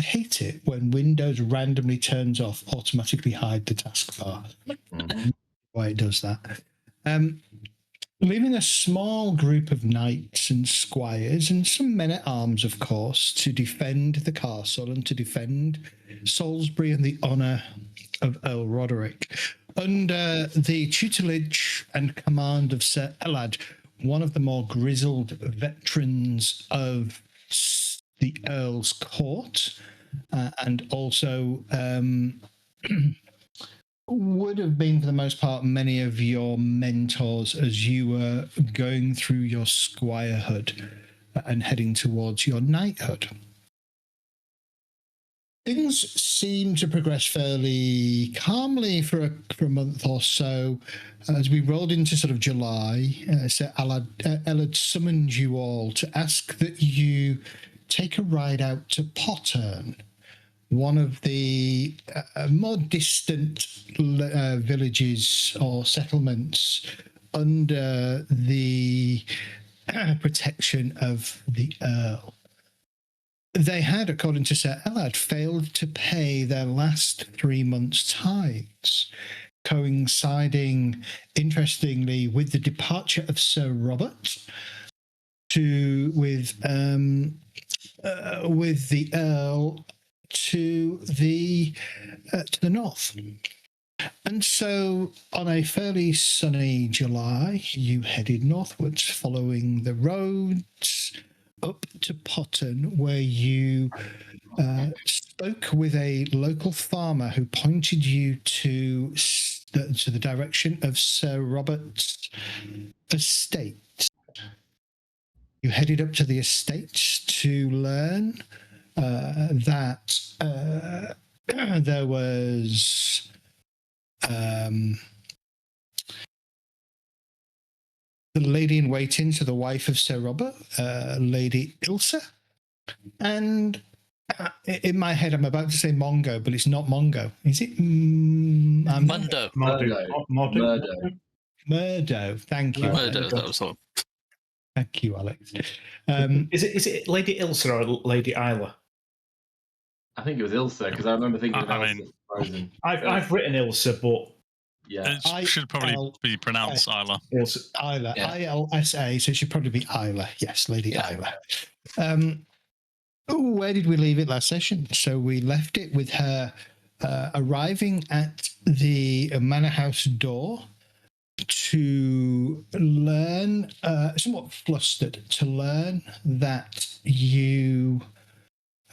I hate it when Windows randomly turns off, automatically hide the taskbar. Why it does that. Leaving a small group of knights and squires and some men-at-arms, of course, to defend the castle and to defend Salisbury and the honour of Earl Roderick, under the tutelage and command of Sir Elad, one of the more grizzled veterans of the Earl's court, and also would have been, for the most part, many of your mentors as you were going through your squirehood and heading towards your knighthood. Things seem to progress fairly calmly for a month or so. As we rolled into sort of July, Sir Elad summoned you all to ask that you take a ride out to Pottern, one of the more distant villages or settlements under the protection of the Earl. They had, according to Sir Elad, failed to pay their last 3 months' tithes, coinciding, interestingly, with the departure of Sir Robert with the Earl to the north. And so on a fairly sunny July, you headed northwards, following the roads up to Pottern, where you spoke with a local farmer who pointed you to the direction of Sir Robert's estate. You headed up to the estate to learn that there was the lady in waiting, so the wife of Sir Robert, Lady Ilsa, and in my head I'm about to say Mongo, but it's not Mongo. Is it? Murdo. Murdo. Thank you. Murdo. That was all. Thank you, Alex. Is it Lady Ilsa or Lady Isla? I think it was Ilsa, because I remember thinking of Elsa. Frozen. I've written Ilsa, but yeah, it should probably be pronounced Isla. Isla, yeah. ILSA, so it should probably be Isla. Yes, Lady Isla. Where did we leave it last session? So we left it with her arriving at the manor house door to learn, somewhat flustered, to learn that you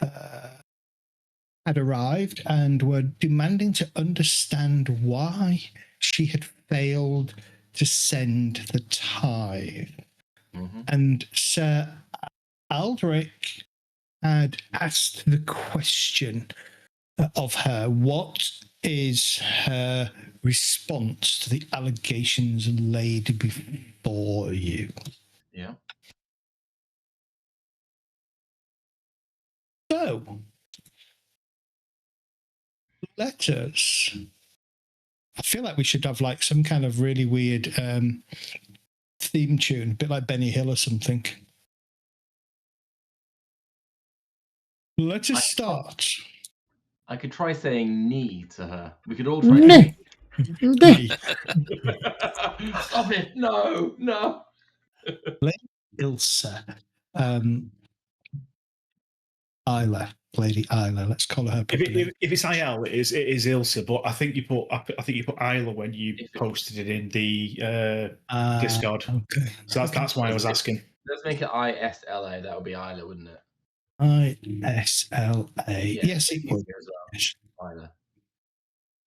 had arrived and were demanding to understand why she had failed to send the tithe. Mm-hmm. And Sir Aldrich had asked the question of her, what is her response to the allegations laid before you? Yeah. So, let us... I feel like we should have like some kind of really weird theme tune, a bit like Benny Hill or something. Let us start. I could try saying knee to her. We could all try. Knee. Stop it! No. Lady Ilsa, Isla, Lady Isla. Let's call her. If it's IL, it is Ilsa. But I think you put Isla when you posted it in the Discord. Okay, so that's why I was asking. Let's make it ISLA. That would be Isla, wouldn't it? ISLA. Yeah. Yes, it would. As well. Isla.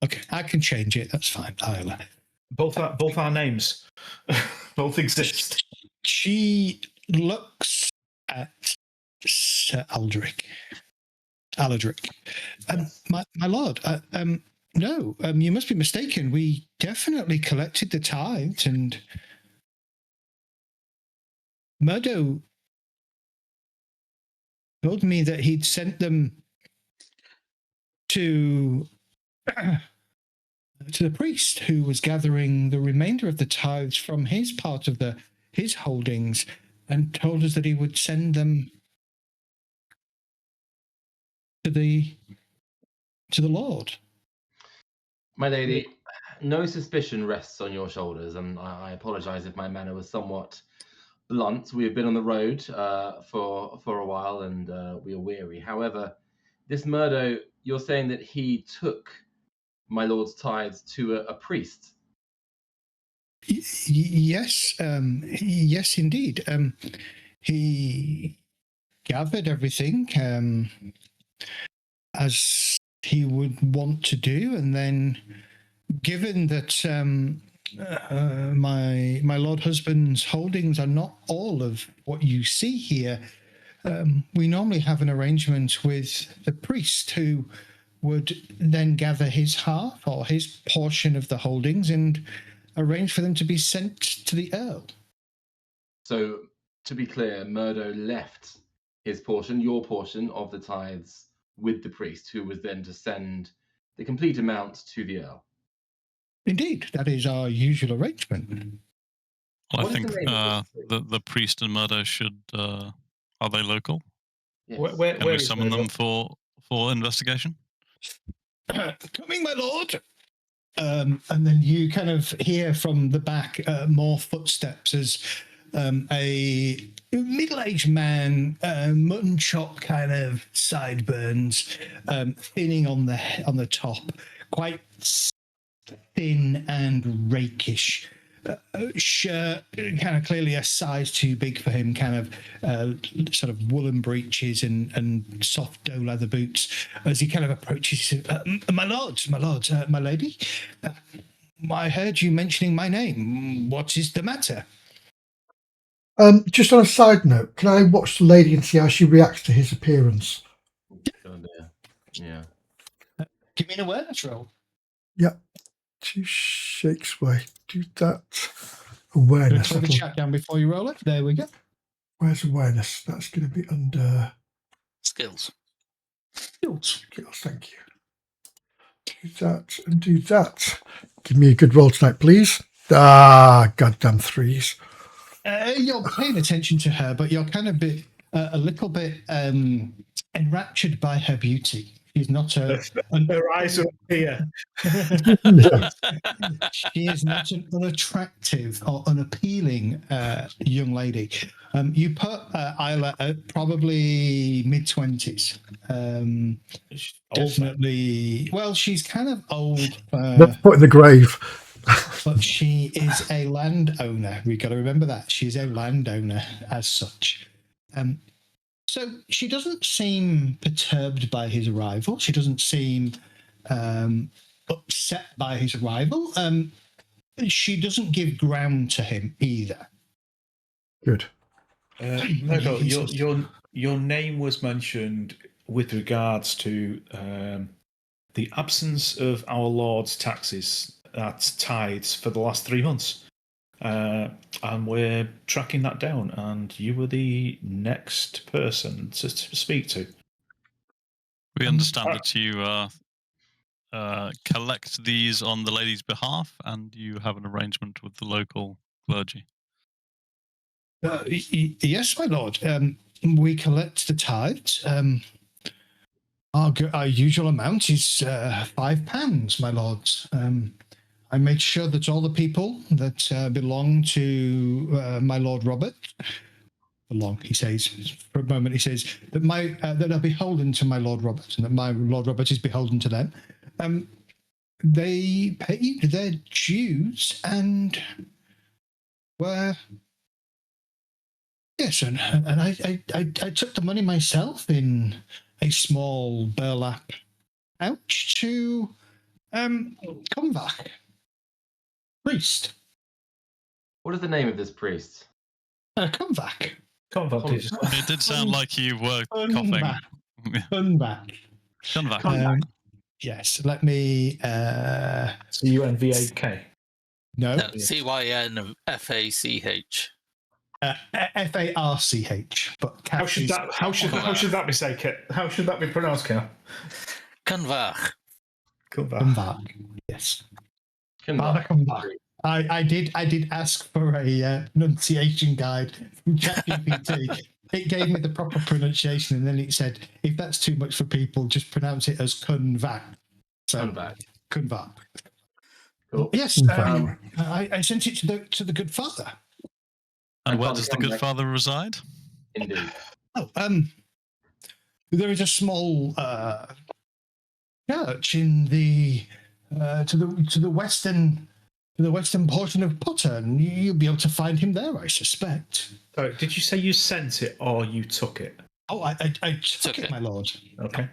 Okay, I can change it. That's fine. Isla. Both our names, both exist. She looks at Sir Aldrich. My lord, no, you must be mistaken. We definitely collected the tithes, and Murdo told me that he'd sent them to the priest who was gathering the remainder of the tithes from his part of his holdings, and told us that he would send them to the Lord. My lady, no suspicion rests on your shoulders, and I apologise if my manner was somewhat blunt. We have been on the road for a while, and we are weary. However, this Murdo, you're saying that he took my lord's tithes to a priest. Yes, yes, indeed. He gathered everything as he would want to do, and then, given that my lord husband's holdings are not all of what you see here, we normally have an arrangement with the priest who would then gather his half or his portion of the holdings and arrange for them to be sent to the Earl. So, to be clear, Murdo left his portion, your portion of the tithes, with the priest, who was then to send the complete amount to the Earl. Indeed, that is our usual arrangement. Well, I What is think the name of this the priest and Murdo should. Are they local? Yes. Where Can we is summon Murdo? them for investigation? Coming, my lord. And then you kind of hear from the back more footsteps as a middle-aged man, mutton chop kind of sideburns, thinning on the top, quite thin and rakish. Shirt, kind of clearly a size too big for him, kind of sort of woolen breeches and soft doe leather boots. As he kind of approaches, my lords, my lady, I heard you mentioning my name. What is the matter? Just on a side note, can I watch the lady and see how she reacts to his appearance? Yeah. Give me an awareness roll. Yeah. Two shakes away. Do that. Awareness. Put the chat down before you roll it. There we go. Where's awareness? That's going to be under Skills. Skills. Thank you. Do that and do that. Give me a good roll tonight, please. Ah, goddamn threes. You're paying attention to her, but you're kind of a little bit enraptured by her beauty. She's not Her eyes are up here. She is not an unattractive or unappealing young lady. You put Isla at probably mid-20s. Definitely. Well, she's kind of old. Let's put in the grave. But she is a landowner. We've got to remember that. She's a landowner as such. So she doesn't seem perturbed by his arrival. She doesn't seem upset by his arrival. She doesn't give ground to him either. Good. No, your name was mentioned with regards to the absence of our Lord's taxes at tithes for the last 3 months. And we're tracking that down, and you were the next person to speak to. We understand that you collect these on the lady's behalf, and you have an arrangement with the local clergy. Yes, my lord. We collect the tithes. Our usual amount is £5, my lords. I make sure that all the people that belong to my Lord Robert he says for a moment. He says that that are beholden to my Lord Robert, and that my Lord Robert is beholden to them. They paid their dues and were yes, and I took the money myself in a small burlap pouch to come back. Priest. What is the name of this priest? Come back. It did sound like you were coughing. Come back. Come back. Yes, let me... C-U-N-V-A-K? No. C-Y-N-F-A-C-H. F-A-R-C-H. But how should that be said? How should that be pronounced, Cal? Kanvach. Come back. Yes. Father, come back. I did ask for a pronunciation guide from ChatGPT, it gave me the proper pronunciation, and then it said, if that's too much for people, just pronounce it as Kunvat. So Kunvat. Cool. Yes, I sent it to the good father. And where does the good father reside? Indeed. Oh, there is a small church in the to the western portion of Potter. You'll be able to find him there, I suspect. Sorry, did you say you sent it or you took it? Oh, I took it, my lord. Okay.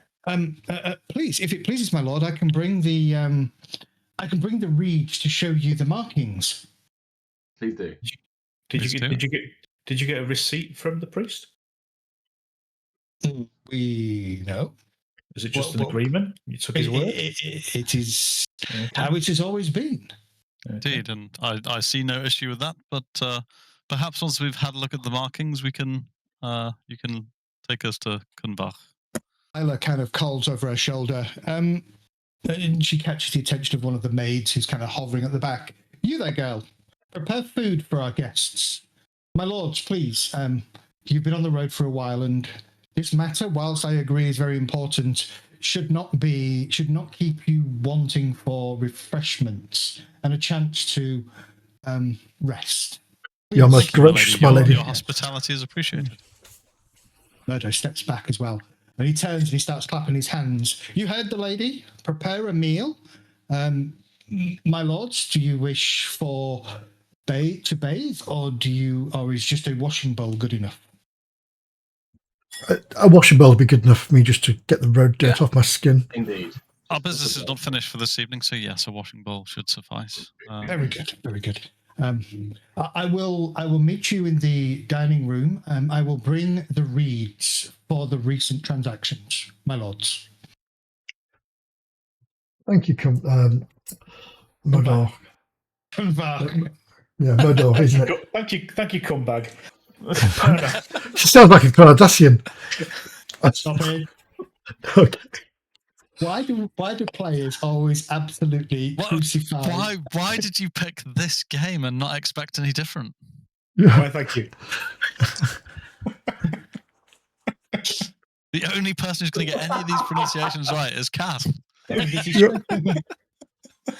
Please, if it pleases my lord, I can bring the reeds to show you the markings. Please do. Did you get a receipt from the priest? We know. Is it just an agreement? You took his word? It is how it has always been. Indeed, and I see no issue with that. But perhaps once we've had a look at the markings, you can take us to Kunbach. Isla kind of calls over her shoulder, and she catches the attention of one of the maids who's kind of hovering at the back. You there, girl. Prepare food for our guests. My lords, please. You've been on the road for a while, and this matter, whilst I agree is very important, should not keep you wanting for refreshments and a chance to rest. You're most gracious, my lady. Your hospitality is appreciated. Murdo steps back as well, and he turns and he starts clapping his hands. You heard the lady. Prepare a meal. My lords, do you wish for to bathe, or is just a washing bowl good enough? A washing bowl would be good enough for me just to get the road dirt off my skin. Indeed. Our business is not finished for this evening, so yes, a washing bowl should suffice. Very good, very good. I will meet you in the dining room. I will bring the reeds for the recent transactions, my lords. Thank you, Modor. Yeah, Modor, isn't it? Thank you, Cumbag. She sounds like a Cardassian. Stop it. Okay. Why do players always absolutely crucify? Why did you pick this game and not expect any different? Yeah. Why, thank you. The only person who's going to get any of these pronunciations right is Kath.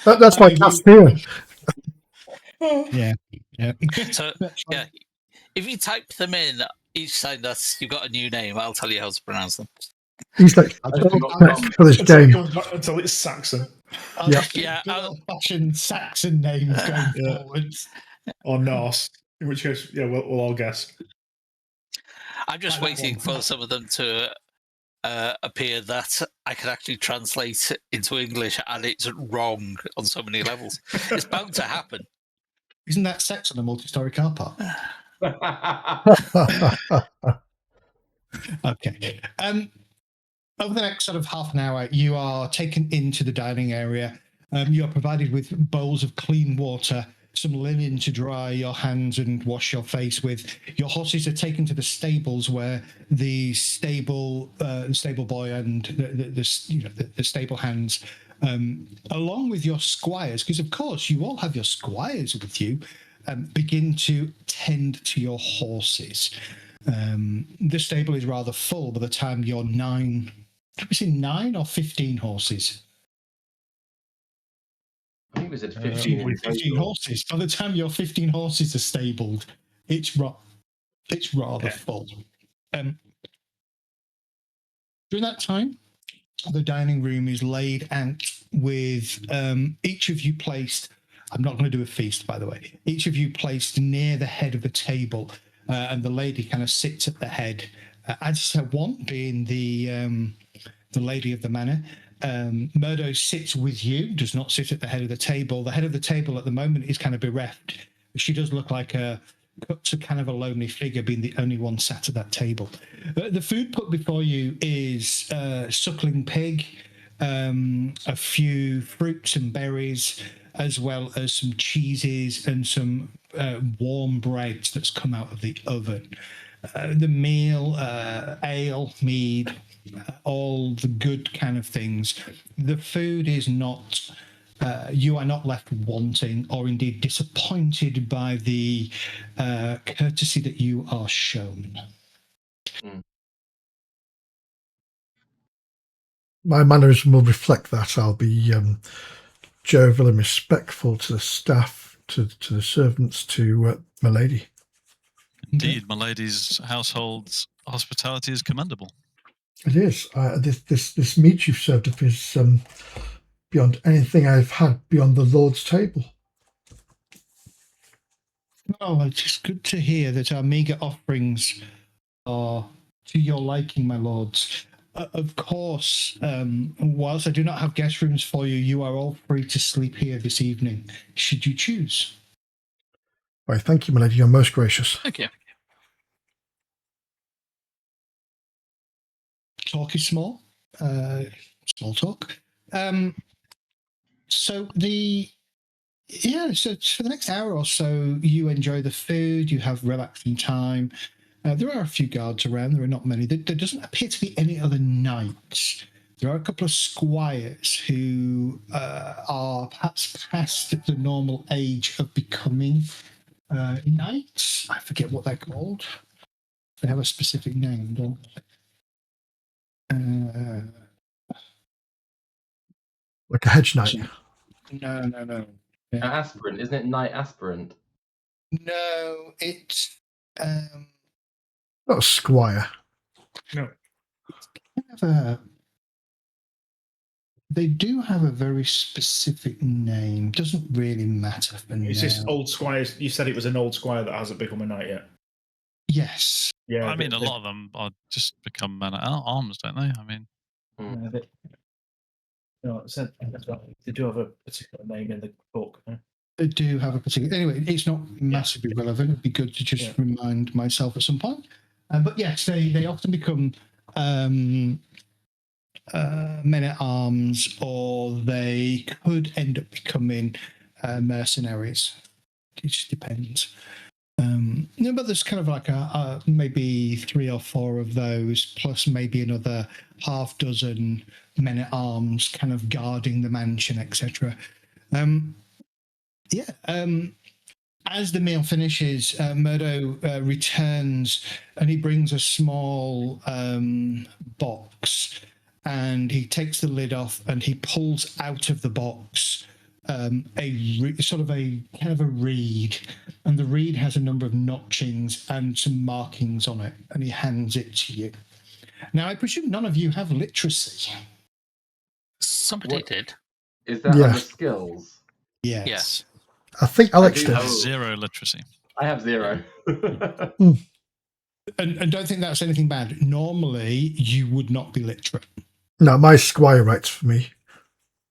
That's my cast here. Yeah. So, yeah, if you type them in each time that you've got a new name, I'll tell you how to pronounce them. He's like, for this game. Until it's Saxon. Yeah, old-fashioned Saxon names going forwards. Or Norse. In which case, yeah, we'll all guess. I'm just waiting for some of them to appear that I can actually translate into English, and it's wrong on so many levels. It's bound to happen. Isn't that sex on a multi-story car park? Okay. Over the next sort of half an hour, you are taken into the dining area. You are provided with bowls of clean water, some linen to dry your hands and wash your face with. Your horses are taken to the stables where the stable boy and the stable hands, along with your squires, because of course you all have your squires with you, begin to tend to your horses. The stable is rather full by the time you're 9 or 15 horses. I think we said 15. 15 horses. By the time your 15 horses are stabled, it's rather full. During that time, the dining room is laid out with each of you placed. I'm not going to do a feast, by the way. Each of you placed near the head of the table, and the lady kind of sits at the head. As is her wont, being the lady of the manor. Murdo sits with you, does not sit at the head of the table. The head of the table at the moment is kind of bereft. She does look like a kind of a lonely figure, being the only one sat at that table. The food put before you is suckling pig, a few fruits and berries, as well as some cheeses and some warm breads that's come out of the oven. The meal, ale, mead, all the good kind of things. The food is not, you are not left wanting or indeed disappointed by the courtesy that you are shown. My mannerism will reflect that. I'll be jovial and respectful to the staff, to the servants, to my lady. Indeed, my lady's household's hospitality is commendable. It is. This meat you've served up is beyond anything I've had beyond the Lord's table. Oh, it's just good to hear that our meagre offerings are to your liking, my lords. Of course, whilst I do not have guest rooms for you, you are all free to sleep here this evening, should you choose. Why, thank you, my lady. You're most gracious. Thank you. Talk is small. Small talk. So for the next hour or so, you enjoy the food, you have relaxing time. There are a few guards around. There are not many. There doesn't appear to be any other knights. There are a couple of squires who are perhaps past the normal age of becoming knights. I forget what they're called. They have a specific name, don't they? Like a hedge knight. No. Yeah. Aspirant, isn't it? Knight aspirant. No, it's Not a squire. No. They do have a very specific name. Doesn't really matter for now. Is this old squires? You said it was an old squire that hasn't become a knight yet. Yes. Yeah. I mean, a lot of them are just become men at arms, don't they? I mean, they do have a particular name in the book. Huh? They do have a particular... Anyway, it's not massively relevant. It'd be good to just remind myself at some point. But yes, they often become men at arms, or they could end up becoming mercenaries. It just depends. But there's kind of like maybe 3 or 4 of those, plus maybe another half dozen men at arms kind of guarding the mansion, etc. As the meal finishes, Murdo returns and he brings a small box, and he takes the lid off and he pulls out of the box a reed, and the reed has a number of notchings and some markings on it, and he hands it to you. Now, I presume none of you have literacy. Somebody did. Is that under skills? Yes. I think Alex did. 0 literacy. I have 0. And don't think that's anything bad. Normally, you would not be literate. No, my squire writes for me.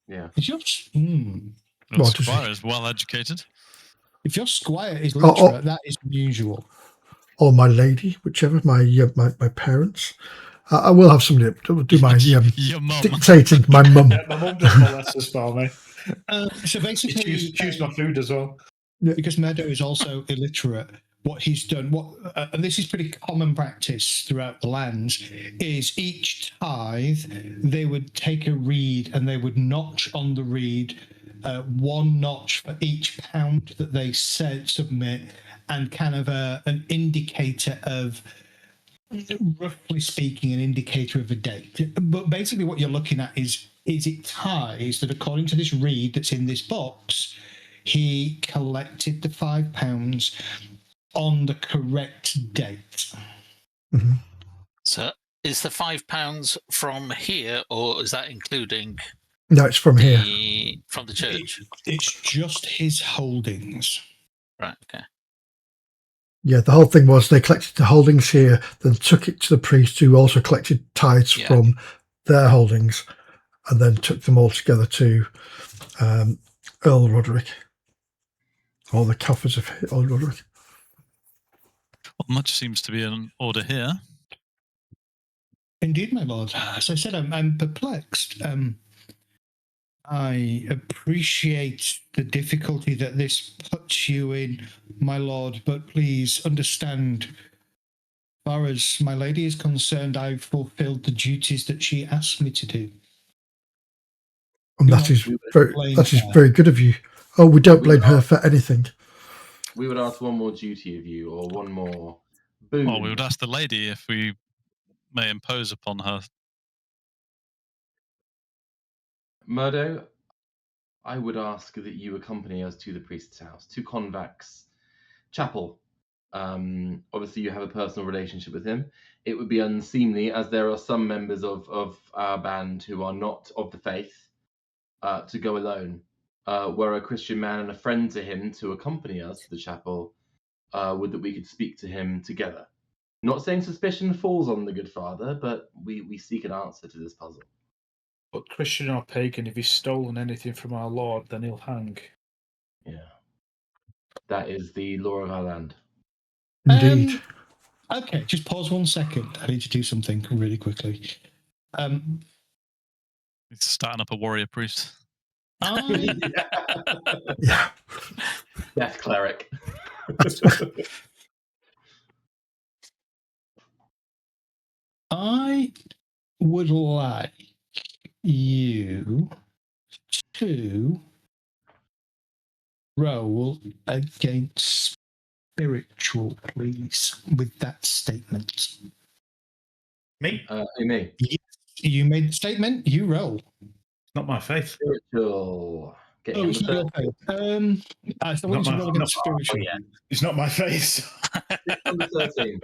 Yeah. Is yours? Your squire is well educated. If your squire is literate, that is unusual. Or my lady, whichever, my parents. I will have somebody do my your mum. dictating. My mum. Yeah, my mum does my letters for me. So basically, choose my food as well. Because Murdo is also illiterate. What he's done, and this is pretty common practice throughout the lands, is each tithe they would take a reed and they would notch on the reed 1 notch for each pound that they submit, and kind of an indicator of, roughly speaking, an indicator of a date. But basically what you're looking at is it ties that according to this reed that's in this box, he collected the £5 on the correct date. Mm-hmm. So is the £5 from here, or is that including... No, it's from here. From the church? It's just his holdings. Right, okay. Yeah, the whole thing was they collected the holdings here, then took it to the priest, who also collected tithes from their holdings, and then took them all together to Earl Roderick. All the coffers of Earl Roderick. Well, much seems to be in order here. Indeed, my lord. As I said, I'm perplexed. I appreciate the difficulty that this puts you in, my lord, but please understand, as far as my lady is concerned, I've fulfilled the duties that she asked me to do. And that is very good of you. Oh, we don't blame her for anything. We would ask one more duty of you, or one more boon. Well, we would ask the lady if we may impose upon her. Murdo, I would ask that you accompany us to the priest's house, to Convax's chapel. Obviously, you have a personal relationship with him. It would be unseemly, as there are some members of our band who are not of the faith, to go alone. Were a Christian man and a friend to him to accompany us to the chapel, would that we could speak to him together. Not saying suspicion falls on the good father, but we seek an answer to this puzzle. But Christian or pagan, if he's stolen anything from our Lord, then he'll hang. Yeah. That is the law of our land. Indeed. Okay, just pause 1 second. I need to do something really quickly. He's starting up a warrior priest. Yeah. Death cleric. I would like you to roll against spiritual, please, with that statement. Me? Me. Yes, you made the statement, you roll. Not my faith. Spiritual. Get him it's the not your faith. I thought you roll against spiritual. yeah. It's not my face. Number 13.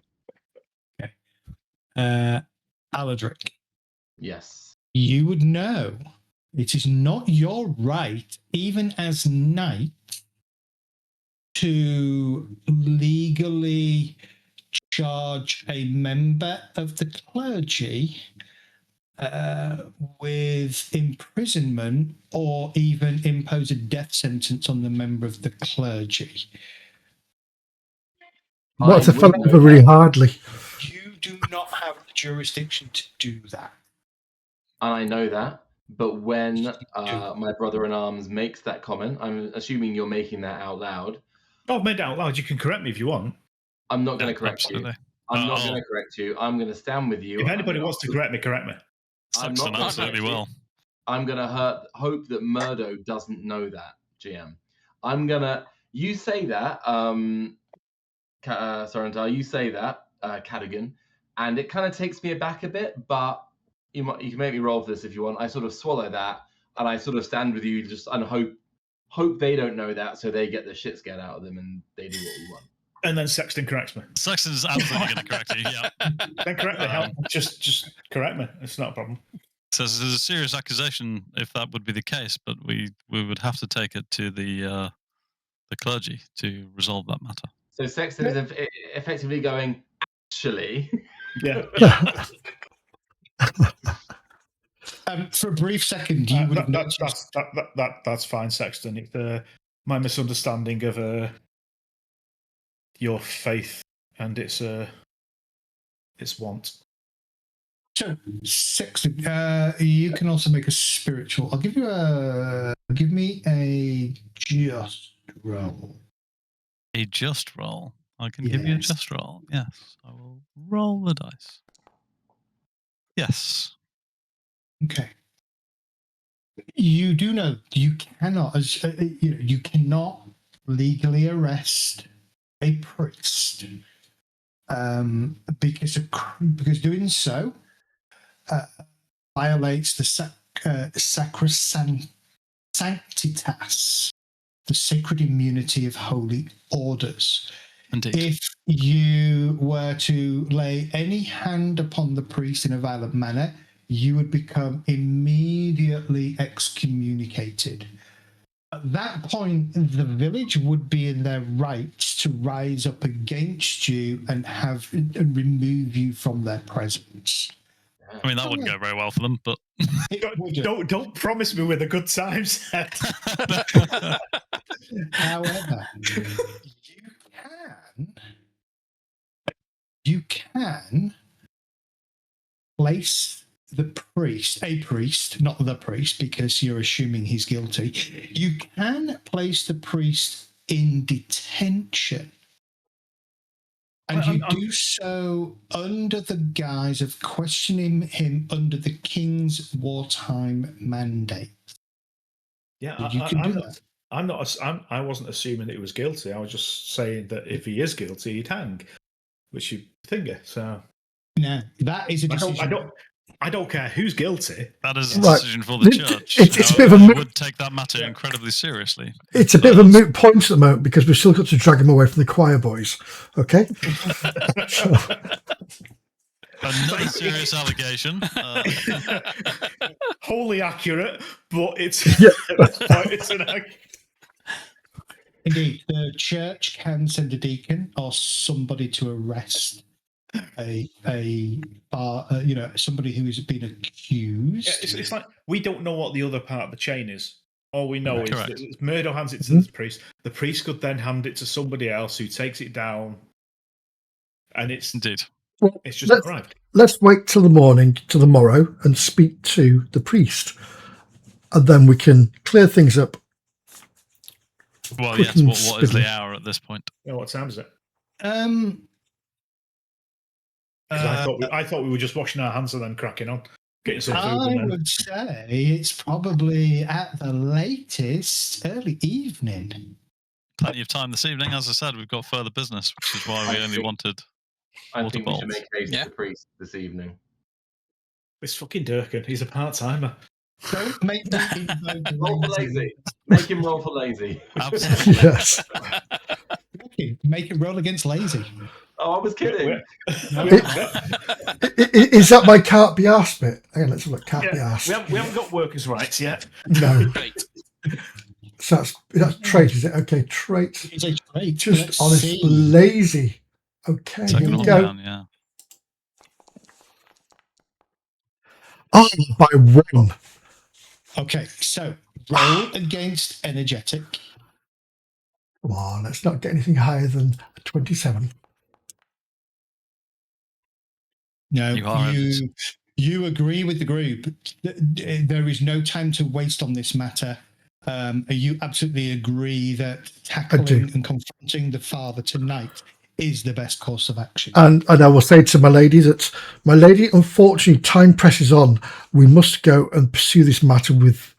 Aladric, Yes. you would know it is not your right, even as knight, to legally charge a member of the clergy with imprisonment or even impose a death sentence on the member of the clergy. What if they fell over really hardly? You do not have the jurisdiction to do that. And I know that, but when my brother-in-arms makes that comment, I'm assuming you're making that out loud. Oh, I've made it out loud. You can correct me if you want. I'm not going to correct absolutely. you. I'm not going to correct you. I'm going to stand with you. If anybody wants to correct me, correct me. I'm Sexton, not gonna absolutely correct you. will. I'm going to hope that Murdo doesn't know that, GM. I'm going to... You say that, Sorental, you say that, Cadogan, and it kind of takes me aback a bit, but you can make me roll for this if you want. I sort of swallow that, and I sort of stand with you just and hope they don't know that, so they get the shit scared out of them and they do what we want. And then Sexton corrects me. Sexton's absolutely going to correct you, yeah. Then correct me. Just correct me. It's not a problem. So there's a serious accusation if that would be the case, but we would have to take it to the clergy to resolve that matter. So Sexton is effectively going, actually. Yeah. For a brief second, you would have that's fine, Sexton. It's my misunderstanding of your faith and its want. So, Sexton, you can also make a spiritual. I'll give you give me a just roll. A just roll. I can give you a just roll. Yes, I will roll the dice. Yes. Okay. You do know you cannot, you cannot legally arrest a priest because doing so violates the sanctitas, the sacred immunity of holy orders. Indeed. If you were to lay any hand upon the priest in a violent manner, you would become immediately excommunicated. At that point, the village would be in their rights to rise up against you and remove you from their presence. I mean, that wouldn't go very well for them, but Don't promise me with a good time set. However, you can place a priest, not the priest, because you're assuming he's guilty. You can place the priest in detention. And you do so under the guise of questioning him under the king's wartime mandate. Yeah, you can do that. I wasn't assuming that he was guilty. I was just saying that if he is guilty, he'd hang, which you think. So No, that is a decision. I don't care who's guilty. That is a Right. decision for the church. It's a bit of a I moot. would take that matter incredibly seriously. It's a bit of a moot point at the moment because we've still got to drag him away from the choir boys. Okay. So, Another serious allegation. Wholly accurate, but it's Yeah. it's an Indeed, the church can send a deacon or somebody to arrest somebody who has been accused. Yeah, it's like we don't know what the other part of the chain is. All we know is that Murdo hands it to the priest. The priest could then hand it to somebody else who takes it down, and it's just arrived. Let's wait till the morning, till the morrow, and speak to the priest, and then we can clear things up. Well, yes. What is the hour at this point? Yeah, what time is it? I thought we were just washing our hands and then cracking on, getting some food. I would say it's probably at the latest early evening. Plenty of time this evening. As I said, we've got further business, which is why we only wanted. I think we should make haste to the priest this evening. It's fucking Durkin. He's a part-timer. Don't make him roll for lazy. Make him roll for lazy. Absolutely. Yes. Make it roll against lazy. Oh, I was kidding. Is that my can't be asked bit? Hang on, let's look. Can't be asked. We haven't got workers' rights yet. No. So that's trait, is it? Okay, trait. It's a trait. Just honest, lazy. Okay, here we go. Down, yeah. Oh, by 1. Okay, so roll against energetic. Come on, let's not get anything higher than a 27. No, you agree with the group. There is no time to waste on this matter. You absolutely agree that tackling and confronting the father tonight is the best course of action. And I will say to my lady that, my lady, unfortunately, time presses on. We must go and pursue this matter with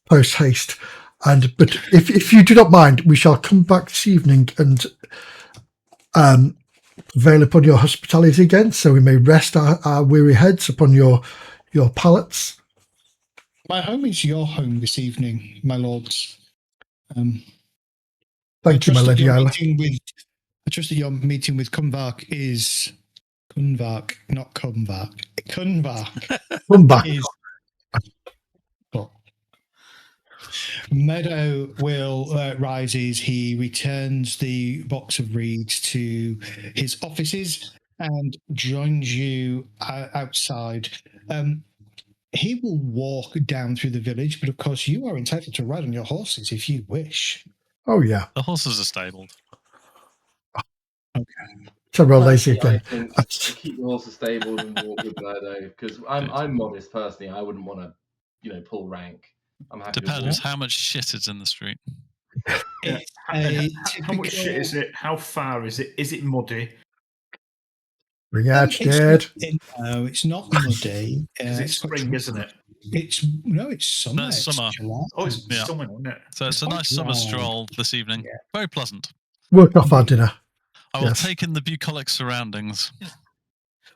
post haste. But if you do not mind, we shall come back this evening and prevail upon your hospitality again, so we may rest our weary heads upon your pallets. My home is your home this evening, my lords. Thank you, my lady Isla. I trust that your meeting with Kunvark is Kunvark, not Kunvark. Kunvark is. Meadow will rises. He returns the box of reeds to his offices and joins you outside. He will walk down through the village, but of course you are entitled to ride on your horses if you wish. Oh, yeah. The horses are stabled. Okay. So roll lazy again. I think keep the horses stabled and walk with Murdo, because I'm modest personally. I wouldn't want to, pull rank. I'm happy. Depends how much shit is in the street. How much shit is it? How far is it? Is it muddy? Bring out dead. No, it's not muddy. It's spring, isn't it? It's summer. No, it's summer. Oh, it's summer, isn't it? So it's a nice summer stroll this evening. Yeah. Very pleasant. Work off our dinner. I will take in the bucolic surroundings.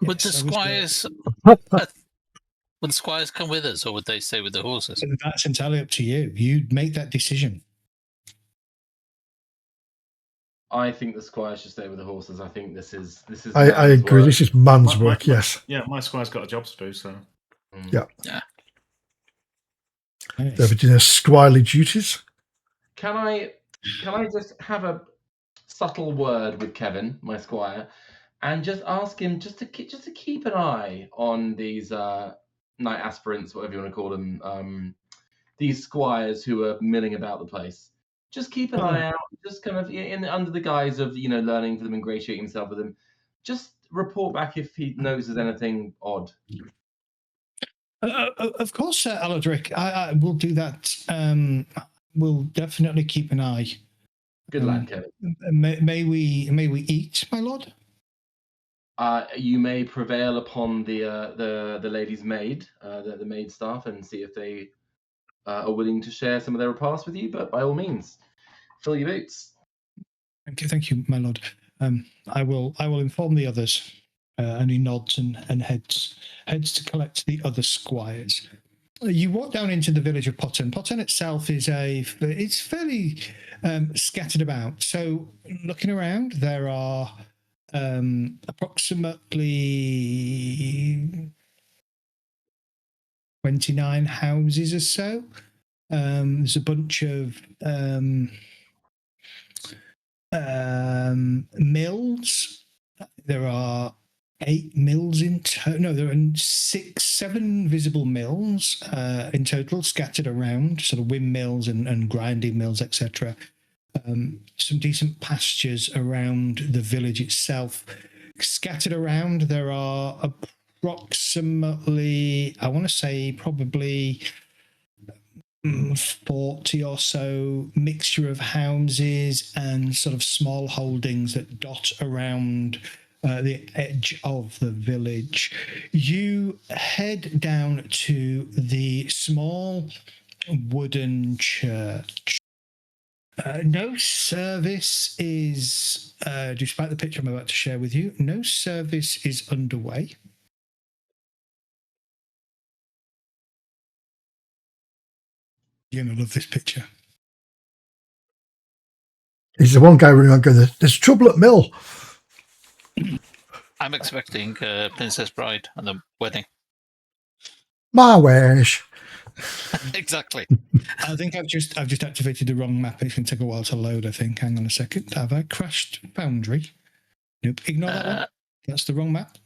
Would the squires would the squires come with us, or would they stay with the horses? That's entirely up to you. You'd make that decision. I think the squire should stay with the horses. I think this is. I agree. Work. This is man's work. Yes. Yeah, my squire's got a job to do. So. Yeah. Nice. They're doing their squirely duties. Can I just have a subtle word with Kevin, my squire, and just ask him just to keep an eye on these knight aspirants, whatever you want to call them, these squires who are milling about the place. Just keep an eye out, just kind of under the guise of learning from them, ingratiating himself with them. Just report back if he notices anything odd. Of course, Sir Alodric. I will do that. We'll definitely keep an eye. Good lad, Kevin. May we eat, my lord? You may prevail upon the lady's maid, the maid staff, and see if they are willing to share some of their repast with you. But by all means, fill your boots. Thank you, my lord. I will inform the others. And he nods and heads to collect the other squires. You walk down into the village of Potton. Potton itself it's fairly scattered about. So looking around, there are approximately 29 houses or so. There's a bunch of mills. There are 8 mills in total. No, there are 7 visible mills in total, scattered around, sort of windmills and grinding mills, etc. Some decent pastures around the village itself. Scattered around, there are approximately, I want to say, probably 40 or so mixture of houses and sort of small holdings that dot around the edge of the village. You head down to the small wooden church. No service is, despite the picture I'm about to share with you, no service is underway. You're going to love this picture. He's the one guy running on going, there's trouble at Mill. I'm expecting Princess Bride and the wedding. My wish. Exactly. I think I've just activated the wrong map. It's going to take a while to load, I think. Hang on a second. Have I crashed Foundry? Nope. Ignore that one. That's the wrong map.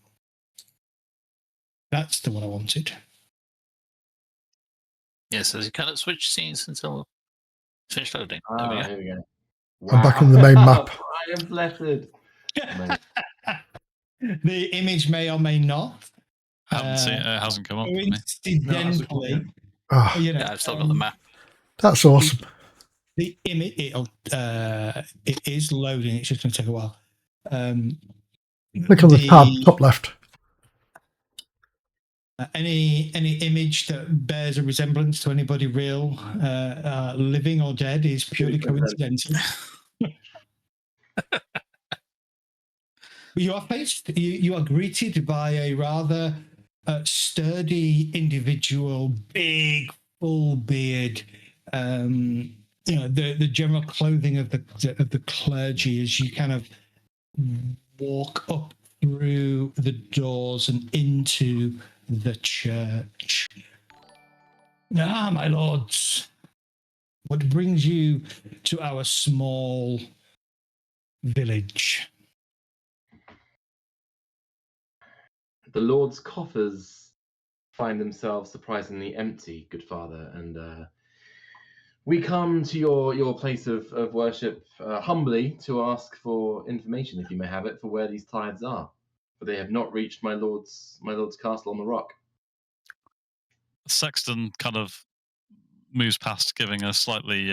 That's the one I wanted. Yes, so you cannot switch scenes until finish loading. Here we go. Wow. I'm back on the main map. I am flattered. The image may or may not. I haven't seen it. It hasn't come up for me. Coincidentally, Yeah, I've still got the map. That's awesome. The image, it is loading. It's just going to take a while. Click on the tab, top left. Any image that bears a resemblance to anybody real, living or dead, is purely coincidental. You are greeted by a rather sturdy individual, big, full beard. The general clothing of the clergy as you kind of walk up through the doors and into the church. Ah, my lords, what brings you to our small village? The Lord's coffers find themselves surprisingly empty, good father, and we come to your place of worship humbly to ask for information, if you may have it, for where these tithes are, for they have not reached my lord's castle on the rock. Sexton kind of moves past, giving a slightly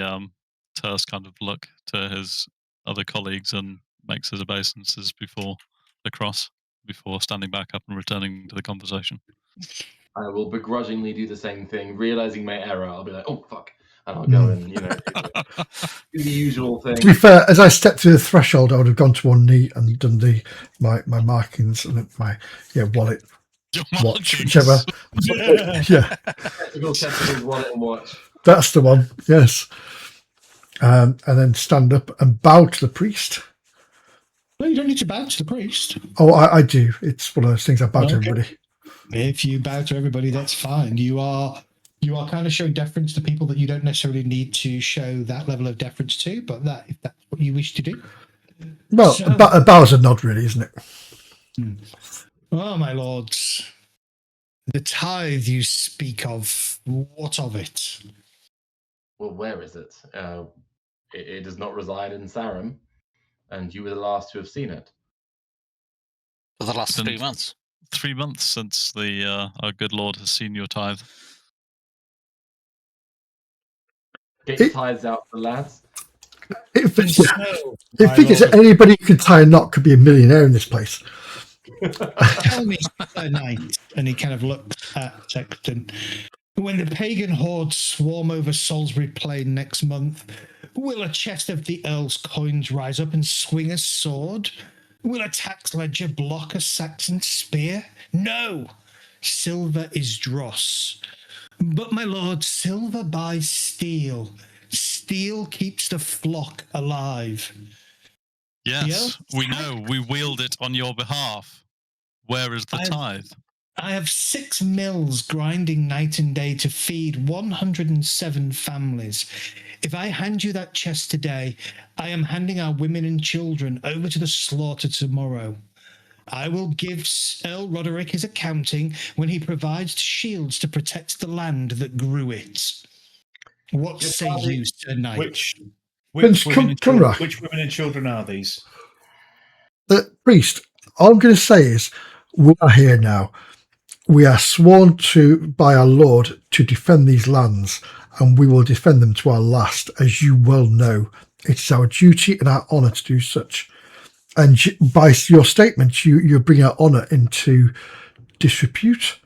terse kind of look to his other colleagues and makes his obeisances before the cross, before standing back up and returning to the conversation. I will begrudgingly do the same thing, realizing my error. I'll be like, oh, fuck. And I'll go and, do the usual thing. To be fair, as I stepped through the threshold, I would have gone to one knee and done my markings and my wallet, watch, whichever. Yeah. Testicles, wallet and watch. That's the one, yes. And then stand up and bow to the priest. Well, you don't need to bow to the priest. Oh, I do. It's one of those things I bow to everybody. If you bow to everybody, that's fine. You are kind of showing deference to people that you don't necessarily need to show that level of deference to, but if that's what you wish to do. Well, a bow's a nod, really, isn't it? Oh, my lords, the tithe you speak of, what of it? Well, where is it? It does not reside in Sarum, and you were the last to have seen it. For the last 3 months. 3 months since our good Lord has seen your tithe. Get your tithes out for the lads. It figures that anybody who can tie a knot could be a millionaire in this place. Tell me, Sir Knight, and he kind of looks at Sexton. When the pagan hordes swarm over Salisbury Plain next month, will a chest of the Earl's coins rise up and swing a sword? Will a tax ledger block a Saxon spear? No! Silver is dross. But, my lord, silver buys steel. Steel keeps the flock alive. Yes, we know. We wield it on your behalf. Where is the tithe? I have 6 mills grinding night and day to feed 107 families. If I hand you that chest today, I am handing our women and children over to the slaughter tomorrow. I will give Earl Roderick his accounting when he provides shields to protect the land that grew it. What say you, Sir Knight? Which women and children are these? The priest, all I'm going to say is, we are here now. We are sworn to by our Lord to defend these lands, and we will defend them to our last, as you well know. It is our duty and our honour to do such. And by your statement, you bring our honour into disrepute.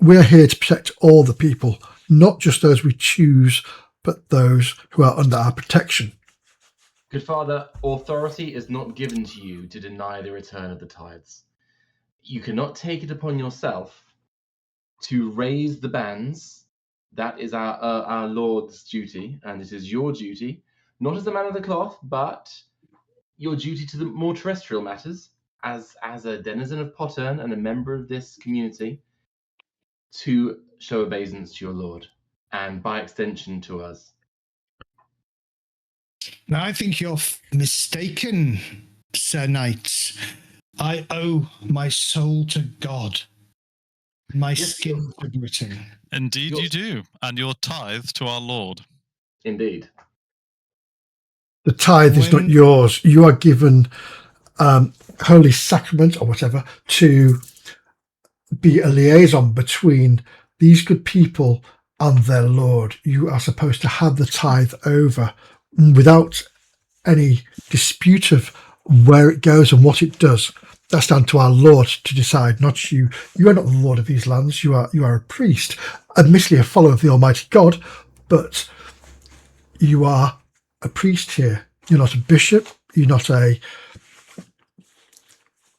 We're here to protect all the people, not just those we choose, but those who are under our protection. Good father, authority is not given to you to deny the return of the tithes. You cannot take it upon yourself to raise the bands. That is our Lord's duty, and it is your duty, not as a man of the cloth, but your duty to the more terrestrial matters, as a denizen of Pottern and a member of this community, to show obeisance to your Lord, and by extension to us. Now, I think you're mistaken, Sir Knight. I owe my soul to God, my skin to Britain. Indeed you do, and your tithe to our Lord. Indeed. The tithe is not yours. You are given Holy Sacrament or whatever to be a liaison between these good people and their Lord. You are supposed to have the tithe over without any dispute of where it goes and what it does. That's down to our Lord to decide, not you. You are not the Lord of these lands. You are a priest, admittedly a follower of the Almighty God, but you are a priest here. You're not a bishop. You're not a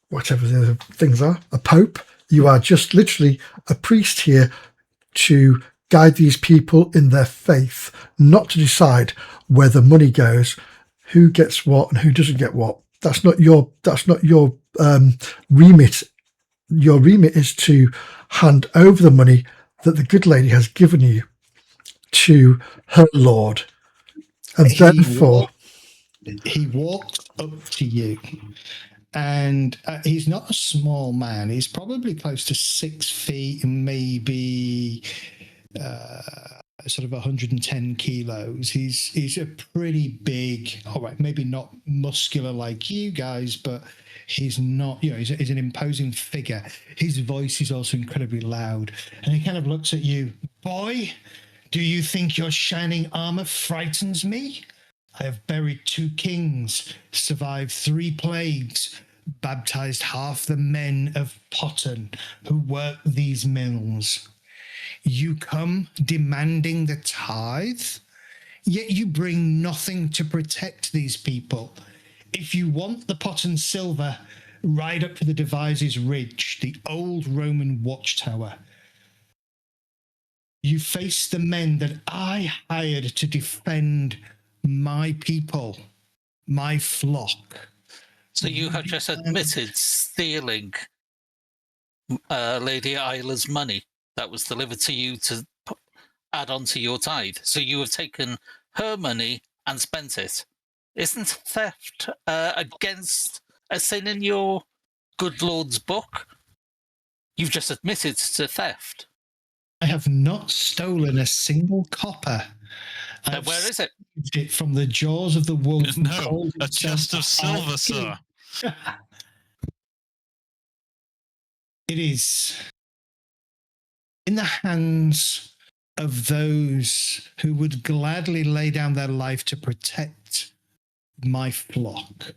whatever the other things are, a pope. You are just literally a priest here to guide these people in their faith, not to decide where the money goes, who gets what and who doesn't get what. That's not your remit. Your remit is to hand over the money that the good lady has given you to her Lord. And therefore he walked up to you, and he's not a small man. He's probably close to 6 feet and maybe sort of 110 kilos. He's a pretty big, all right, maybe not muscular like you guys, but he's not, he's an imposing figure. His voice is also incredibly loud, and he kind of looks at you. Boy, do you think your shining armor frightens me? I have buried 2 kings, survived 3 plagues, baptized half the men of Pottern who work these mills. You come demanding the tithe, yet you bring nothing to protect these people. If you want the Pottern silver, ride up to the Devises Ridge, the old Roman watchtower. You face the men that I hired to defend my people, my flock. So you have just admitted stealing Lady Isla's money that was delivered to you to add on to your tithe. So you have taken her money and spent it. Isn't theft against a sin in your good Lord's book? You've just admitted to theft. I have not stolen a single copper. Where is it? It from the jaws of the wolf. No, a chest of silver, sir. It is in the hands of those who would gladly lay down their life to protect my flock.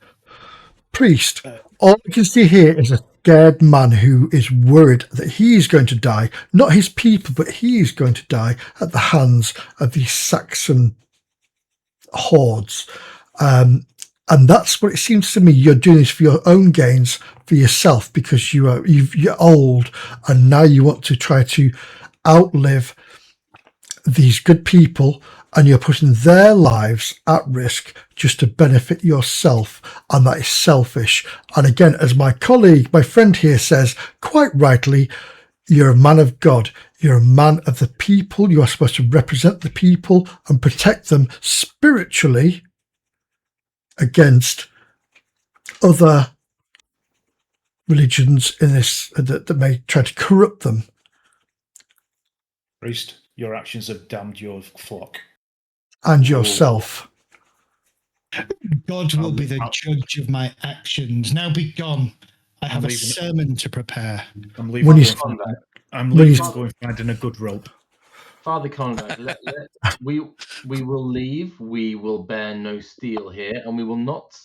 Priest, all we can see here is a scared man who is worried that he is going to die, not his people, but he is going to die at the hands of these Saxon hordes. And that's what it seems to me. You're doing this for your own gains, for yourself, because you're old, and now you want to try to outlive these good people, and you're putting their lives at risk just to benefit yourself, and that is selfish. And again, as my colleague, my friend here says, quite rightly, you're a man of God. You're a man of the people. You are supposed to represent the people and protect them spiritually against other religions in this that may try to corrupt them. Priest, your actions have damned your flock. And yourself. God will be the judge of my actions. Now be gone. I have a sermon to prepare. I'm leaving. I'm leaving and going finding a good rope. Father Conrad, we will leave. We will bear no steel here, and we will not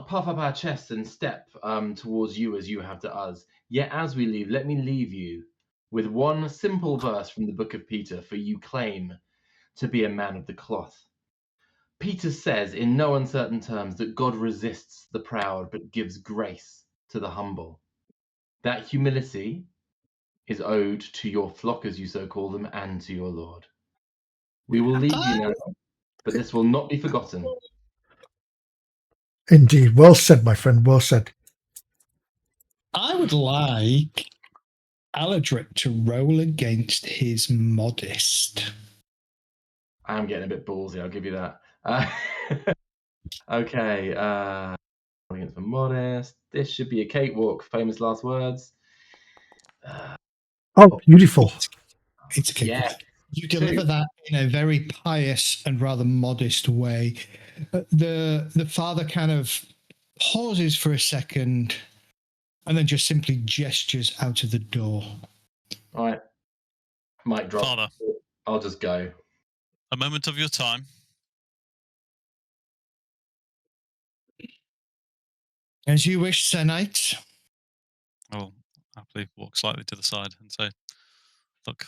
puff up our chests and step towards you as you have to us. Yet as we leave, let me leave you with one simple verse from the book of Peter, for you claim to be a man of the cloth. Peter says in no uncertain terms that God resists the proud but gives grace to the humble. That humility is owed to your flock, as you so call them, and to your Lord. We will leave you now, but this will not be forgotten. Indeed. Well said, my friend. Well said. I would like Aladric to roll against his modest. I am getting a bit ballsy, I'll give you that. Okay, against the modest. This should be a cakewalk. Famous last words. Oh, beautiful. It's a cakewalk. Yeah. You deliver that in a very pious and rather modest way. The father kind of pauses for a second and then just simply gestures out of the door. All right. Mic drop. Father, I'll just go. a moment of your time. As you wish, Sir Knight. I will happily walk slightly to the side and say, look,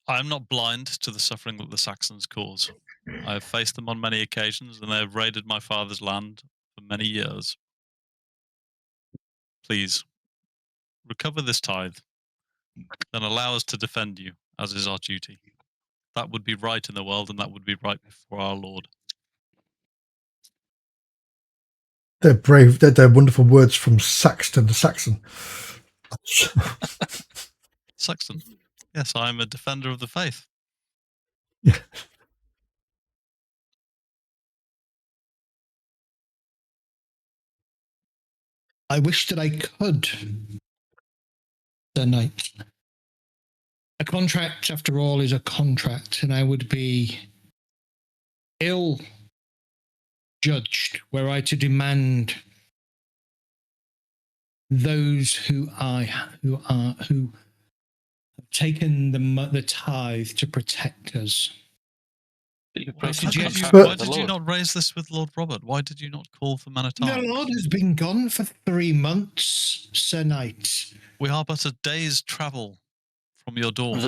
I am not blind to the suffering that the Saxons cause. I have faced them on many occasions, and they have raided my father's land for many years. Please, recover this tithe, then allow us to defend you, as is our duty. That would be right in the world, and that would be right before our Lord. They're brave. They're wonderful words from Saxton to Saxon. Saxon, yes, I am a defender of the faith. Yeah. I wish that I could, Sir Knight. A contract, after all, is a contract, and I would be ill judged were I to demand those who have taken the tithe to protect us. Why did you not raise this with Lord Robert? Why did you not call for men at arms? The Lord has been gone for 3 months, Sir Knight. We are but a day's travel from your door.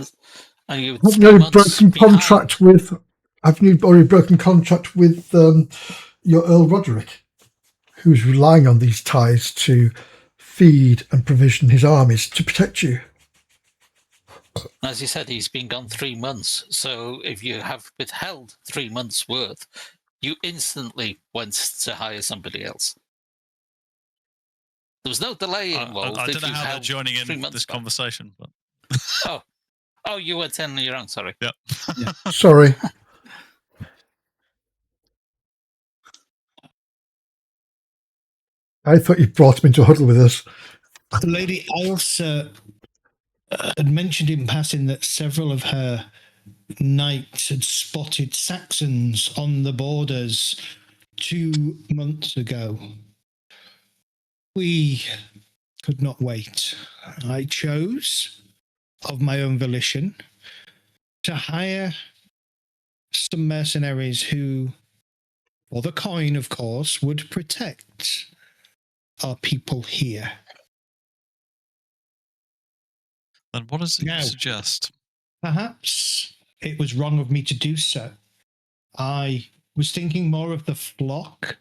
And you Have you already broken contract with? Have you already broken contract with your Earl Roderick, who's relying on these tithes to feed and provision his armies to protect you? As you said, he's been gone 3 months. So if you have withheld 3 months' worth, you instantly went to hire somebody else. There was no delay involved. I don't know how they're joining in this conversation, but oh, you went in on your own. Sorry. Yeah. Sorry. I thought you brought him into a huddle with us. Lady Ailsa had mentioned in passing that several of her knights had spotted Saxons on the borders 2 months ago. We could not wait. I chose, of my own volition, to hire some mercenaries who, for the coin, of course, would protect our people here. Then what does it suggest? Perhaps it was wrong of me to do so. I was thinking more of the flock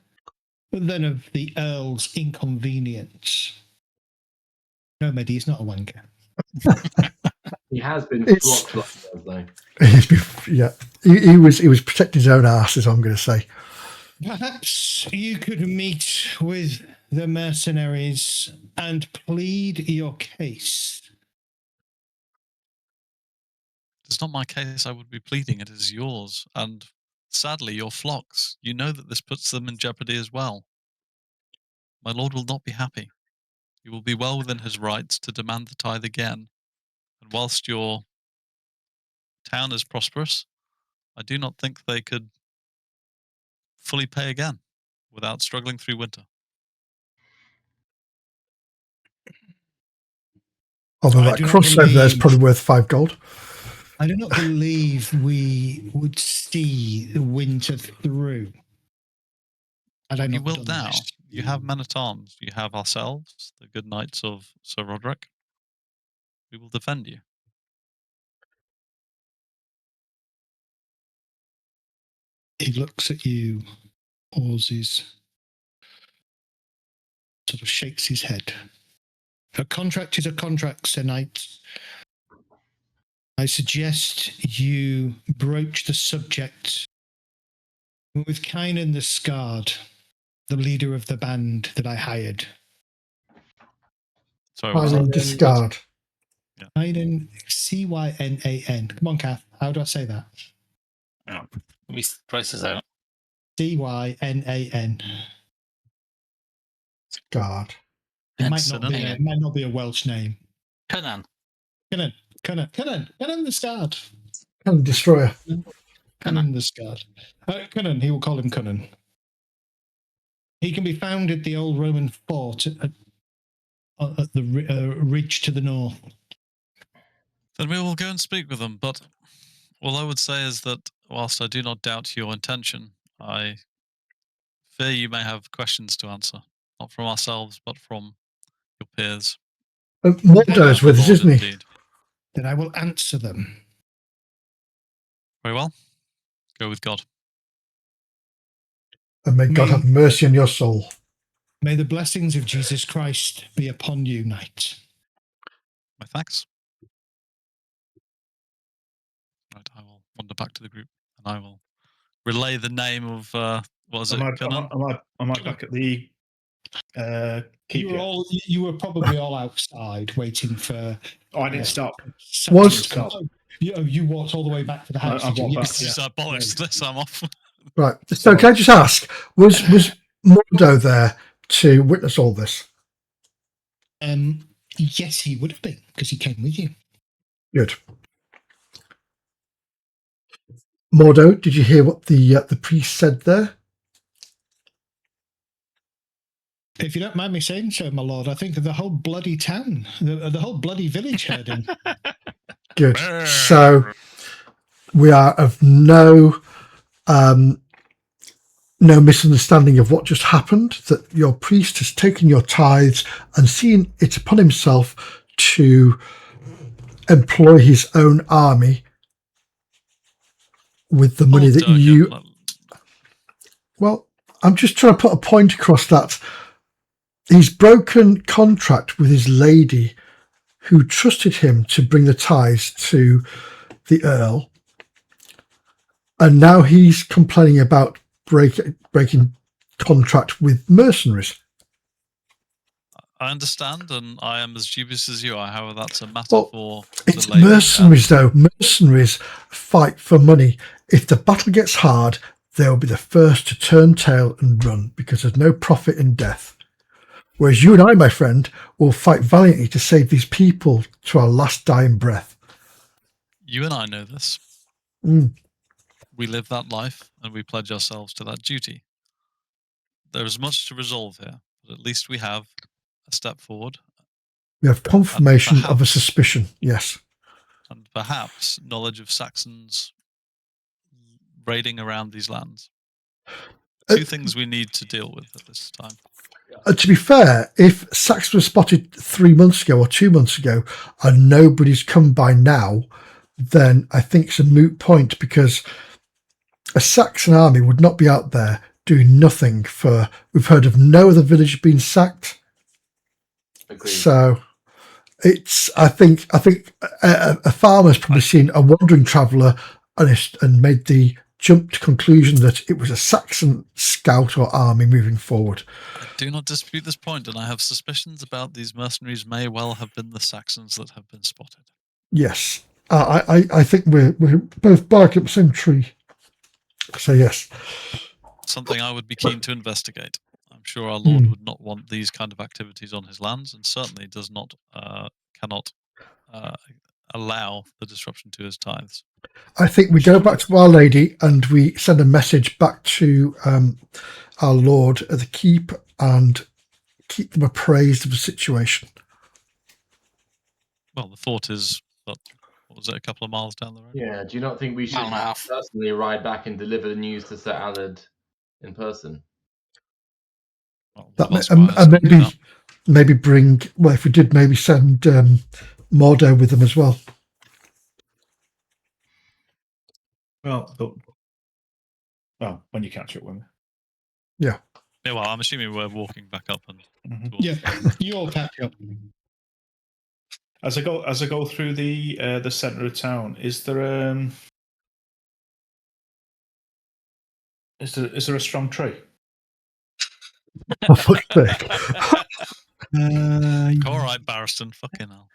than of the Earl's inconvenience. No, Mehdi, he's not a wanker. He has been flock though. Yeah, he was protecting his own arse, as I'm going to say. Perhaps you could meet with the mercenaries and plead your case. It's not my case I would be pleading, it is yours, and sadly your flocks. You know that this puts them in jeopardy as well. My lord will not be happy. He will be well within his rights to demand the tithe again, and whilst your town is prosperous, I do not think they could fully pay again without struggling through winter. Although that crossover there is probably worth 5 gold. I do not believe we would see the winter through. You will now. You have men-at-arms. You have ourselves, the good knights of Sir Roderick. We will defend you. He looks at you, pauses, sort of shakes his head. A contract is a contract, Sir Knight. I suggest you broach the subject with Kynan the Scarred, the leader of the band that I hired. Sorry, Kynan the Scarred. Kynan, C-Y-N-A-N. Come on, Kath. How do I say that? Let me price this out. C-Y-N-A-N. Scarred. It might not be a Welsh name. Cynan the Scarred. Kynan Destroyer. Kynan the Scarred. Cynan, he will call him Cynan. He can be found at the old Roman fort at the ridge to the north. Then we will go and speak with them, but all I would say is that whilst I do not doubt your intention, I fear you may have questions to answer, not from ourselves, but from your peers. Mordo is with us, isn't he? Then I will answer them. Very well. Go with God. And may God have mercy on your soul. May the blessings of Jesus Christ be upon you, knight. My thanks. Right, I will wander back to the group, and I will relay the name of what was it? Am I back at the keep you were probably all outside waiting for. Oh, I didn't stop. You walked all the way back to the house. I walked back. I bollocks this. I'm off. Right. So can I just ask, was Mordo there to witness all this? Yes, he would have been, because he came with you. Good. Mordo, did you hear what the priest said there? If you don't mind me saying so, my lord, I think the whole bloody town, the whole bloody village heard him. Good. So we are of no misunderstanding of what just happened, that your priest has taken your tithes and seen it upon himself to employ his own army with the money that you... Well, I'm just trying to put a point across that. He's broken contract with his lady who trusted him to bring the tithes to the Earl. And now he's complaining about breaking contract with mercenaries. I understand, and I am as dubious as you are. However, that's a matter for it's the lady. Mercenaries, though. Mercenaries fight for money. If the battle gets hard, they'll be the first to turn tail and run because there's no profit in death. Whereas you and I, my friend, will fight valiantly to save these people to our last dying breath. You and I know this. We live that life, and we pledge ourselves to that duty. There is much to resolve here, but at least we have a step forward. We have confirmation of a suspicion, yes. And perhaps knowledge of Saxons raiding around these lands. Two things we need to deal with at this time. To be fair, if Saxons were spotted 3 months ago or 2 months ago and nobody's come by now, then I think it's a moot point because a Saxon army would not be out there doing nothing for. We've heard of no other village being sacked. Agreed. So it's. I think a farmer's probably seen a wandering traveller and made the jump to conclusion that it was a Saxon scout or army moving forward. I do not dispute this point, and I have suspicions about these mercenaries may well have been the Saxons that have been spotted. Yes, I think we're both barking up the same tree. So yes, Something I would be keen to investigate. I'm sure our Lord would not want these kind of activities on his lands, and certainly does not cannot allow the disruption to his tithes. I think we go back to Our Lady and we send a message back to our Lord at the keep and keep them appraised of the situation. Well, the fort is, what was it, a couple of miles down the road? Yeah, do you not think we should personally ride back and deliver the news to Sir Alad in person? Well, and maybe bring, well, if we did, maybe send Mordo with them as well. Well, when you catch up with me. Yeah. Yeah, well, I'm assuming we're walking back up and yeah, you all catch up. As I go through the centre of town, is there a strong tree? Oh, fuck's sake. All right, Barristan, fucking hell.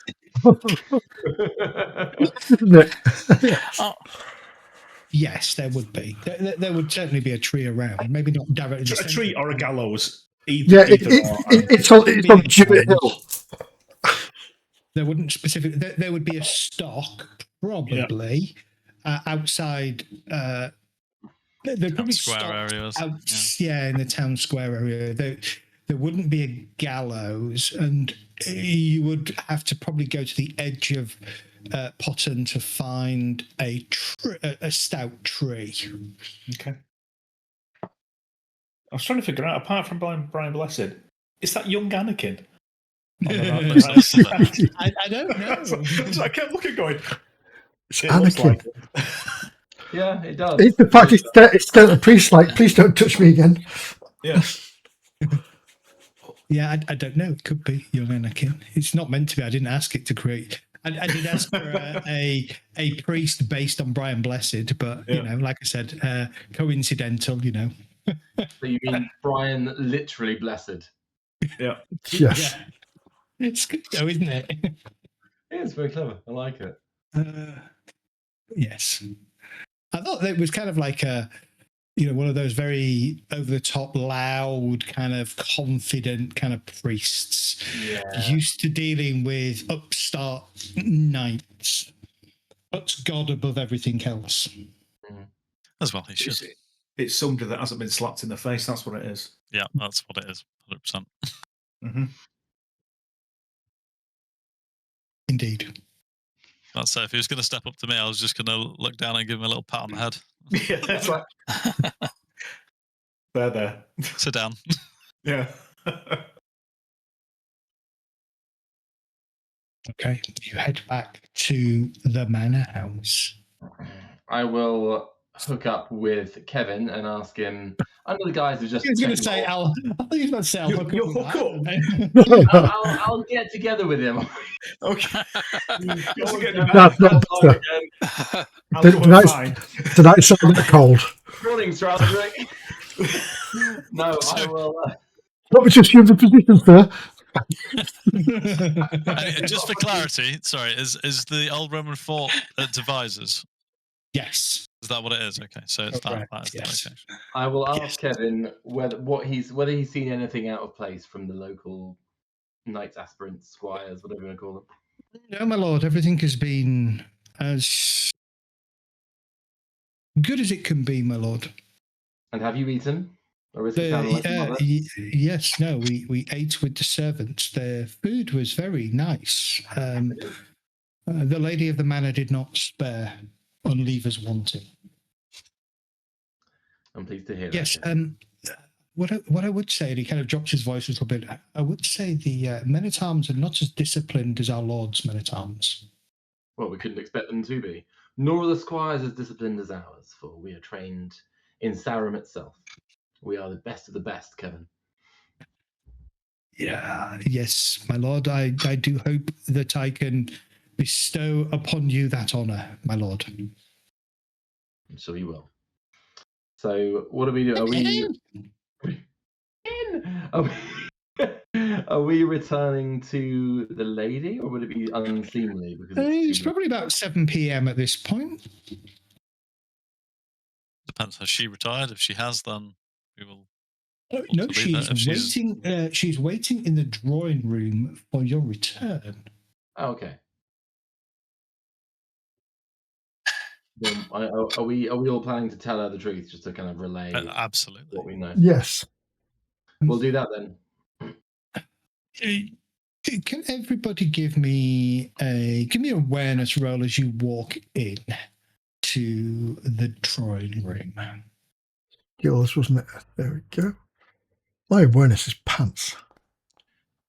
Yes, there would be. There would certainly be a tree around. Maybe not directly. A tree or a gallows. It's on Gibbet Hill. There wouldn't specifically. There would be a stock probably outside. There'd probably square areas. In the town square area. There wouldn't be a gallows, and you would have to probably go to the edge of Potton to find a stout tree. Okay. I was trying to figure out, apart from Brian Blessed, is that young Anakin? I don't know. So I kept looking, going. It's Anakin. Yeah, it does. It's the fact it's still a priest. Like, please don't touch me again. Yeah. Yeah, I don't know. It could be young Anakin. It's not meant to be. I didn't ask it to create. I did ask for a priest based on Brian Blessed, but you know, like I said, coincidental. You know. So you mean Brian literally blessed? Yeah. Yes. Yeah. It's good though, isn't it? It's very clever. I like it. Yes. I thought that it was kind of like one of those very over the top, loud, kind of confident kind of priests. Yeah. Used to dealing with upstart knights. Puts God above everything else. As well, he should. It's somebody that hasn't been slapped in the face. That's what it is. Yeah, that's what it is. 100%. Mm-hmm. Indeed. That's if he was going to step up to me, I was just going to look down and give him a little pat on the head. Yeah, that's right. There. Sit down. Yeah. Okay, you head back to the manor house. I will hook up with Kevin and ask him. Under the guise of just. He was going to say, I thought he was going to say, I'll hook up. I'll get together with him. Okay. That's not Tonight it's something cold. Morning, Strasbourg. No, I will. What was just the position, sir? Just for clarity, sorry, is the old Roman fort at Devizes? Yes. Is that what it is? Okay, so it's that is the location. I will ask Kevin whether he's seen anything out of place from the local knights, aspirants, squires, whatever you want to call them. No, my lord, everything has been as good as it can be, my lord. And have you eaten? Or is it kind of like yes, no, we ate with the servants. Their food was very nice. The lady of the manor did not spare on leavers wanting. I'm pleased to hear yes, that. Yes, what I would say, and he kind of drops his voice a little bit, I would say the men-at-arms are not as disciplined as our lord's men-at-arms. Well, we couldn't expect them to be. Nor are the squires as disciplined as ours, for we are trained in Sarum itself. We are the best of the best, Kevin. Yeah, yes, my lord. I do hope that I can bestow upon you that honour, my lord. I'm sure you will. So, what do we do? Are we? Are we returning to the lady, or would it be unseemly? Because It's probably about 7 p.m. at this point. Depends. Has she retired? If she has, then we will. No, she's waiting. She's waiting in the drawing room for your return. Oh, okay. Then are we all planning to tell her the truth, just to kind of relay absolutely what we know? Yes. We'll do that then. Can everybody give me an awareness roll as you walk in to the drawing room? Yours, wasn't it? There we go. My awareness is pants.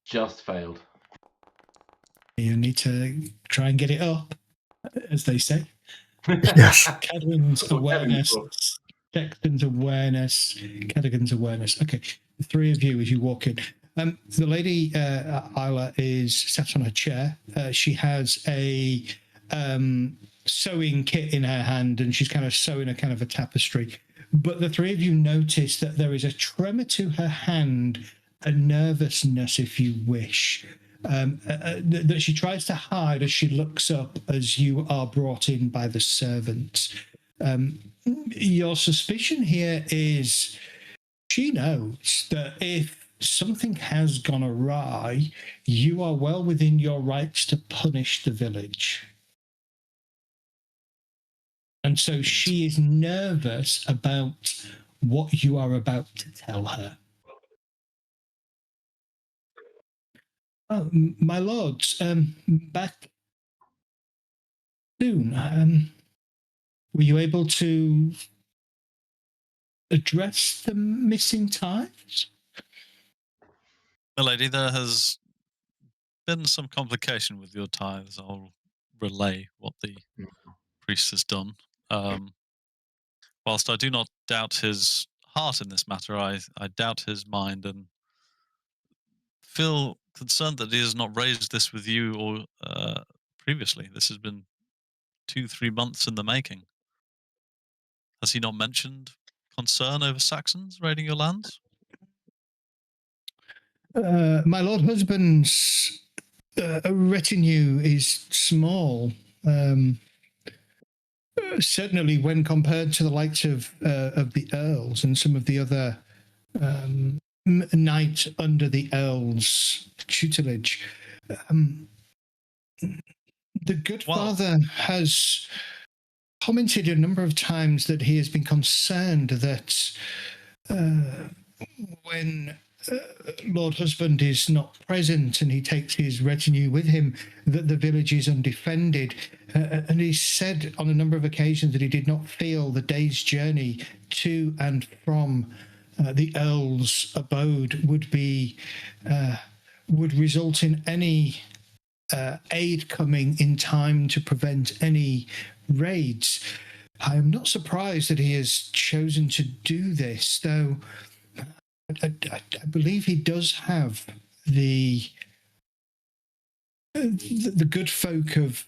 Just failed. You need to try and get it up, as they say. Yes. Cadogan's awareness, Sexton's awareness, Cadogan's awareness. Okay, the three of you as you walk in. The lady, Isla, is sat on her chair. She has a sewing kit in her hand, and she's kind of sewing a kind of a tapestry. But the three of you notice that there is a tremor to her hand, a nervousness, if you wish, that she tries to hide as she looks up as you are brought in by the servants. Your suspicion here is she knows that if something has gone awry, you are well within your rights to punish the village. And so she is nervous about what you are about to tell her. Oh, my lords, back soon. Were you able to address the missing tithes? Milady, there has been some complication with your tithes. I'll relay what the priest has done. Whilst I do not doubt his heart in this matter, I doubt his mind and feel concerned that he has not raised this with you or previously. This has been 2-3 months in the making. Has he not mentioned concern over Saxons raiding your lands? My lord husband's retinue is small. Certainly when compared to the likes of the earls and some of the other knights under the earl's tutelage. The good father has commented a number of times that he has been concerned that when Lord Husband is not present and he takes his retinue with him, that the village is undefended. And he said on a number of occasions that he did not feel the day's journey to and from the Earl's abode would result in any aid coming in time to prevent any raids. I am not surprised that he has chosen to do this, though I believe he does have the good folk of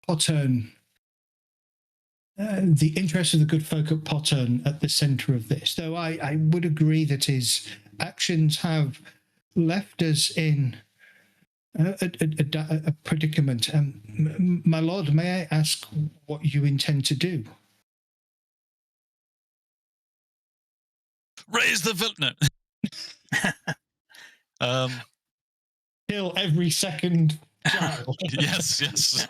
Pottern, the interest of the good folk at Pottern at the centre of this. Though I would agree that his actions have left us in a predicament. My lord, may I ask what you intend to do? Raise the villain. Kill every second child. Yes.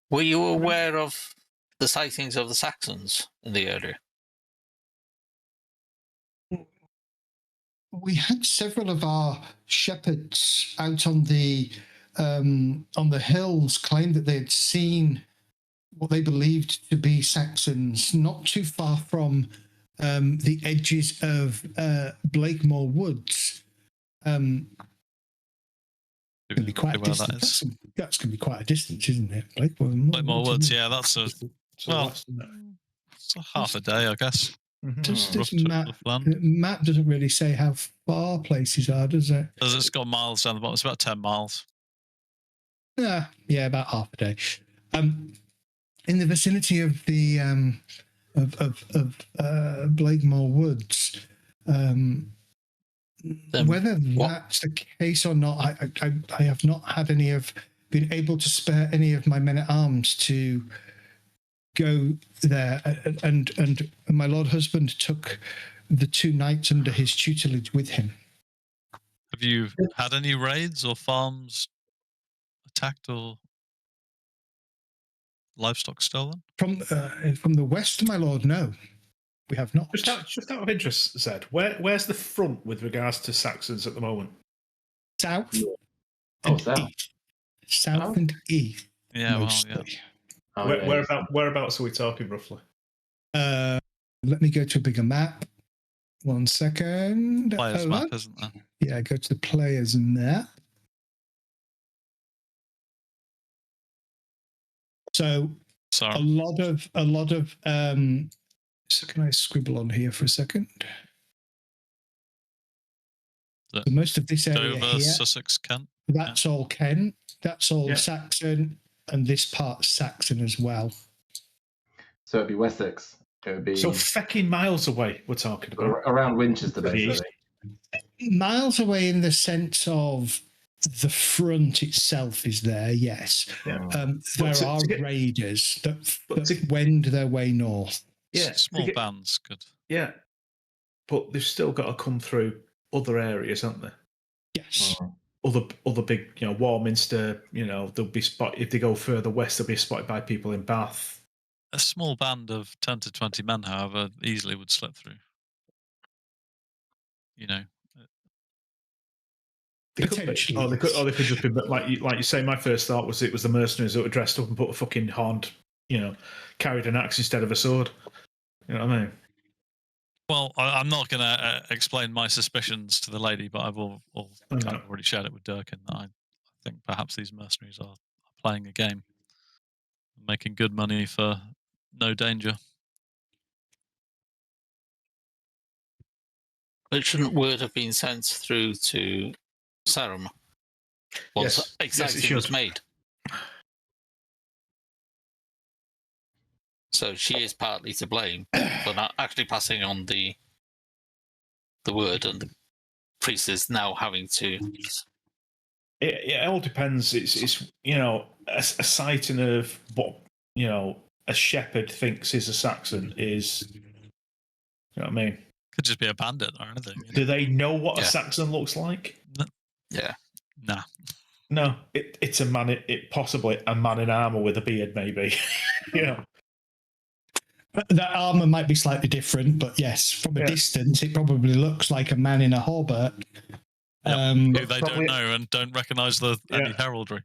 Were you aware of the sightings of the Saxons in the area? We had several of our shepherds out on the hills claim that they had seen what they believed to be Saxons not too far from the edges of Blakemore Woods. It's going to be quite a distance. That's going to be quite a distance, isn't it? Blakemore Woods, yeah, that's it's half a day, I guess. Does map doesn't really say how far places are, does it? It's got miles down the bottom. It's about 10 miles. Yeah, about half a day. In the vicinity of the Blakemore Woods, whether that's the case or not, I have not had been able to spare any of my men at arms to go there, and my lord husband took the 2 knights under his tutelage with him. Have you had any raids or farms attacked or livestock stolen? From the west, my lord, no, we have not. Just out of interest, Zed, where's the front with regards to Saxons at the moment? South. South. South and east. Yeah, mostly. Whereabouts are we talking roughly? Let me go to a bigger map. 1 second. Players map, isn't there? Yeah, go to the players map. So a lot of so can I scribble on here for a second? So most of this area Dover, here, Sussex, Kent. That's all Kent. That's all Saxon, and this part's Saxon as well. So it'd be Wessex. It would be so fecking miles away. We're talking about around Winchester, basically. Miles away in the sense of the front itself is there. Yes, there are raiders that wend their way north. Yeah, small bands could. Yeah, but they've still got to come through other areas, haven't they? Yes. Other big, Warminster. They'll be spotted if they go further west. They'll be spotted by people in Bath. A small band of 10 to 20 men, however, easily would slip through. Potentially. They could just be like you say. My first thought was it was the mercenaries that were dressed up and put a fucking horn, carried an axe instead of a sword. You know what I mean? Well, I'm not going to explain my suspicions to the lady, but I've already shared it with Durkin. That I think perhaps these mercenaries are playing a game, making good money for no danger. But shouldn't word have been sent through to Sarum once exactly was made? So she is partly to blame for not actually passing on the word, and the priest is now having to. It all depends. It's a sighting of what a shepherd thinks is a Saxon is. You know what I mean? Could just be a bandit or anything. Do they know what a Saxon looks like? Yeah. Nah. No, it's a man. Possibly a man in armor with a beard, maybe. That armor might be slightly different, but yes, from a distance, it probably looks like a man in a hauberk. Who they don't know and don't recognise any heraldry.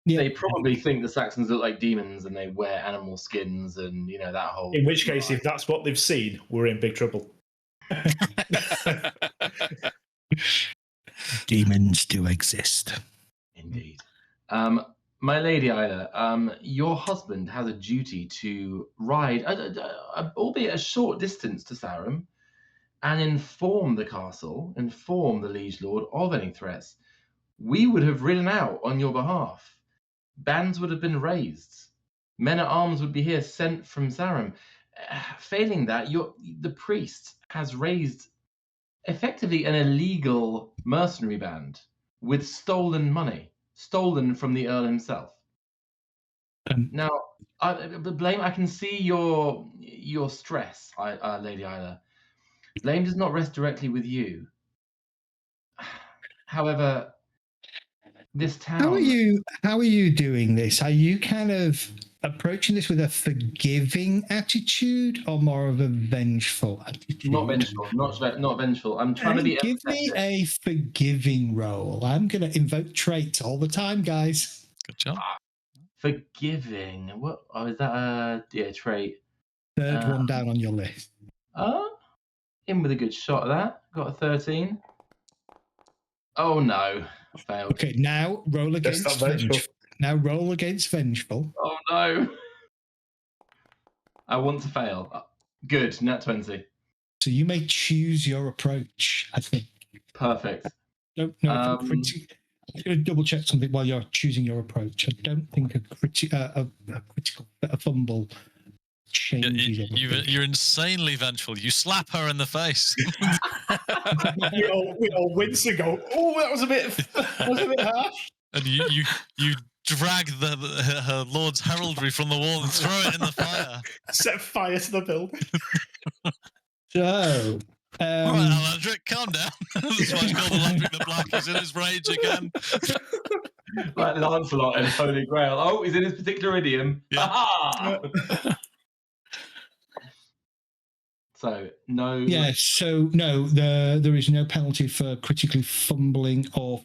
Yeah. They probably think the Saxons look like demons and they wear animal skins and that whole. In which case, if that's what they've seen, we're in big trouble. Demons do exist. Indeed. My lady Isla, your husband has a duty to ride, albeit a short distance, to Sarum, and inform the castle, inform the liege lord of any threats. We would have ridden out on your behalf. Bands would have been raised. Men at arms would be here sent from Sarum. Failing that, the priest has raised effectively an illegal mercenary band with stolen money. Stolen from the Earl himself. Now, Blame, I can see your stress, Lady Isla. Blame does not rest directly with you. However, this town. How are you doing this? Are you kind of approaching this with a forgiving attitude or more of a vengeful attitude? Not vengeful. Not vengeful. I'm trying to be. Give me a forgiving roll. I'm going to invoke traits all the time, guys. Good job. Forgiving. What? Oh, is that a trait? Third one down on your list. In with a good shot of that. Got a 13. Oh no. I failed. Okay, now roll against That's not vengeful. Now roll against vengeful. Oh no! I want to fail. Good, nat 20. So you may choose your approach, I think. Perfect. Don't know if I'm going to double check something while you're choosing your approach. I don't think a fumble changes everything. You're insanely vengeful. You slap her in the face. we all wince and go, oh, that was a bit harsh. And you drag her lord's heraldry from the wall and throw it in the fire. Set fire to the building. So, all right, Alandric, calm down. That's why it's called Alandric the Black. He's in his rage again. Like Lancelot and Holy Grail. Oh, he's in his particular idiom. Yeah. So, no. Yeah, so no, there is no penalty for critically fumbling or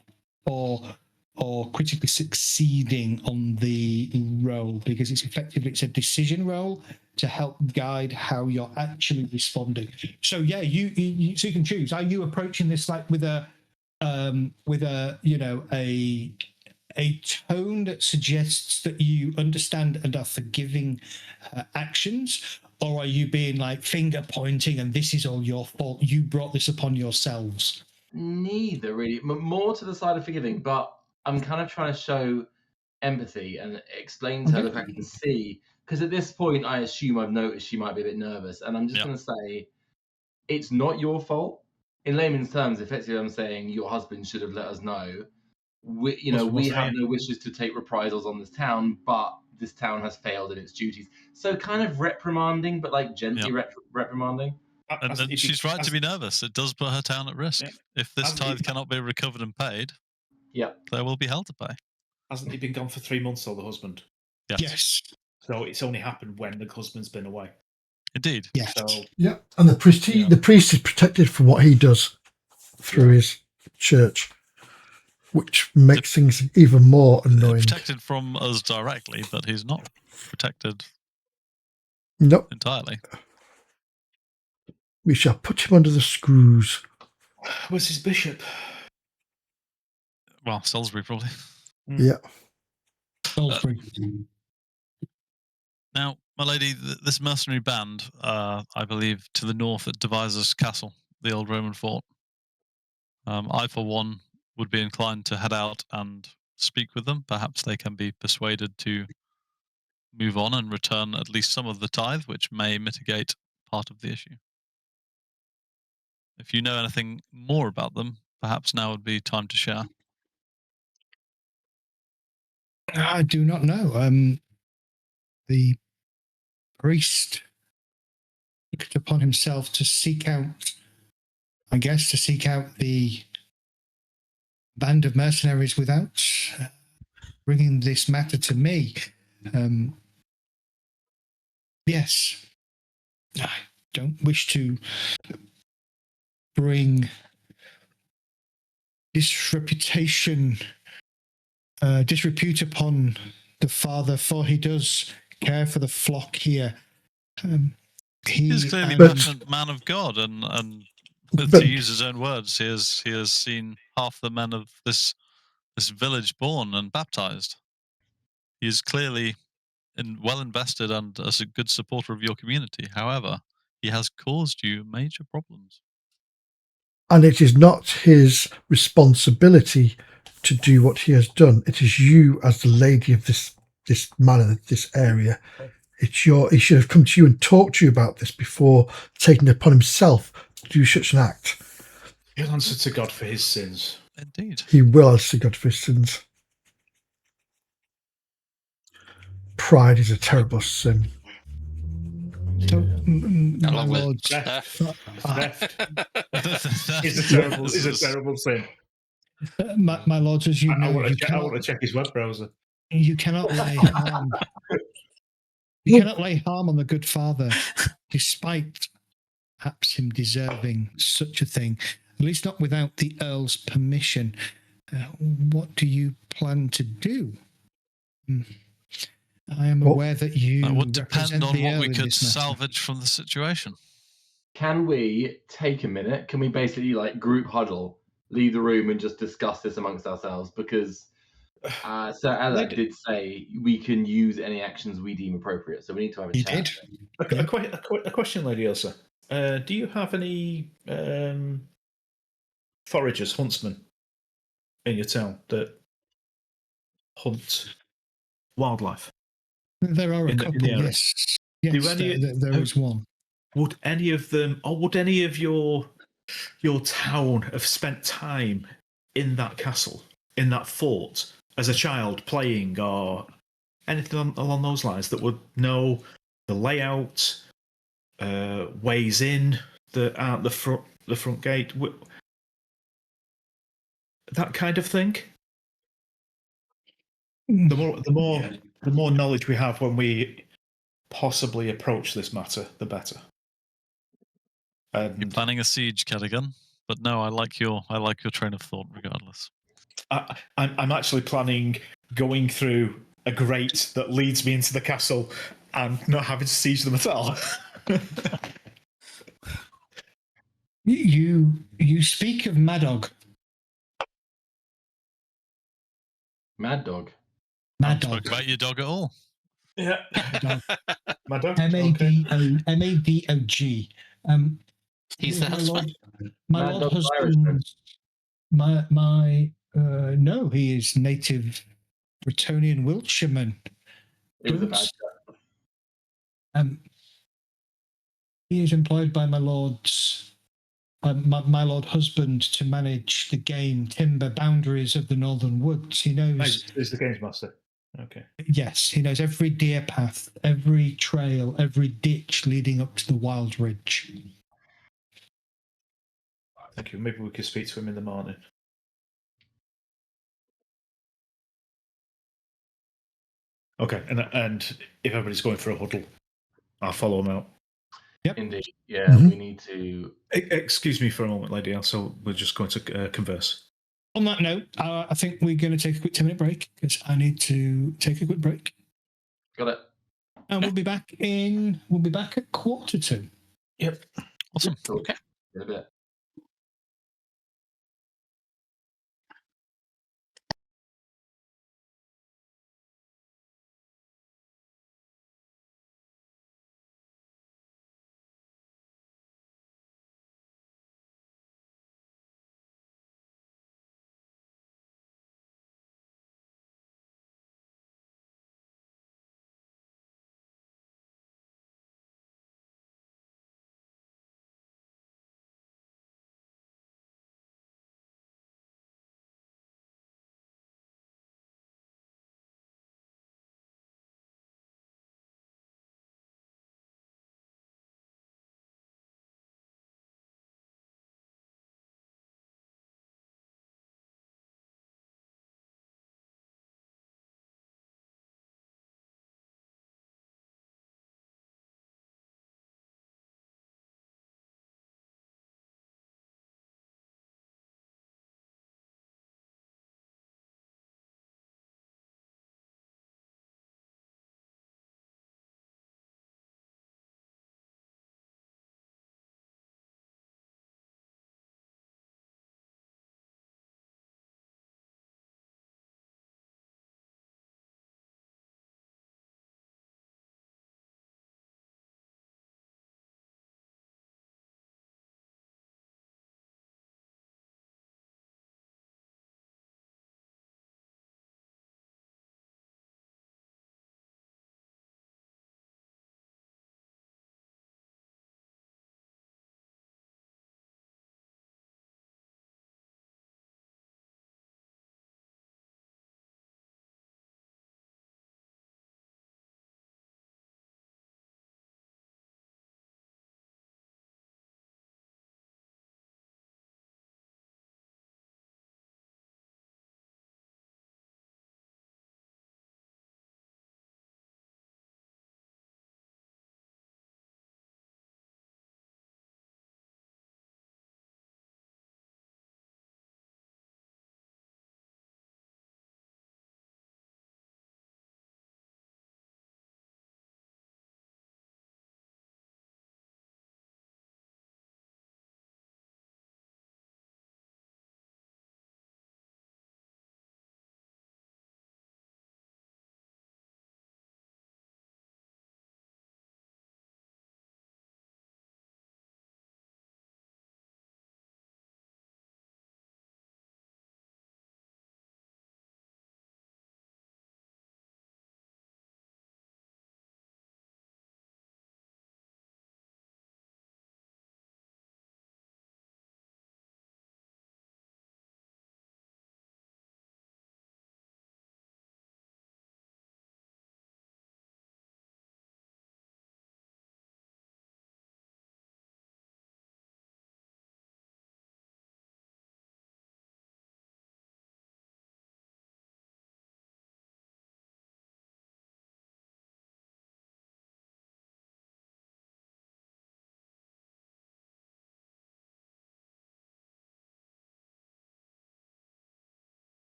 critically succeeding on the roll, because it's a decision roll to help guide how you're actually responding. So yeah, you can choose. Are you approaching this like with a tone that suggests that you understand and are forgiving actions, or are you being like finger pointing and this is all your fault? You brought this upon yourselves. Neither really. More to the side of forgiving, but I'm kind of trying to show empathy and explain to her, look, I can see. Because at this point, I assume I've noticed she might be a bit nervous. And I'm just going to say, it's not your fault. In layman's terms, effectively, I'm saying your husband should have let us know. We have no wishes to take reprisals on this town, but this town has failed in its duties. So kind of reprimanding, but like gently reprimanding. And she's right to be nervous. It does put her town at risk. Yeah. If this tithe cannot be recovered and paid, there will be hell to pay. Hasn't he been gone for 3 months, or the husband? Yes. So it's only happened when the husband's been away. Indeed. Yes. So, and the priest is protected from what he does through his church, which makes things even more annoying. Protected from us directly, but he's not protected entirely. We shall put him under the screws. Where's his bishop? Well, Salisbury, probably. Yeah. Salisbury. Now, my lady, this mercenary band, I believe, to the north at Deviser's Castle, the old Roman fort. I, for one, would be inclined to head out and speak with them. Perhaps they can be persuaded to move on and return at least some of the tithe, which may mitigate part of the issue. If you know anything more about them, perhaps now would be time to share. I do not know. The priest took it upon himself to seek out the band of mercenaries without bringing this matter to me. Yes, I don't wish to bring disrepute upon the father, for he does care for the flock here. He's clearly a man of God, and to use his own words, he has seen half the men of this village born and baptized. He is clearly well invested and as a good supporter of your community. However, he has caused you major problems. And it is not his responsibility to do what he has done. It is you, as the lady of this manor, this area. He should have come to you and talked to you about this before taking it upon himself to do such an act. He'll answer to God for his sins. Indeed. He will answer to God for his sins. Pride is a terrible sin. So, my lord, theft is a terrible sin. My lords, as you know, I want to check his web browser. You cannot lay harm. You cannot lay harm on the good father, despite perhaps him deserving such a thing. At least not without the Earl's permission. What do you plan to do? I am aware that you. That would depend on what we could salvage from the situation. Can we take a minute? Can we basically like group huddle leave the room and just discuss this amongst ourselves because Sir Ella did say we can use any actions we deem appropriate, so we need to have a chat. A question, Lady Elsa. Do you have any foragers, huntsmen in your town that hunt wildlife? There are a couple, yes. Yes, there is one. Would any of them, or would any of your town have spent time in that castle, in that fort, as a child playing, or anything along those lines that would know the layout, ways in, the front gate, that kind of thing? The more knowledge we have when we possibly approach this matter, the better. You're planning a siege, Cadigan, but no, I like your train of thought regardless. I'm actually planning going through a grate that leads me into the castle and not having to siege them at all. You speak of Madog. Mad Dog. Mad Talk Dog. about your dog at all? Yeah. Madog. Madog. He's the husband. My lord husband. No, he is native Bretonian Wiltshireman. It was a bad guy. He is employed by my lord's my lord husband to manage the game timber boundaries of the northern woods. He knows. Is the games master? Okay. Yes, he knows every deer path, every trail, every ditch leading up to the Wild Ridge. Thank you. Maybe we could speak to him in the morning. Okay, and if everybody's going for a huddle, I'll follow them out. Yep. Indeed. Yeah, we need to. Excuse me for a moment, lady. So we're just going to converse. On that note, I think we're going to take a quick 10-minute break because I need to take a quick break. Got it. And we'll be back at 1:45. Yep. Awesome. Okay. In a bit.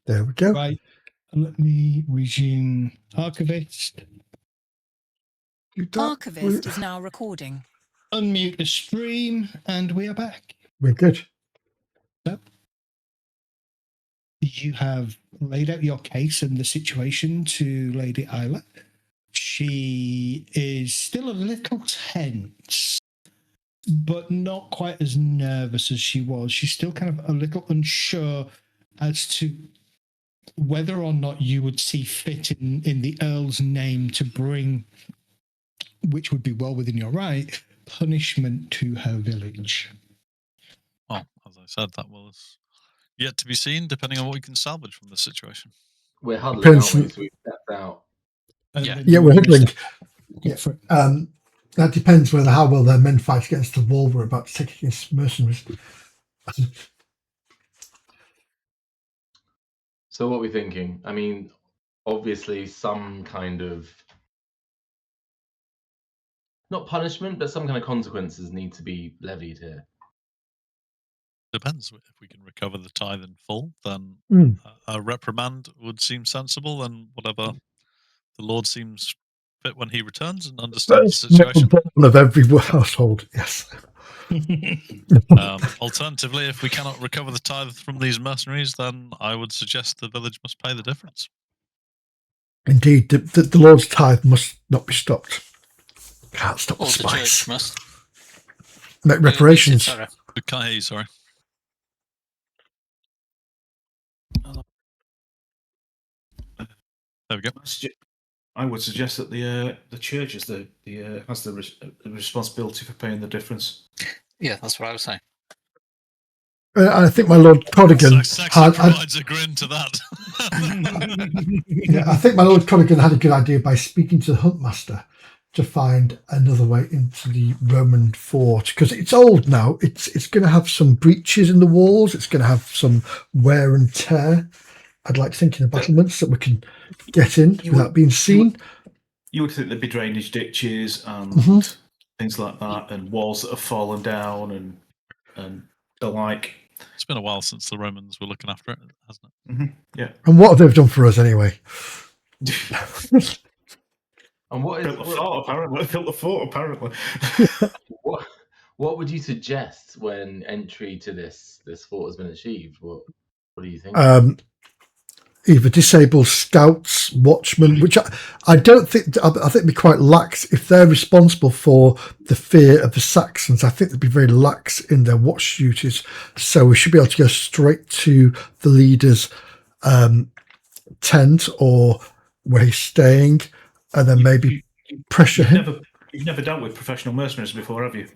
There we go. Right. Let me resume Archivist. Archivist is now recording. Unmute the stream, and we are back. We're good. So, you have laid out your case and the situation to Lady Isla. She is still a little tense, but not quite as nervous as she was. She's still kind of a little unsure as to whether or not you would see fit in the Earl's name to bring, which would be well within your right, punishment to her village. Well, as I said, that was yet to be seen, depending on what we can salvage from this situation. We're huddling, aren't we? So we've stepped out. Yeah, we're huddling. Yeah. That depends whether how well their men fight against the wall we're about to take against mercenaries. So what are we thinking? I mean, obviously some kind of, not punishment, but some kind of consequences need to be levied here. Depends. If we can recover the tithe in full, then a reprimand would seem sensible, and whatever the Lord seems fit when he returns and understands the situation. Of every household, yes. Alternatively, if we cannot recover the tithe from these mercenaries, then I would suggest the village must pay the difference. Indeed, the Lord's tithe must not be stopped. Can't stop the Or the spice. church must. Make reparations. Sorry. Can't hear you, sorry. There we go. I would suggest that the church is has the responsibility for paying the difference. Yeah, that's what I was saying. I think my Lord Codigan provides a grin to that. I think my Lord Codigan had a good idea by speaking to the Huntmaster to find another way into the Roman fort, because it's old now. It's going to have some breaches in the walls. It's going to have some wear and tear. I'd like to think in the battlements that we can get in without being seen. You would think there'd be drainage ditches and things like that, and walls that have fallen down and the like. It's been a while since the Romans were looking after it, hasn't it? Mm-hmm. Yeah. And what have they done for us anyway? And what is built a fort apparently. What would you suggest when entry to this fort has been achieved? What do you think? Either disable scouts, watchmen, which I don't think. I think they'd be quite lax if they're responsible for the fear of the Saxons. I think they'd be very lax in their watch duties. So we should be able to go straight to the leader's tent or where he's staying, and then maybe pressure him. You've never dealt with professional mercenaries before, have you?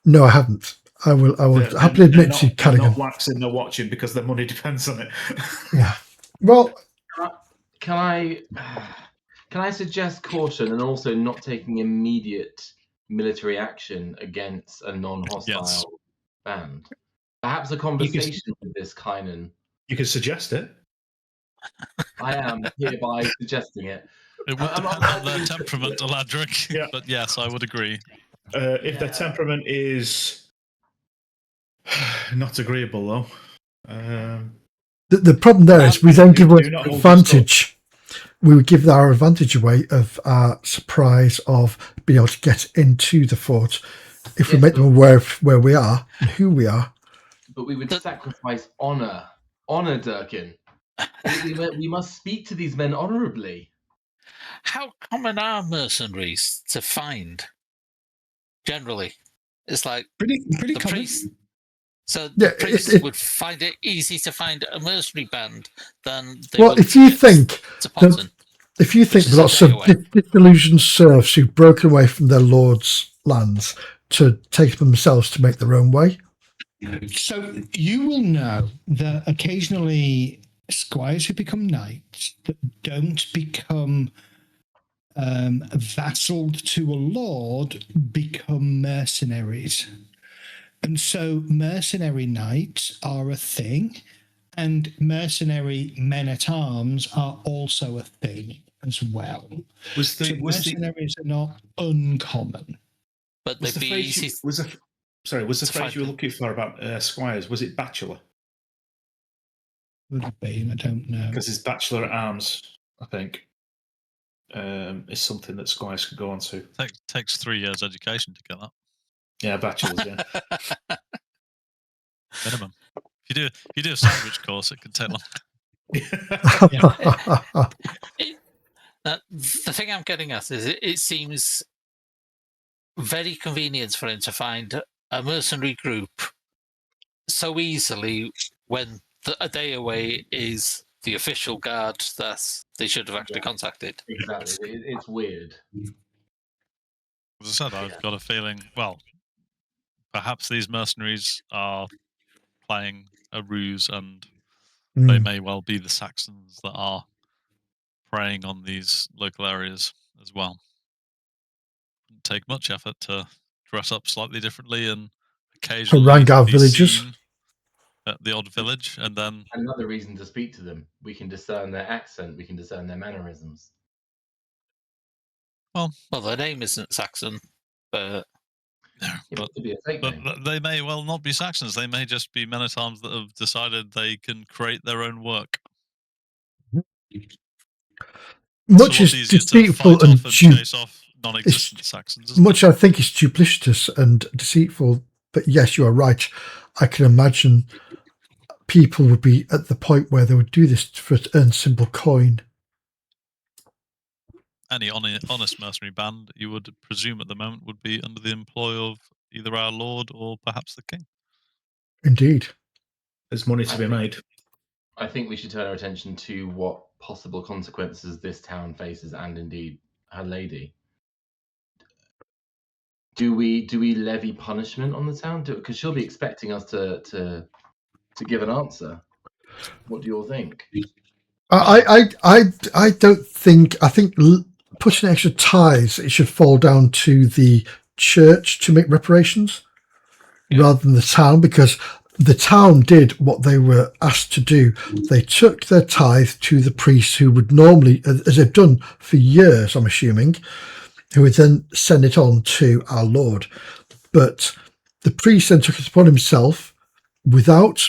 No, I haven't. I will happily admit to Cadigan. They're not lax in their watching because their money depends on it. Yeah. Well, can I suggest caution and also not taking immediate military action against a non-hostile band? Perhaps a conversation with this Kynan. You could suggest it. I am hereby suggesting it. It would depend on their temperament, Aladric. Yeah. But yes, I would agree. If their temperament is not agreeable, though. The problem there is we then give our advantage. We would give our advantage away of our surprise of being able to get into the fort if we make them aware of where we are and who we are. But we would sacrifice honor, Durkin. We must speak to these men honorably. How common are mercenaries to find? Generally, it's like pretty the common. priest. So the priests would find it easy to find a mercenary band than they would if you think lots of disillusioned serfs who've broken away from their lord's lands to take themselves to make their own way. So you will know that occasionally squires who become knights that don't become vassaled to a lord become mercenaries. And so mercenary knights are a thing, and mercenary men-at-arms are also a thing as well. Mercenaries are not uncommon. But they'd be easy. Was the phrase you were looking for about squires, was it bachelor? Would have been, I don't know. Because his Bachelor at Arms, I think, is something that squires could go on to. Takes 3 years education to get that. Yeah, bachelor's, yeah. Minimum. If you do a sandwich course, it can take long. The thing I'm getting at is it seems very convenient for him to find a mercenary group so easily when a day away is the official guard that they should have actually contacted. Exactly. It's weird. As I said, I've got a feeling, well, perhaps these mercenaries are playing a ruse and they may well be the Saxons that are preying on these local areas as well. Wouldn't take much effort to dress up slightly differently and occasionally harangue our be villagers seen at the odd village, and then another reason to speak to them. We can discern their accent. We can discern their mannerisms. Well, their name isn't Saxon, but but to be a fake name. they may well not be Saxons. They may just be men-at-arms that have decided they can create their own work. much as deceitful and chase off non-existent Saxons. Much I think is duplicitous and deceitful, but yes, you are right. I can imagine people would be at the point where they would do this to earn simple coin. Any honest mercenary band, you would presume at the moment, would be under the employ of either our lord or perhaps the king. Indeed. There's money to be made. I think we should turn our attention to what possible consequences this town faces, and indeed her lady. Do we levy punishment on the town? Because she'll be expecting us to give an answer. What do you all think? I don't think. I think putting extra tithes, it should fall down to the church to make reparations rather than the town, because the town did what they were asked to do. They took their tithe to the priests, who would normally, as they've done for years, I'm assuming, who would then send it on to our Lord. But the priest then took it upon himself without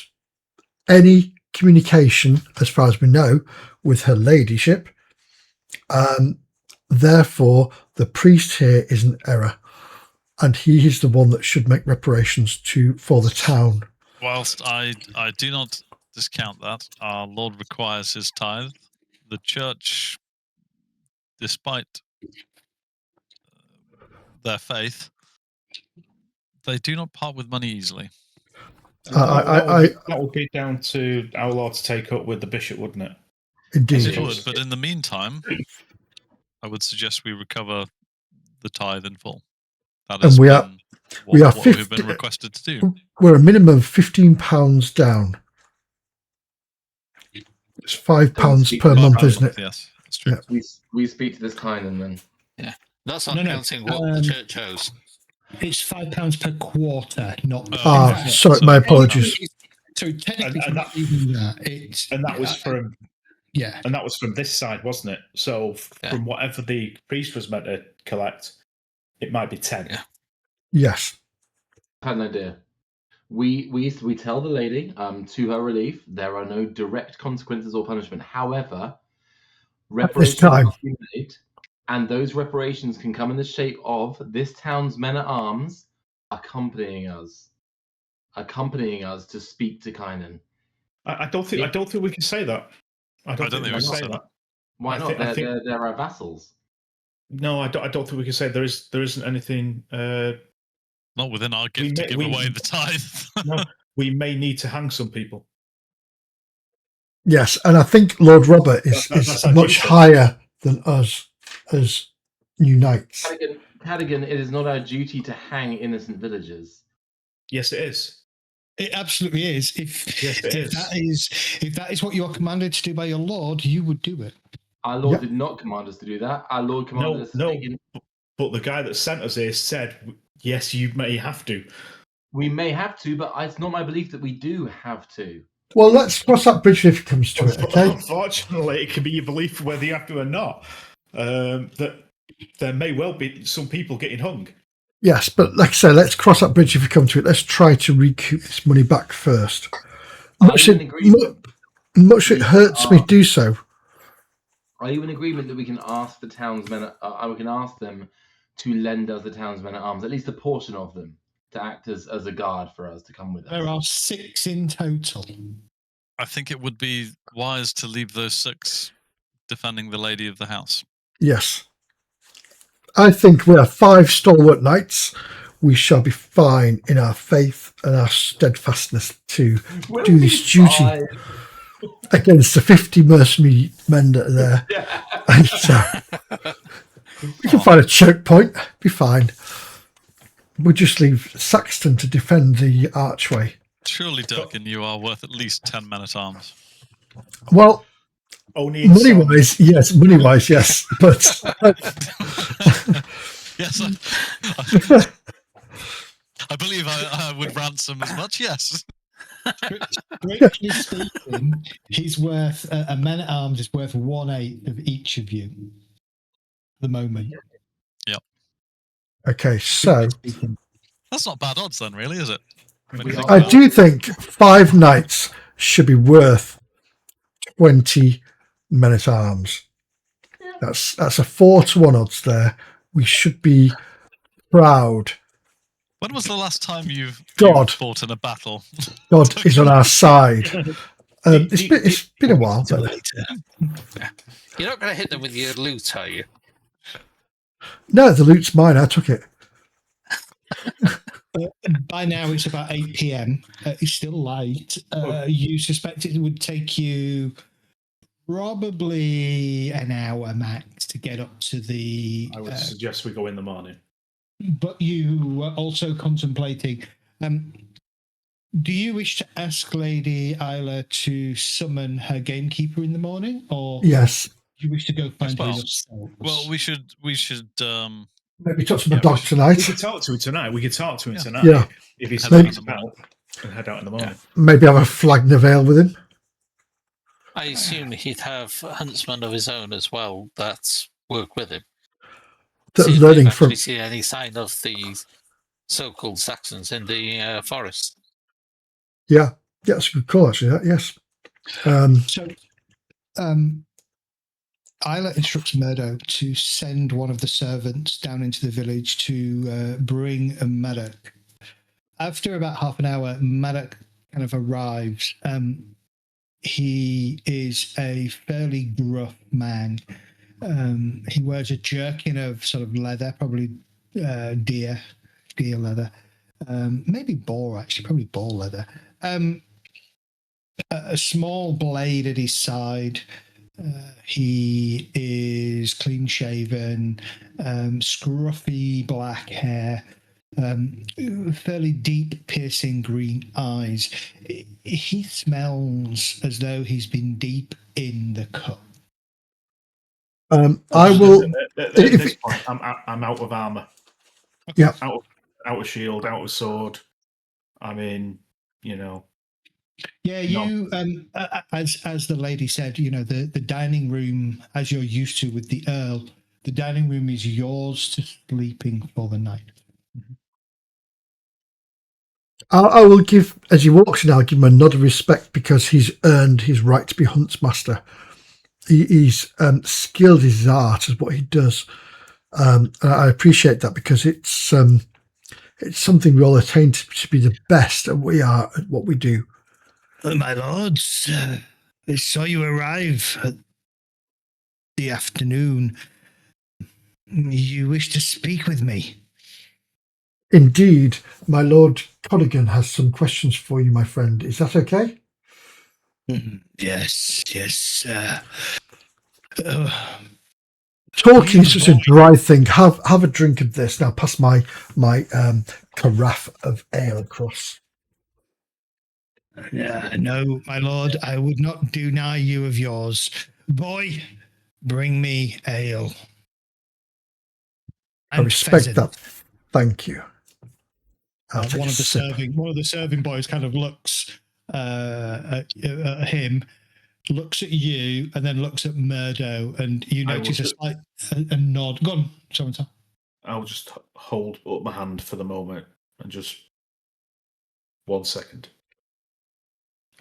any communication, as far as we know, with her ladyship. Therefore, the priest here is an error, and he is the one that should make reparations for the town. Whilst I do not discount that, our Lord requires his tithe. The church, despite their faith, they do not part with money easily. That would be down to our Lord to take up with the bishop, wouldn't it? Indeed. It would, but in the meantime, I would suggest we recover the tithe in full. That is what we've been requested to do. We're a minimum of £15 down. It's £5 per month, isn't it? Yes, that's true. Yeah. We speak to this Kynan then. Yeah, that's not counting what the church owes. It's £5 per quarter, not. Sorry, my apologies. So technically, not even that. And that was from. Yeah, and that was from this side, wasn't it? So from whatever the priest was meant to collect, it might be 10. Yeah. Yes. I had an idea. We tell the lady, to her relief, there are no direct consequences or punishment. However, reparations must be made, and those reparations can come in the shape of this town's men-at-arms accompanying us to speak to Kynan. I don't think we can say that. I don't think we can say that. Why not? They're our vassals. No, I don't think we can say there isn't anything. Not within our gift to give away the tithe. No, we may need to hang some people. Yes, and I think Lord Robert is much higher than us as new knights. Cadogan, it is not our duty to hang innocent villagers. Yes, it is. It absolutely is. If that is what you are commanded to do by your Lord, you would do it. Our Lord did not command us to do that. Our Lord commanded us to but the guy that sent us here said, yes, you may have to. We may have to, but it's not my belief that we do have to. Well, let's cross that bridge if it comes to it, okay? Unfortunately, it can be your belief whether you have to or not. That there may well be some people getting hung. Yes, but like I say, let's cross that bridge if we come to it. Let's try to recoup this money back first. Much it hurts me to do so. Are you in agreement that we can ask the townsmen? We can ask them to lend us the townsmen at arms, at least a portion of them, to act as a guard for us to come with us. There are 6 in total. I think it would be wise to leave those 6 defending the lady of the house. Yes. I think we are 5 stalwart knights. We shall be fine in our faith and our steadfastness to do this duty against the 50 mercenary men that are there. And we can find a choke point, be fine. We'll just leave Saxton to defend the archway. Surely, Durkin, you are worth at least 10 men-at-arms. Well, money-wise, yes. But yes, I believe I would ransom as much, yes. Strictly speaking, he's worth, a man-at-arms is worth 1/8 of each of you at the moment. Yep. Okay, so that's not bad odds then, really, is it? I do think 5 knights should be worth 20 men-at-arms. That's a 4-to-1 odds there. We should be proud. When was the last time you've fought in a battle? God is on our side. It's been a while. But... You're not going to hit them with your loot, are you? No, the loot's mine. I took it. By now it's about 8 p.m. It's still late. You suspect it would take you probably an hour max to get up to the... I would suggest we go in the morning. But you were also contemplating... do you wish to ask Lady Isla to summon her gamekeeper in the morning? Or yes. Do you wish to go find her yourself? Well, we should maybe talk to the dog tonight. We could talk to him tonight. Yeah. If he's out and head out in the morning. Maybe have a flag Nevail with him. I assume he'd have huntsmen of his own as well that work with him. Learning from. See any sign of the so-called Saxons in the forest? Yeah, that's a good call actually. Yes. Isla instructs Murdo to send one of the servants down into the village to bring a Maddock. After about half an hour, Maddock kind of arrives. He is a fairly gruff man. He wears a jerkin of sort of leather, probably deer leather. Maybe boar, actually, probably boar leather. A small blade at his side. He is clean shaven, scruffy black hair, fairly deep, piercing green eyes. He smells as though he's been deep in the cup. I will. At this point, I'm out of armor. Yeah. Out of shield, out of sword. I mean, Yeah, you as the lady said, the dining room, as you're used to with the Earl, the dining room is yours to sleeping for the night. I will give, as he walks in, I'll give him a nod of respect because he's earned his right to be huntsmaster. He's skilled his art as what he does. And I appreciate that because it's something we all attain to be the best at we are at what we do. My lords, I saw you arrive at the afternoon. You wish to speak with me? Indeed, my Lord Codigan has some questions for you, my friend. Is that okay? Yes. Talking is such a dry thing. Have a drink of this. Now pass my carafe of ale across. No, my lord, I would not deny you of yours. Boy, bring me ale. I respect that. Thank you. One of the serving boys kind of looks at him, looks at you, and then looks at Murdo, and you notice a slight nod. Go on, someone tell. I'll just hold up my hand for the moment and just 1 second.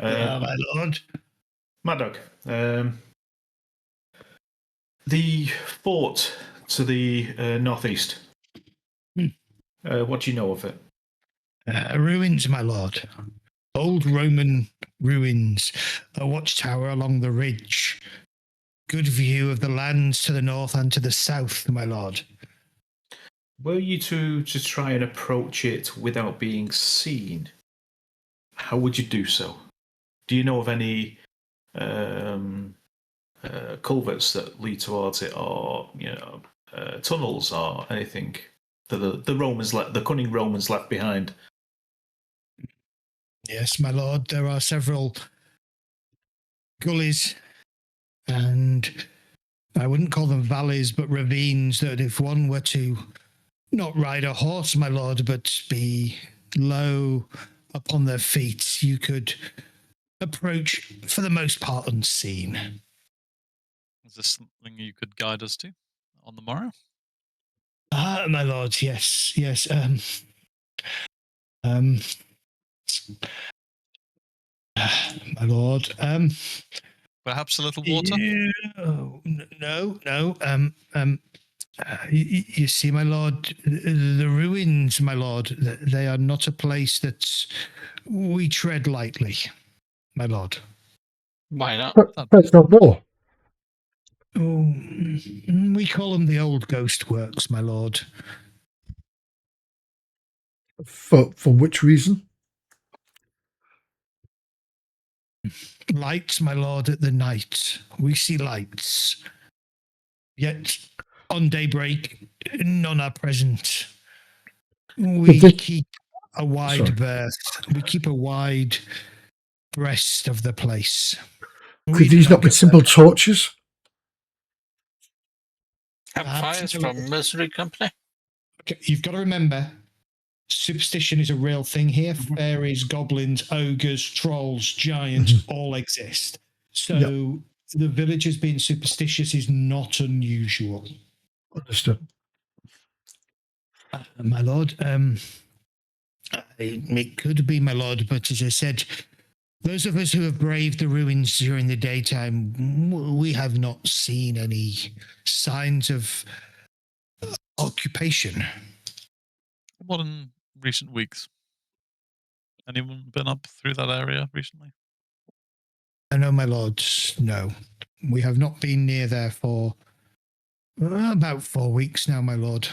My lord. Mad Dog. The fort to the northeast. What do you know of it? Ruins, my lord. Old Roman ruins. A watchtower along the ridge. Good view of the lands to the north and to the south, my lord. Were you to try and approach it without being seen, how would you do so? Do you know of any culverts that lead towards it, or tunnels, or anything that the Romans the cunning Romans left behind? Yes, my lord. There are several gullies, and I wouldn't call them valleys, but ravines that if one were to not ride a horse, my lord, but be low upon their feet, you could approach, for the most part, unseen. Is this something you could guide us to on the morrow? My lord, yes. My lord. Perhaps a little water? No. You see, my lord, the ruins, my lord, they are not a place that we tread lightly, my lord. Why not? That's not more. Oh, we call them the old ghost works, my lord. For which reason? Lights, my lord, at the night. We see lights. Yet on daybreak, none are present. We keep a wide berth. We keep a wide breast of the place. Could these not be simple torches? Campfires from mercenary company? Okay, you've got to remember, superstition is a real thing here. Fairies, goblins, ogres, trolls, giants all exist. So the villagers being superstitious is not unusual. Understood. My lord, it could be, my lord, but as I said, those of us who have braved the ruins during the daytime, we have not seen any signs of occupation. What in recent weeks? Anyone been up through that area recently? No, my lords, no. We have not been near there for about 4 weeks now, my lord.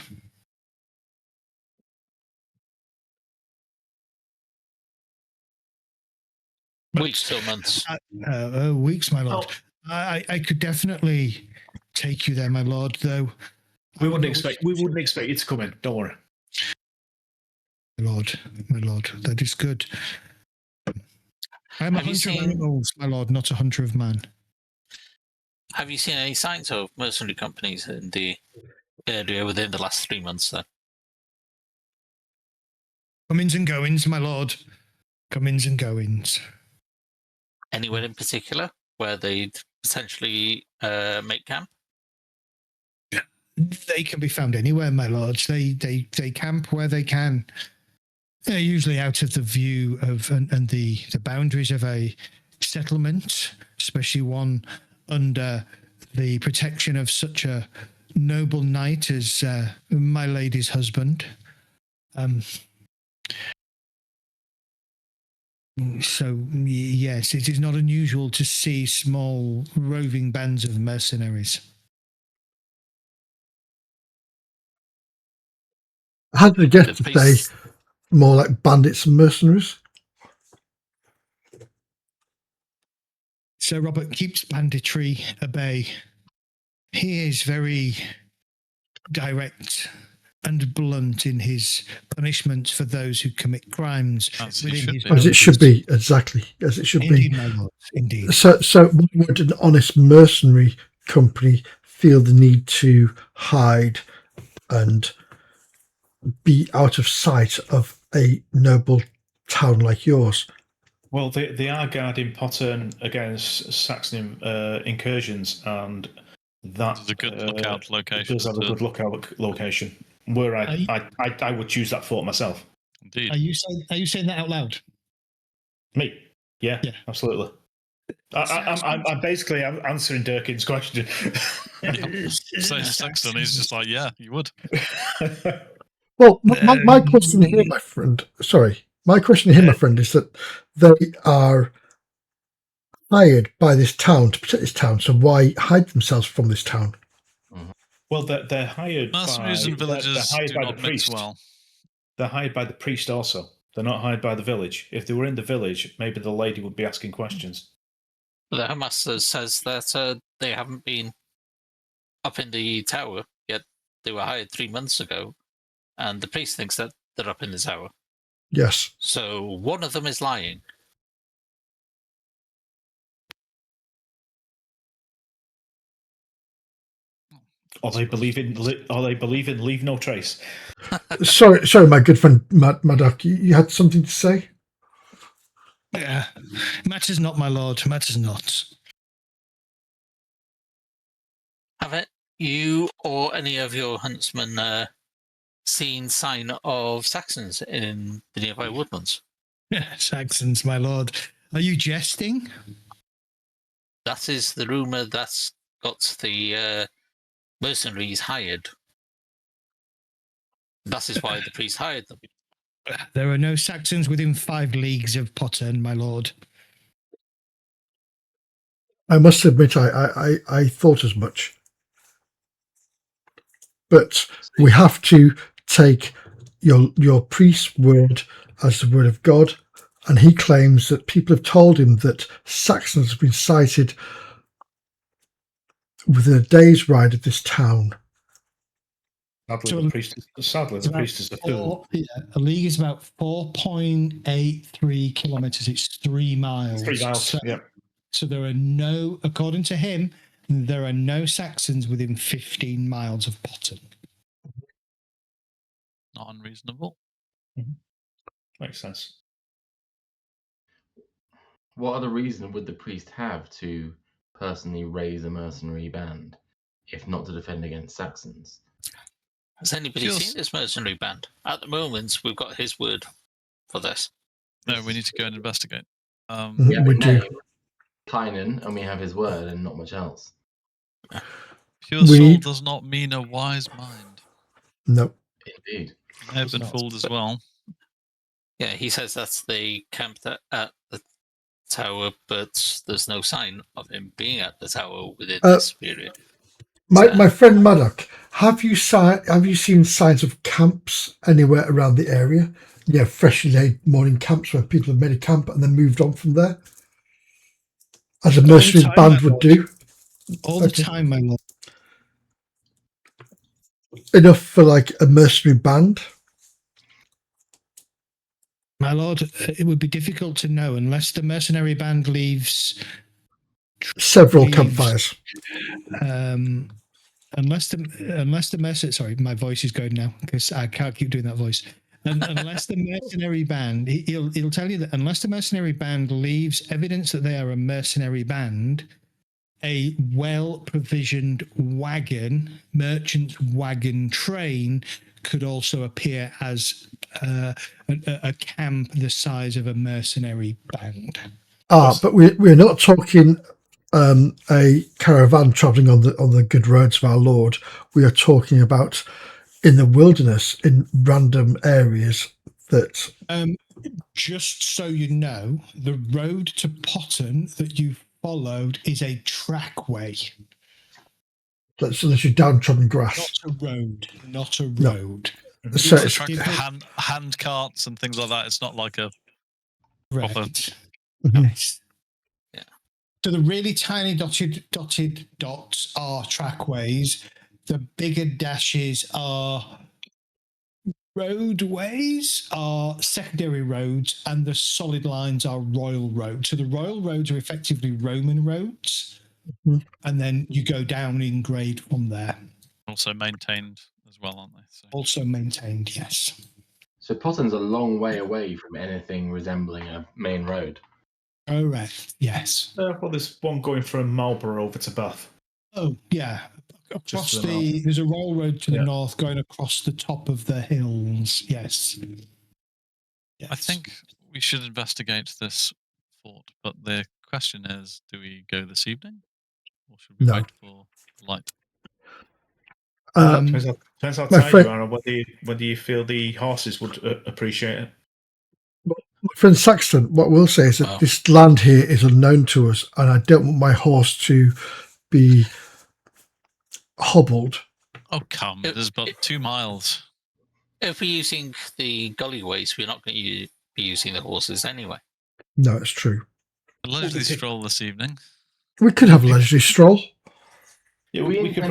Weeks or months? Weeks, my lord. I could definitely take you there, my lord, though. We wouldn't expect you to come in, don't worry. My lord, that is good. I'm a hunter of animals, my lord, not a hunter of man. Have you seen any signs of mercenary companies in the area within the last 3 months, then? Comings and goings, my lord. Comings and goings. Anywhere in particular where they'd potentially make camp? They can be found anywhere, my lords. They camp where they can. They're usually out of the view of and the boundaries of a settlement, especially one under the protection of such a noble knight as my lady's husband. So, yes, it is not unusual to see small roving bands of mercenaries. How did they get to say more like bandits and mercenaries? Sir Robert keeps banditry at bay. He is very direct and blunt in his punishments for those who commit crimes. As it should be, exactly, as it should Indeed, be. my lord, indeed. So would an honest mercenary company feel the need to hide and be out of sight of a noble town like yours? Well, they are guarding Pottern against Saxon incursions, and that is a good lookout location. Does have a good lookout location. Where I would choose that fort myself. Indeed. Are you saying that out loud? Me? Yeah, absolutely. I'm basically answering Durkin's question. So Saxon is just like, yeah, you would. Well, my question here, my friend. Sorry, my question here, my friend, is that they are hired by this town to protect this town. So why hide themselves from this town? Well, they're hired mercenaries and villagers they're hired do by not the mix priest. well. They're hired by the priest also. They're not hired by the village. If they were in the village, maybe the lady would be asking questions. The headmaster says that they haven't been up in the tower yet. They were hired 3 months ago, and the priest thinks that they're up in the tower. Yes. So one of them is lying. Or they believe in leave no trace. Sorry, my good friend Maddock, you had something to say? Yeah, matters not, my lord. Matters not. Have it you or any of your huntsmen seen sign of Saxons in the nearby woodlands? Saxons, my lord. Are you jesting? That is the rumour that's got the mercenaries hired. That is why the priest hired them. There are no Saxons within 5 leagues of Pottern, my lord. I must admit, I thought as much. But we have to take your priest's word as the word of God, and he claims that people have told him that Saxons have been sighted within a day's ride of this town. Sadly, the priest is a fool. Yeah, a league is about 4.83 kilometres. It's 3 miles. 3 miles, so, yeah. So there are no, according to him, there are no Saxons within 15 miles of Pottern. Not unreasonable. Mm-hmm. Makes sense. What other reason would the priest have to personally raise a mercenary band, if not to defend against Saxons? Has anybody seen this mercenary band? At the moment, we've got his word for this. No, we need to go and investigate. We have we a do. name, Kynan, and we have his word, and not much else. Pure soul does not mean a wise mind. No. Indeed. You may have been fooled as well. Yeah, he says that's they camped at the tower, but there's no sign of him being at the tower within this period. My friend Maddock, have you seen signs of camps anywhere around the area? Yeah, freshly laid morning camps where people have made a camp and then moved on from there, as a mercenary band would do. All the time, my lord. Enough for like a mercenary band. My lord, it would be difficult to know unless the mercenary band leaves several campfires. Unless the mercenary, sorry, my voice is going now because I can't keep doing that voice. Unless the mercenary band, he'll tell you that unless the mercenary band leaves evidence that they are a mercenary band, a well-provisioned wagon, merchant's wagon train, could also appear as a camp the size of a mercenary band. But we're not talking a caravan travelling on the good roads of our Lord. We are talking about in the wilderness, in random areas that. Just so you know, the road to Pottern that you followed is a trackway. So there's your downtrodden grass. Not a road. No. So it's hand carts and things like that. It's not like a proper. Yes. Yeah. So the really tiny dotted dots are trackways. The bigger dashes are roadways, are secondary roads, and the solid lines are royal roads. So the royal roads are effectively Roman roads, and then you go down in grade from there. Also maintained as well, aren't they? So. Also maintained, yes. So Pottern's a long way away from anything resembling a main road. Correct, yes. Well, there's one going from Marlborough over to Bath. Oh, yeah. Across there's a royal road to the north going across the top of the hills, yes. I think we should investigate this fort, but the question is, do we go this evening? Or should we No. wait for light? Depends how my tired friend- you are and whether you feel the horses would appreciate it. My friend Saxton, what we'll say is that this land here is unknown to us, and I don't want my horse to be hobbled. Oh, come. There's about 2 miles. If we're using the gullyways, we're not going to be using the horses anyway. No, it's true. A leisurely stroll this evening. We could have a leisurely stroll. Yeah, we could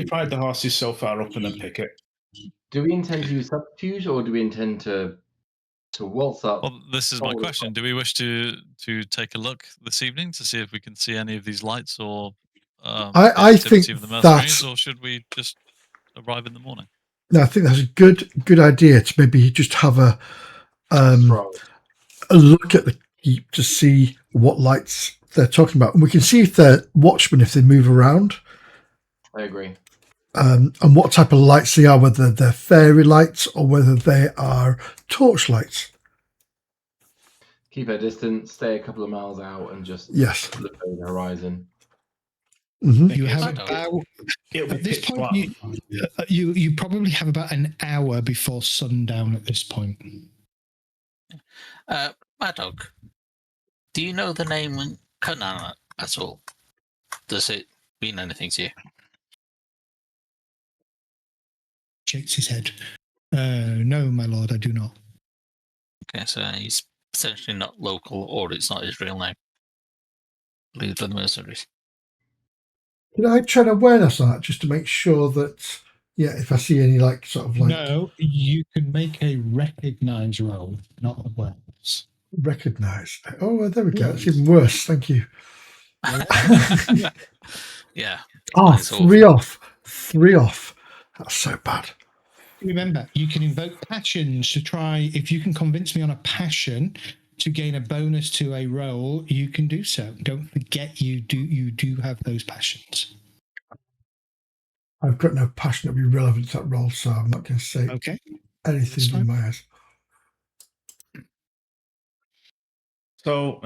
ride the horses so far up and then pick it. Do we intend to use subterfuge, or do we intend to waltz up? Well, this is my question. Do we wish to take a look this evening to see if we can see any of these lights or I think of the mercenaries, that, or should we just arrive in the morning? No, I think that's a good idea to maybe just have a look at the keep to see what lights they're talking about, and we can see if they're watchmen if they move around. I agree. And what type of lights they are, whether they're fairy lights or whether they are torch lights. Keep our distance, stay a couple of miles out, and just look over the horizon. Mm-hmm. You have about at this point. You probably have about an hour before sundown at this point. Mad Dog, do you know the name Conan at all? Does it mean anything to you? Shakes his head. No, my lord, I do not. Okay, so he's potentially not local, or it's not his real name. Leave the mercenaries. Can I try an awareness on that just to make sure that, if I see any No, you can make a recognize roll, not awareness. Recognize. Oh, there we go. It's even worse. Thank you. Yeah. Oh, 3 off. 3 off. That's so bad. Remember, you can invoke passions to try. If you can convince me on a passion to gain a bonus to a roll, you can do so. Don't forget, you do have those passions. I've got no passion to be relevant to that roll, so I'm not going to say anything in my eyes. So,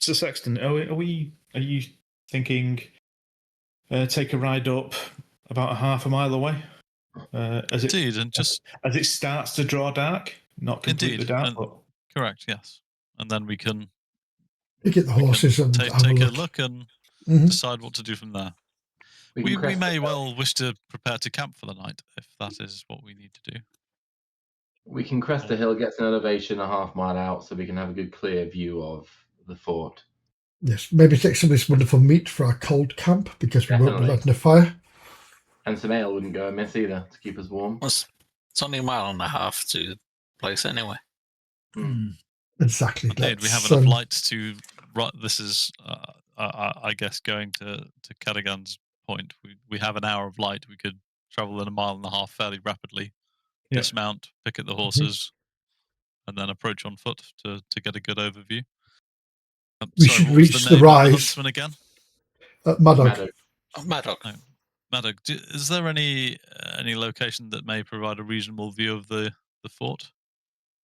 Sir Sexton, are you thinking take a ride up about a half a mile away? As it starts to draw dark, not completely dark. But... Correct, yes. And then we can get the horses and take a look and decide what to do from there. We may well wish to prepare to camp for the night if that is what we need to do. We can crest the hill, get to an elevation a half mile out, so we can have a good clear view of the fort. Yes, maybe take some of this wonderful meat for our cold camp because we won't be lighting a fire. And some ale wouldn't go amiss either to keep us warm. It's only a mile and a half to the place anyway. Exactly. Indeed, we have enough light to. This is, I guess, going to Cadogan's point. We have an hour of light. We could travel in a mile and a half fairly rapidly, dismount, pick at the horses, and then approach on foot to get a good overview. We should reach the rise. Huntsman again? Madog. Madog. No. Madog, is there any location that may provide a reasonable view of the fort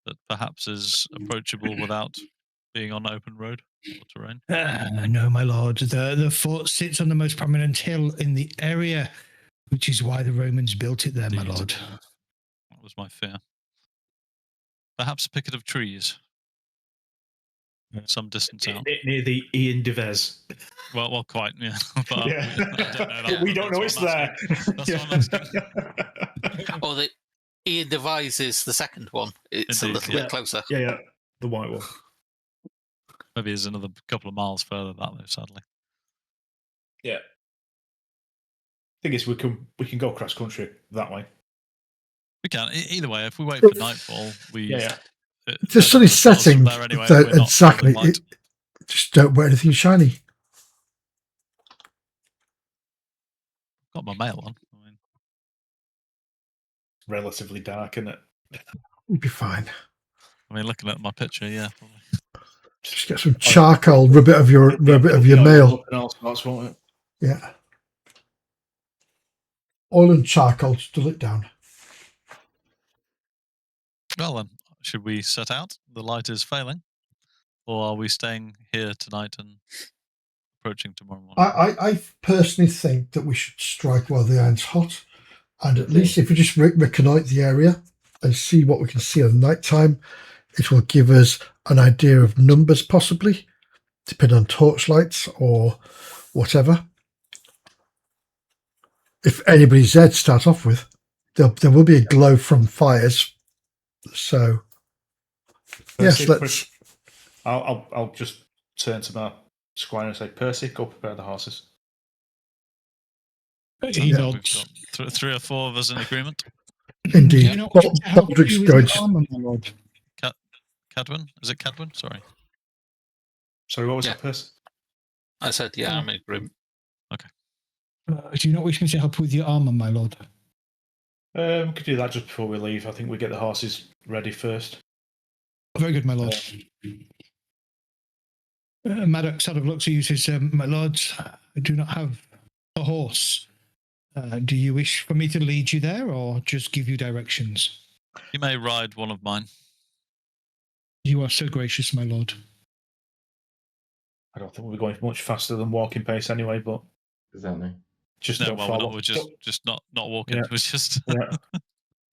that perhaps is approachable without being on open road or terrain? No, my lord. The fort sits on the most prominent hill in the area, which is why the Romans built it there, my lord. That was my fear. Perhaps a picket of trees. Some distance out. Near the Ian Devez. Well, quite, yeah. But we don't know it's there. That's what I'm asking. Or the Ian Devise is the second one. It's Indeed, a little bit closer. Yeah, the white one. Maybe it's another couple of miles further that though, sadly. Yeah. Thing is, we can go cross country that way. We can. Either way, if we wait for nightfall, the sun is setting. Exactly. Just don't wear anything shiny. Got my mail on. Relatively dark, isn't it? You'll be fine. I mean, looking at my picture, yeah. Probably. Just get some charcoal, rub it of your mail. Yeah. Oil and charcoal to dull it down. Well then, should we set out? The light is failing. or are we staying here tonight and approaching tomorrow morning? I personally think that we should strike while the iron's hot, and at least if we just reconnoitre the area and see what we can see at night time, it will give us an idea of numbers, possibly, depending on torchlights or whatever. If anybody's there to start off with, there will be a glow from fires. So, yes, let's. I'll just turn to my squire and say, Percy, go prepare the horses. We've got 3 or 4 of us in agreement. Indeed. You know, Baldrick's going to armor, my lord. Cadwin? Is it Cadwin? Sorry. Sorry, what was that, Percy? I said, yeah, I'm in agreement. Okay. Do you not wish me to help with your armor, my lord? We could do that just before we leave. I think we get the horses ready first. Very good, my lord. Maddox sort of looks at you and says, my lords, I do not have a horse. Do you wish for me to lead you there or just give you directions? You may ride one of mine. You are so gracious, my lord. I don't think we'll be going much faster than walking pace anyway, but... Exactly. Just no, don't well, fall off. We're just not walking. Yeah. We're just... Yeah.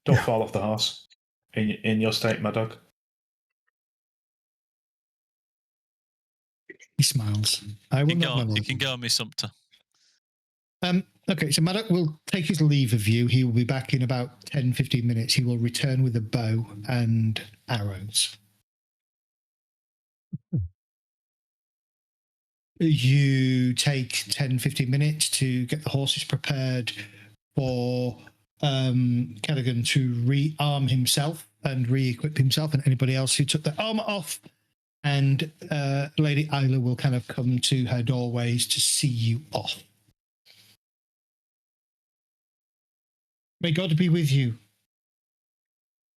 Don't fall off the horse in your state, my dog. He smiles. I will not, my lord. You can go on me, Sumpter. Okay, so Maddox will take his leave of you. He will be back in about 10, 15 minutes. He will return with a bow and arrows. You take 10, 15 minutes to get the horses prepared for Callaghan to re-arm himself and re-equip himself and anybody else who took their armor off. And Lady Isla will kind of come to her doorways to see you off. May God be with you,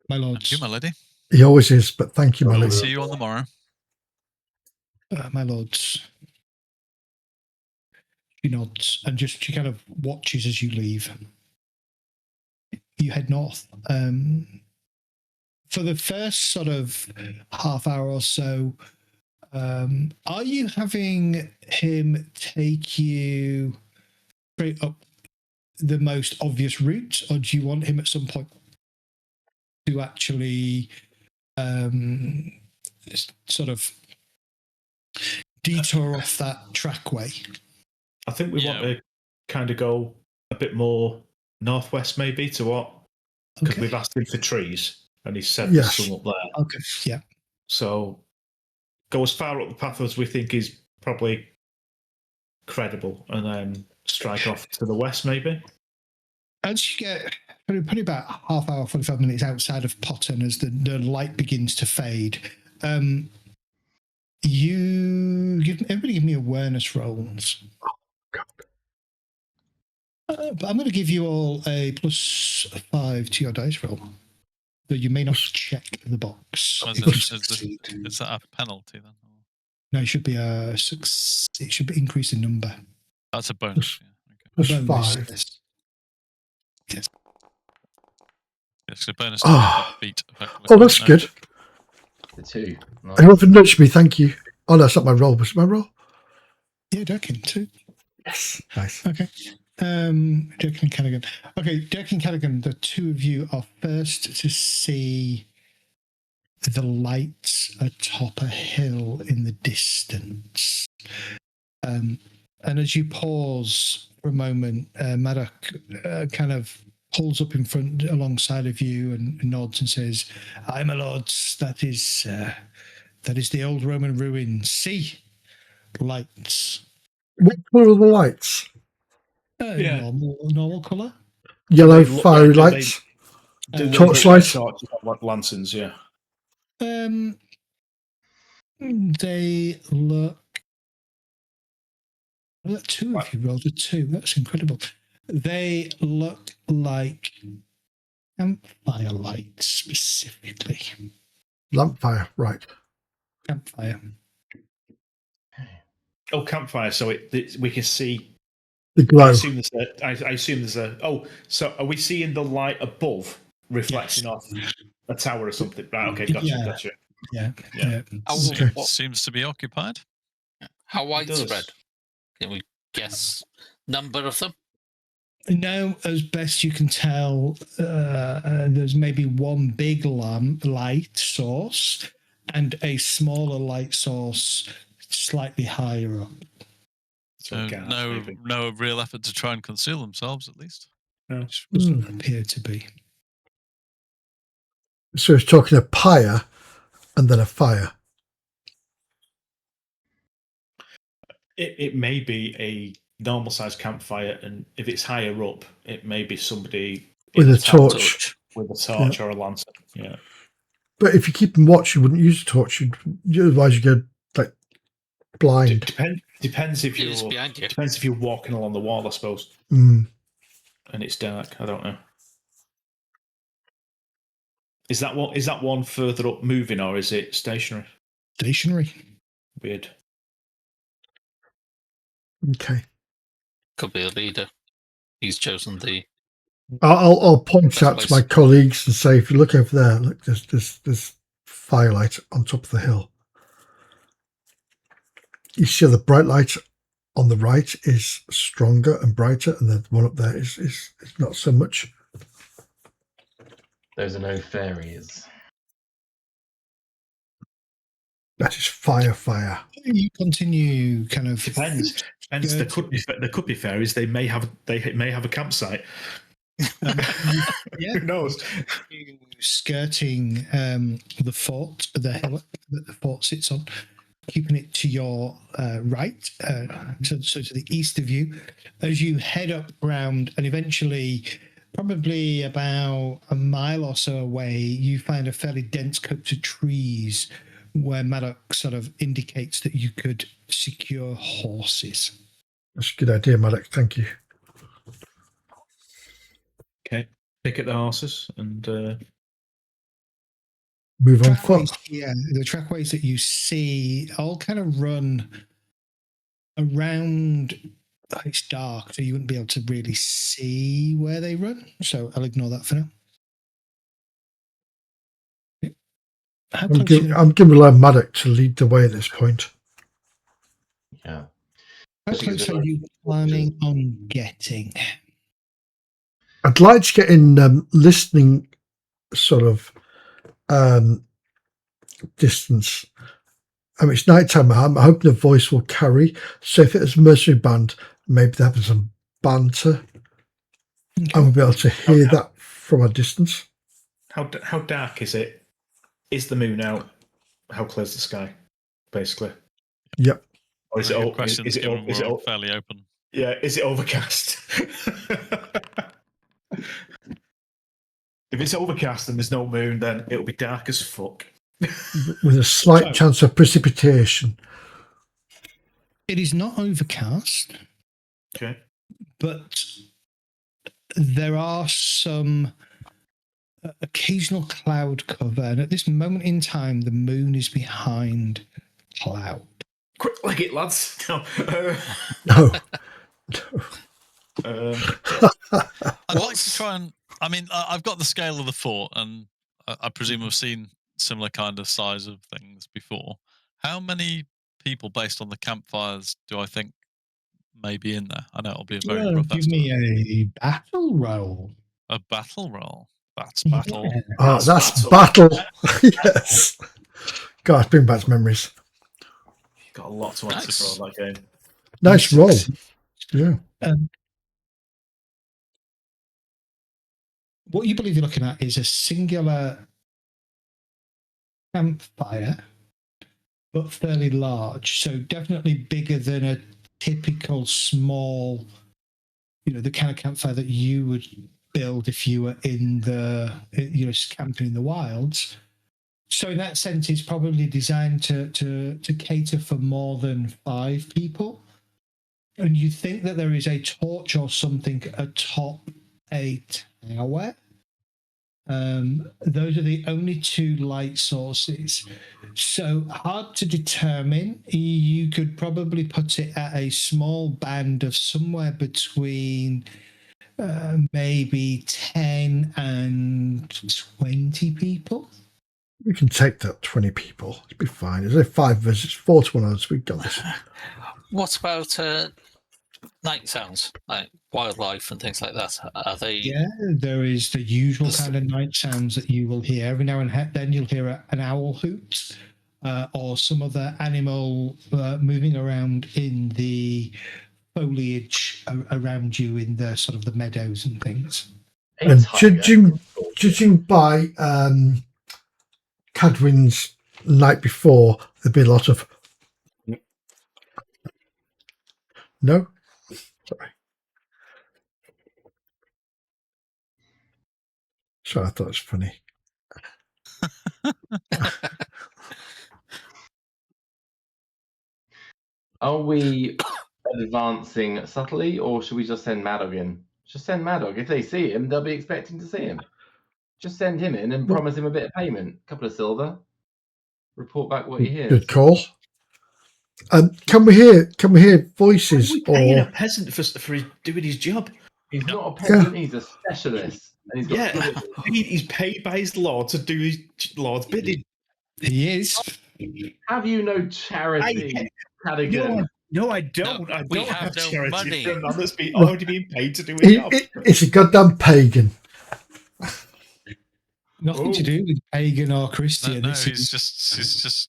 my lords. Thank you, my lady. He always is, but thank you, my lady. See you on the morrow. My lords. She nods and she kind of watches as you leave. You head north. For the first sort of half hour or so, are you having him take you straight up the most obvious route, or do you want him at some point to actually sort of detour off that trackway? I think we want to kind of go a bit more northwest, maybe, to what? Because we've asked him for trees, and he said there's some up there. Okay, yeah. So go as far up the path as we think is probably credible, and then strike off to the west, maybe. As you get probably about half hour, 45 minutes outside of Potton, as the light begins to fade, everybody give me awareness rolls. But I'm going to give you all a +5 to your dice roll. Though you may not check the box. Is that a penalty then? No, it should be it should be increase in number. That's a bonus. +5. Yes. Yes, a bonus. Beat. Oh, that's good. The 2. Nice. Anyone for nudge me? Thank you. Oh, no, that's not my roll. Was it my roll? Yeah, Durkin, 2. Yes. Nice. Okay. Durkin and Callaghan. Okay, Durkin and Callaghan, the two of you are first to see the lights atop a hill in the distance. And as you pause for a moment, Maddox kind of pulls up in front alongside of you and nods and says, "Aye, my lords, that is the old Roman ruin. See, lights." What colour are the lights? Normal colour. Yellow fiery lights. Torch lights. Like lanterns, yeah. They look. Well, two of you rolled a 2. That's incredible. They look like campfire lights specifically. Lampfire, right. Campfire. Oh, campfire. So we can see. The glow. I assume there's a. Oh, so are we seeing the light above reflecting off a tower or something? Right. Okay. Gotcha. Yeah. Okay. Seems to be occupied. How widespread? does. Can we guess number of them? No, as best you can tell, there's maybe one big light source and a smaller light source slightly higher up. So no real effort to try and conceal themselves, at least. No. Doesn't appear to be. So it's talking a pyre and then a fire. It may be a normal sized campfire, and if it's higher up, it may be somebody With in a torch. with a torch or a lantern. Yeah. But if you keep them watch, you wouldn't use a torch. Otherwise, you get like blind. Depends if It's behind you. depends if you're walking along the wall, I suppose, Mm. and it's dark. I don't know. Is that one further up moving, or is it stationary? Stationary. Weird. Okay. Could be a leader. He's chosen the. I'll point Best out place. to my colleagues and say, if you look over there, look, there's firelight on top of the hill. You see the bright light on the right is stronger and brighter, and the one up there is not so much. Those are no fairies. That is fire. You continue kind of. Depends. There could be fairies. They may have a campsite. Yeah. Who knows? Skirting the fort, the hillock that the fort sits on, keeping it to your right, so to the east of you. As you head up round, and eventually, probably about a mile or so away, you find a fairly dense copse of trees where Maddox sort of indicates that you could secure horses. That's a good idea, Maddox. Thank you. Okay. Pick at the horses and Move on foot. Yeah, the trackways that you see all kind of run around. It's dark, so you wouldn't be able to really see where they run. So I'll ignore that for now. I'm giving Maddox to lead the way at this point. Yeah. How close are you planning on getting? I'd like to get in listening sort of distance. I mean, it's nighttime. I'm hoping the voice will carry. So if it's a mercenary band, maybe they're having some banter. Okay. I will be able to hear that from a distance. how dark is it? Is the moon out? How clear is the sky? Basically. Yep. Or is it fairly open? Yeah, is it overcast? If it's overcast and there's no moon, then it'll be dark as fuck. With a slight chance of precipitation. It is not overcast. Okay. But there are some occasional cloud cover, and at this moment in time, the moon is behind cloud. Quick, leg it, lads. No. No. I'd like to try and. I mean, I've got the scale of the fort, and I presume I've seen similar kind of size of things before. How many people, based on the campfires, do I think may be in there? I know it'll be a very rough Give estimate. me a battle roll. A battle roll. That's battle. Yeah. Oh, that's battle. Yes. God, bring back memories. You've got a lot to answer for that game. Nice roll. Yeah. What you believe you're looking at is a singular campfire, but fairly large. So definitely bigger than a typical small, the kind of campfire that you would build if you were in the, camping in the wilds. So in that sense, it's probably designed to cater for more than 5 people. And you think that there is a torch or something atop a tower. Those are the only 2 light sources. So hard to determine. You could probably put it at a small band of somewhere between maybe 10 and 20 people. We can take that 20 people. It'll be fine. There's only 5 visits, 4 to 1 others. We've got this. What about night sounds, like wildlife and things like that? Are they? Yeah, there is the usual kind of night sounds that you will hear. Every now and then you'll hear an owl hoot or some other animal moving around in the foliage around you in the sort of the meadows and things. And judging by Cadwyn's night before, there'd be a lot of no. Sorry, I thought it was funny. Are we advancing subtly, or should we just send Madog in? Just send Madog. If they see him, they'll be expecting to see him. Just send him in and promise him a bit of payment, a couple of silver. Report back what he hears. Good call. Can we hear voices? Why are we paying a peasant for doing his job? He's not a peasant. He's a specialist. And he's paid by his lord to do his lord's bidding. He is. Have you no charity, Cadigan? No, I don't. No, I don't have no charity money. for a man that's already been paid to do his job. It's a goddamn pagan. Nothing to do with pagan or Christian. No, he just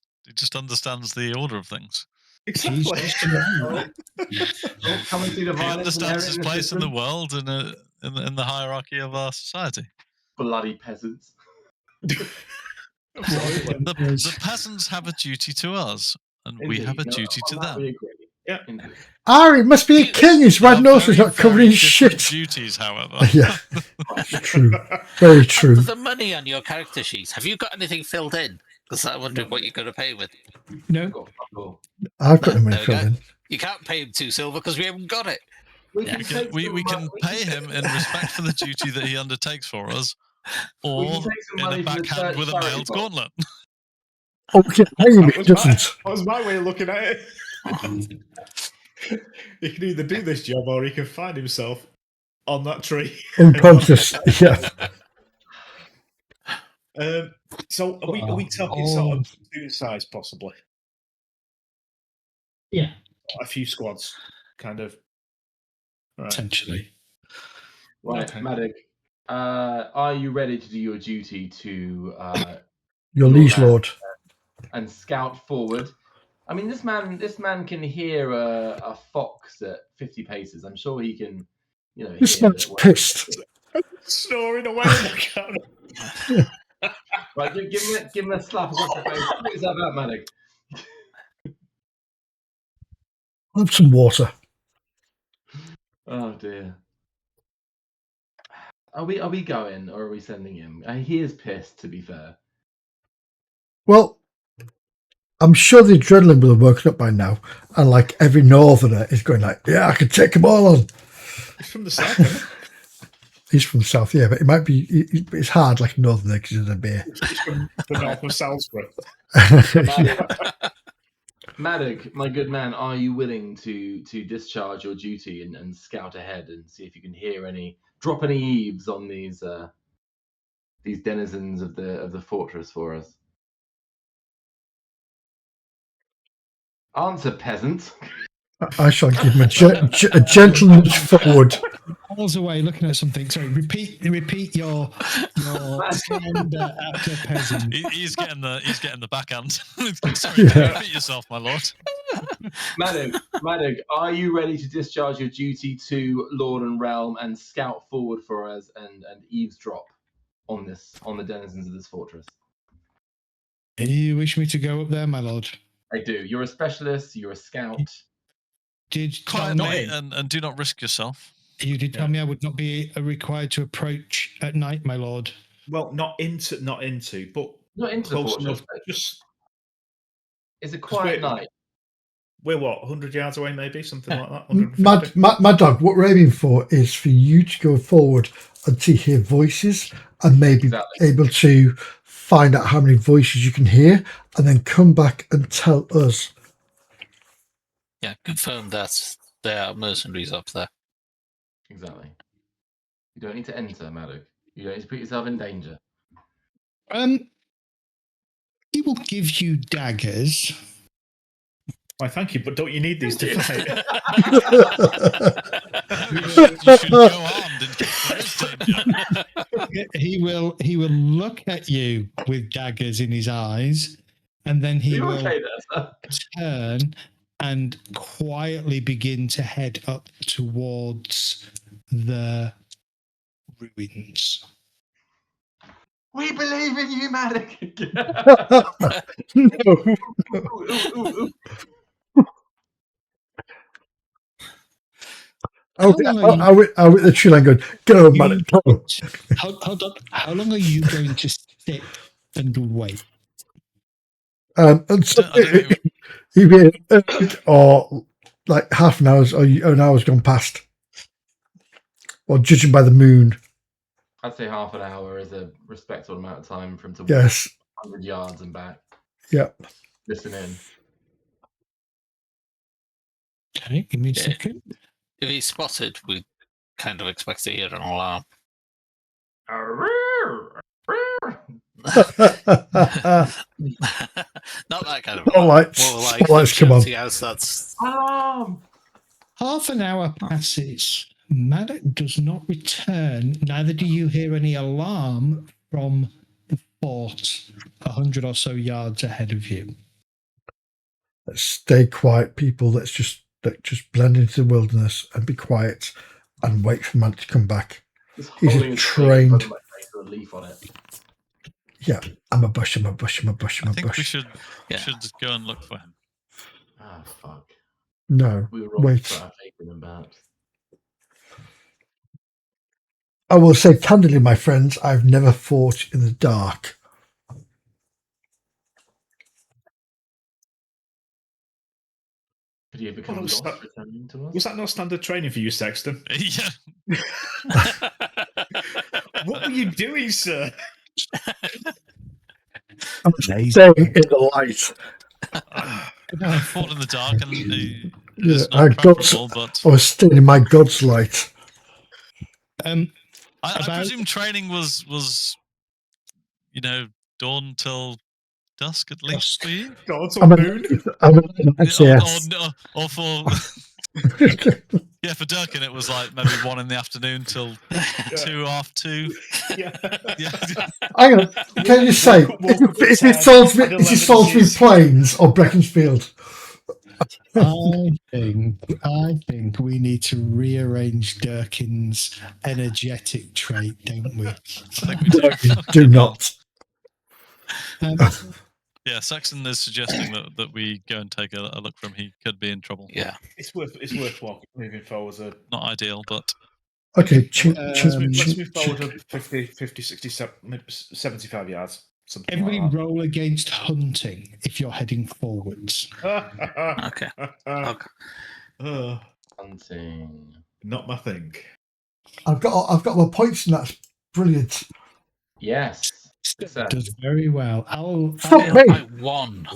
understands the order of things. Exactly. He understands his place in the world and in the hierarchy of our society. Bloody peasants. The peasants have a duty to us, and we have a duty to them. Yeah. He must be a king. His red nose is not covered in shit. Duties, however. Yeah, that's true. Very true. The money on your character sheet, have you got anything filled in? Because I wonder what you're going to pay with. No. I've got no money filled in. You can't pay him 2 silver because we haven't got it. We can pay him in respect for the duty that he undertakes for us, or in a backhand with a mailed gauntlet. Oh, we can pay him. It doesn't. That was my way of looking at it. He can either do this job or he can find himself on that tree. Unconscious. Yeah. So are we talking sort of two size possibly? Yeah. A few squads, kind of. Right. Potentially. Right, Okay. Maddox. Are you ready to do your duty to Your liege lord. And scout forward? I mean, this man can hear a fox at 50 paces. I'm sure he can, This man's pissed. Snoring away. Right, give him a slap across the face. Put yourself out, Maddox. Have some water. Oh dear. Are we going or are we sending him? He is pissed, to be fair. Well, I'm sure the adrenaline will have woken up by now, and like every northerner is going like, yeah, I can take them all on. He's from the south, isn't he? He's from the south, yeah, but it might be. It's hard like a northerner because he's a beer. He's from the north of Salisbury. Maddox, my good man, are you willing to discharge your duty and scout ahead and see if you can hear drop any eaves on these denizens of the fortress for us? Answer, peasant. I shall give him a gentle nudge forward. Pulls away, looking at something. Sorry, repeat your slander at a peasant. He's getting the backhand. Sorry, repeat yourself, my lord. Maddox, are you ready to discharge your duty to Lord and Realm and scout forward for us and eavesdrop on the denizens of this fortress? You wish me to go up there, my lord? I do. You're a specialist. You're a scout. Quietly and do not risk yourself. You did tell me I would not be required to approach at night, my lord. Well, not into, but not into close the enough. Just it's a quiet night. We're 100 yards away, maybe something like that. My dog. What we're aiming for is for you to go forward and to hear voices, and maybe able to find out how many voices you can hear, and then come back and tell us. Yeah, confirm that there are mercenaries up there. Exactly. You don't need to enter, Maddox. You don't need to put yourself in danger. He will give you daggers. Why, thank you, but don't you need these to fight? You should go armed in case there is danger. He will look at you with daggers in his eyes, and then he will turn and quietly begin to head up towards the ruins. We believe in you, Maddox. No. I went the tree line going, go, man. Hold on. How long are you going to sit and wait? And so or like half an hour or an hour's gone past. Or judging by the moon. I'd say half an hour is a respectable amount of time for him to walk 100 yards and back. Yep. Listen in. Okay, give me a second. If he's spotted, we kind of expect to hear an alarm. Not that kind of alarm. More like come on. That's Alarm! Half an hour passes. Maddox does not return. Neither do you hear any alarm from the fort 100 or so yards ahead of you. Let's stay quiet, people. Let's just blend into the wilderness and be quiet and wait for Maddox to come back. He's a trained. A leaf on it. Yeah, I'm a bush. I'm a bush. I'm a bush. I'm a I think bush. we should go and look for him. Ah, fuck. No, We were wait. taking him back. I will say candidly, my friends, I've never fought in the dark. Could he have become lost returning to us? Was that not standard training for you, Sexton? Yeah. What were you doing, sir? I'm staying in the light. I fought in the dark, and Yeah, I was staying in my God's light. I presume training was dawn till dusk at least for you. Dawn till noon. Or for for Durkin it was like maybe 1 in the afternoon till 2 after 2. Yeah. Hang on, can you say is it Salisbury Plains or Beaconsfield? I think we need to rearrange Durkin's energetic trait, don't we? I think we do not. Saxon is suggesting that we go and take a look for him. He could be in trouble. Yeah, it's worth walking, moving forward. Not ideal, but okay. Let's move forward 50, 60, 75 yards. Everybody like roll against hunting if you're heading forwards. Okay. Hunting. Not my thing. I've got my points and that's brilliant. Yes. Does very well. I'll by 1.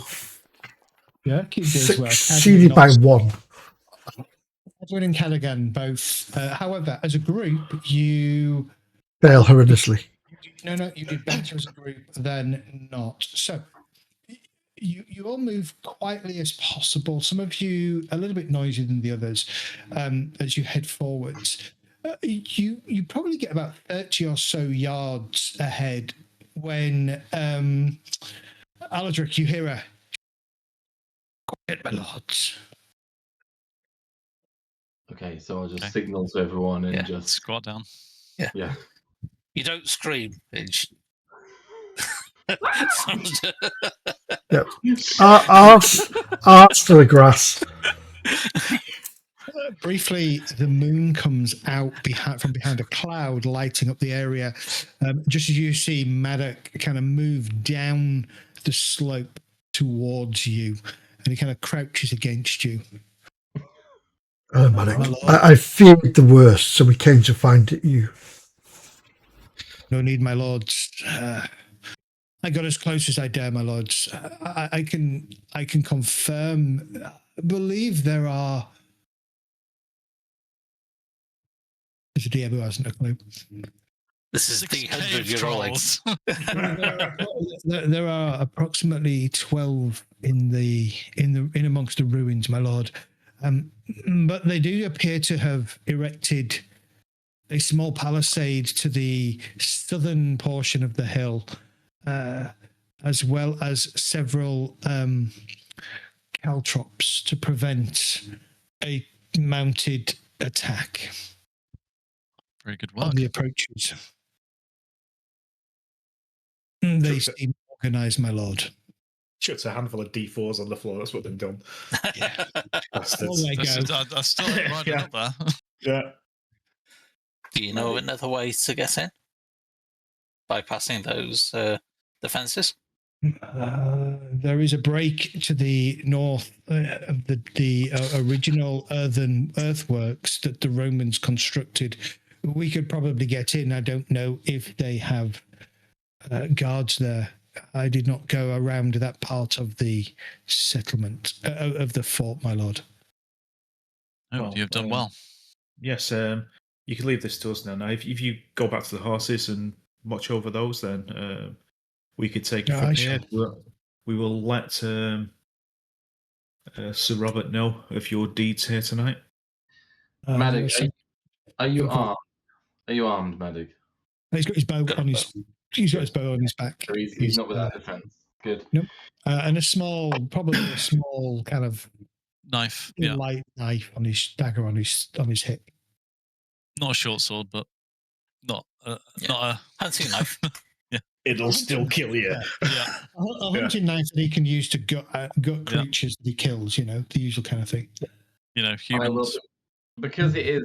Durkin does well. Succeeded by 1. Edwin and Callaghan both. However, as a group, you fail horrendously. No, you did better as a group than not. So you all move quietly as possible. Some of you a little bit noisier than the others as you head forwards. You probably get about 30 or so yards ahead when Aladric, you hear a quiet, my lords. Okay, so I'll just signal to everyone and just squat down. Yeah. You don't scream. Yep. Arse to the grass. Briefly, the moon comes out from behind a cloud, lighting up the area. Just as you see Maddox kind of move down the slope towards you, and he kind of crouches against you. Oh, Maddox, I feared the worst, so we came to find you. No need, my lords. I got as close as I dare, my lords. I can confirm. I believe there are. There's a DM who hasn't a clue. This is 6 the cave 100-year-old. trolls. There are approximately 12 in amongst the ruins, my lord. But they do appear to have erected a small palisade to the southern portion of the hill, as well as several caltrops to prevent a mounted attack Very good on work. the approaches. They seem organised, my lord. Shuts a handful of D4s on the floor. That's what they've done. Yeah. Bastards. There you go. I still ain't riding Yeah. up there. Yeah. Do you know of another way to get in? Bypassing those defences? There is a break to the north of the original earthworks that the Romans constructed. We could probably get in. I don't know if they have guards there. I did not go around that part of the settlement of the fort, my lord. Oh, Well, you've done well. Yes, you can leave this to us now. Now, if you go back to the horses and watch over those, then we could take it Yeah, from I here. shall. We will let Sir Robert know of your deeds here tonight. Maddox, are you Go for it. armed? Are you armed, Maddox? He's got his bow on his. He's got his bow on his back. So he's not without defense. Good. And probably a small kind of Knife. Yeah. light knife on his dagger on his hip. Not a short sword, but not a hunting knife. It'll still kill you. Yeah. A hunting knife that he can use to gut creatures that he kills. The usual kind of thing. Humans. Because it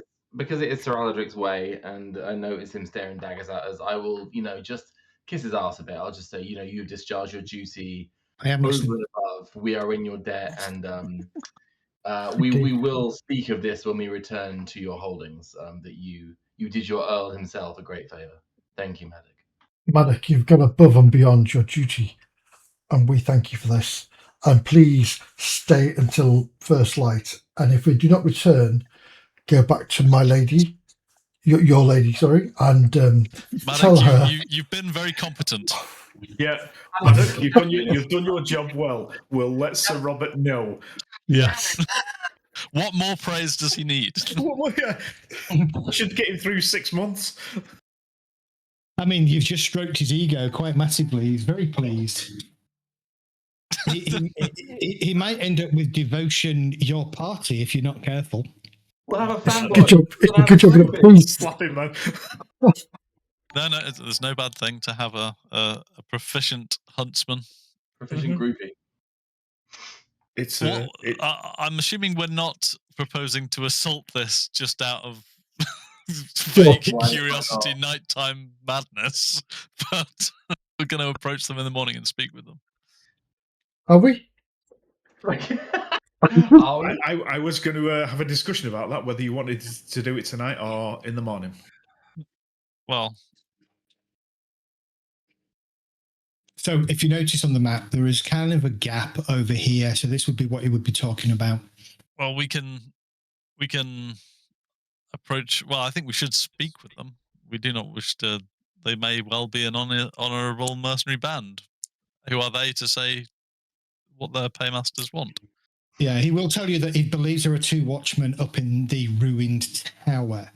is Sir Aldrich's way, and I notice him staring daggers at us. I will, just kiss his ass a bit. I'll just say, you discharge your duty. I am Over listening. and above, we are in your debt, and we will speak of this when we return to your holdings. That you did your Earl himself a great favour. Thank you, Maddox. Maddox, you've gone above and beyond your duty, and we thank you for this. And please stay until first light. And if we do not return, go back to my lady, your lady, sorry, and Maddox, tell her. You've been very competent. Yeah, Maddox, you've done your job well. We'll let Sir Robert know. Yes. What more praise does he need? Should get him through 6 months. I mean, you've just stroked his ego quite massively. He's very pleased. He might end up with devotion your party if you're not careful. We'll have a fanboy. Good job. Please. Slap him, man. No, there's no bad thing to have a proficient huntsman. Proficient groupie. I'm assuming we're not proposing to assault this just out of vague curiosity, nighttime madness, but we're going to approach them in the morning and speak with them. Are we? I was going to have a discussion about that, whether you wanted to do it tonight or in the morning. Well, so if you notice on the map, there is kind of a gap over here. So this would be what he would be talking about. Well, we can approach. Well, I think we should speak with them. We do not wish to. They may well be an honourable mercenary band. Who are they to say what their paymasters want? Yeah, he will tell you that he believes there are 2 watchmen up in the ruined tower.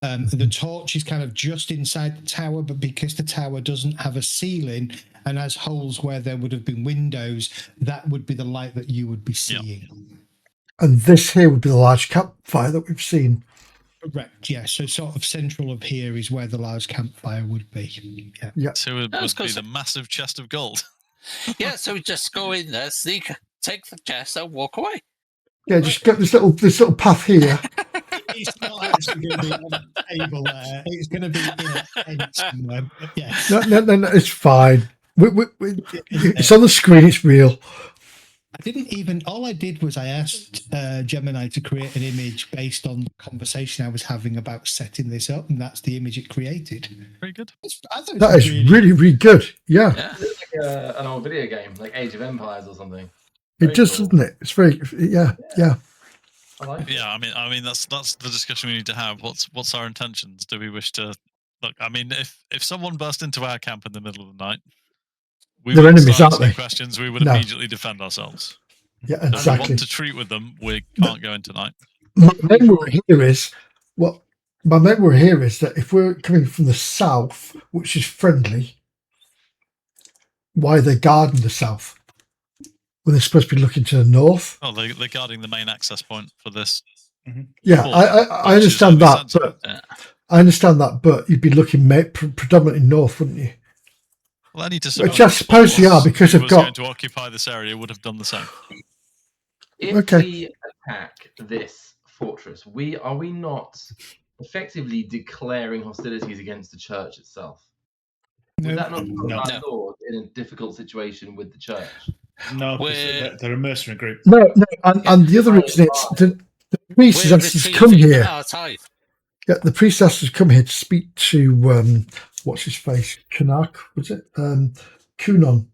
The torch is kind of just inside the tower, but because the tower doesn't have a ceiling and has holes where there would have been windows, that would be the light that you would be seeing. Yeah. And this here would be the large campfire that we've seen. Correct, yeah. So sort of central of here is where the large campfire would be. Yeah. So it would be the massive chest of gold. Yeah, so we just go in there, sneak, take the chest, and walk away. Yeah, just get this little path here. It's not actually going to be on the table there. It's going to be in a tent somewhere. But yeah. No, it's fine. It's on the screen. It's real. All I did was I asked Gemini to create an image based on the conversation I was having about setting this up, and that's the image it created. Very good. That is really, really good. Yeah. It's like an old video game, like Age of Empires or something. It does, doesn't it? It's very, yeah. I like it. Yeah, I mean that's the discussion we need to have. What's our intentions? Do we wish to Look, I mean, if someone burst into our camp in the middle of the night, we They're wouldn't enemies, start aren't asking they? questions. We would No. immediately defend ourselves. Yeah, If we exactly. want to treat with them, we can't go in tonight. My main worry here is that if we're coming from the south, which is friendly, why are they guarding the south when they're supposed to be looking to the north? Oh, they're guarding the main access point for this. Yeah, Fort, I which is understand that, sensitive. but I understand that, but you'd be looking predominantly north, wouldn't you? Well, I need to Which I suppose you are, because who they've was got. going to occupy this area would have done the same. If we attack this fortress, are we not effectively declaring hostilities against the church itself? Would that not put our Lord in a difficult situation with the church? No, because they're a mercenary group. No, and the other reason is the priest has asked us to come here. Yeah, the priest asked us to come here to speak to what's his face? Kanak, was it? Kunon.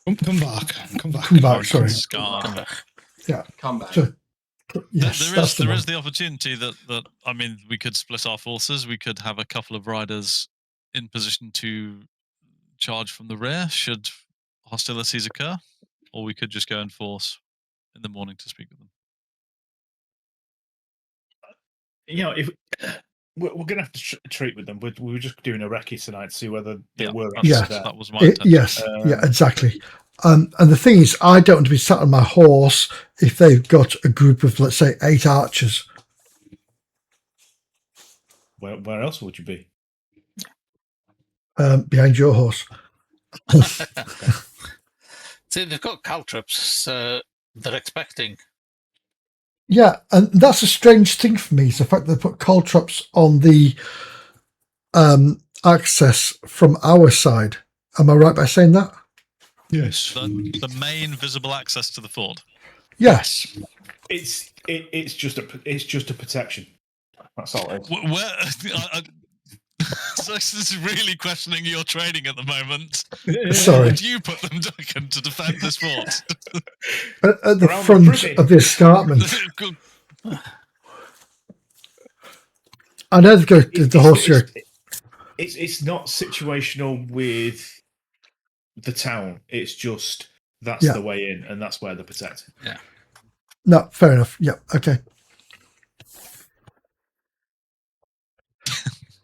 Come back. Sorry. Yeah. Come back. So, yes, there is the opportunity that I mean, we could split our forces. We could have a couple of riders in position to charge from the rear should hostilities occur, or we could just go in force in the morning to speak with them. You know, if we're going to have to treat with them, we were just doing a recce tonight to see whether they were. Yeah, that was my intention. Yes, yeah, exactly. And the thing is, I don't want to be sat on my horse if they've got a group of, let's say, 8 archers. Where else would you be? Behind your horse. See, they've got caltrops, so they're expecting. Yeah, and that's a strange thing for me, is the fact that they put caltrops on the access from our side. Am I right by saying that? Yes. The main visible access to the fort. Yes. It's just a protection. That's all it is. This is really questioning your training at the moment. Sorry. Would you put them, Duncan, to defend this fort? At the front of the escarpment. I know the horse here. It's not situational with the town. It's just that's the way in, and that's where they're protected. Yeah. No, fair enough. Yeah, okay.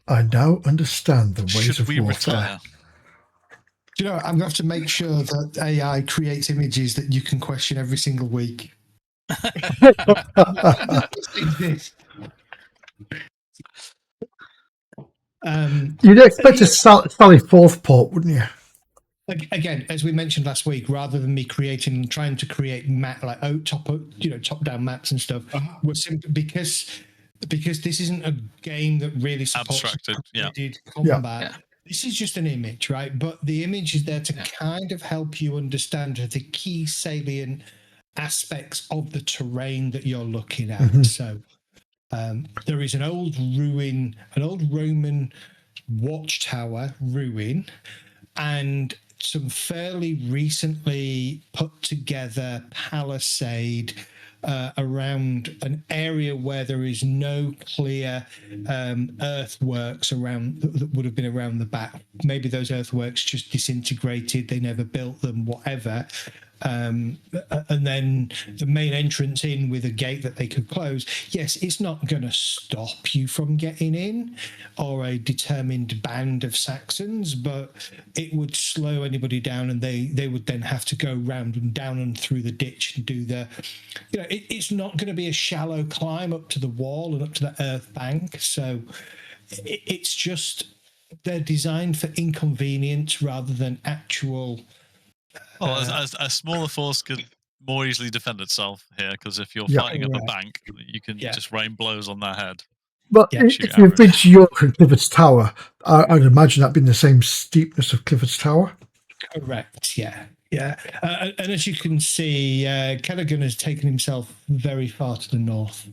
I now understand the ways of warfare. Retire? Do you know, I'm going to have to make sure that AI creates images that you can question every single week. You'd expect a Sally Forth port, wouldn't you? Again, as we mentioned last week, rather than me trying to create top-down maps and stuff, we're simply because this isn't a game that really supports abstracted combat. Yeah. This is just an image, right? But the image is there to kind of help you understand the key salient aspects of the terrain that you're looking at. Mm-hmm. So there is an old Roman watchtower ruin, and some fairly recently put together palisade around an area where there is no clear earthworks around that would have been around the back. Maybe those earthworks just disintegrated, they never built them, whatever. And then the main entrance in with a gate that they could close. Yes, it's not going to stop you from getting in, or a determined band of Saxons, but it would slow anybody down, and they would then have to go round and down and through the ditch and do it's not going to be a shallow climb up to the wall and up to the earth bank. So it's just, they're designed for inconvenience rather than actual. Well, a smaller force could more easily defend itself here, because if you're fighting up a bank, you can just rain blows on their head. But if you've been to York and Clifford's Tower, I'd imagine that being the same steepness of Clifford's Tower. Correct, yeah. And as you can see, Callaghan has taken himself very far to the north.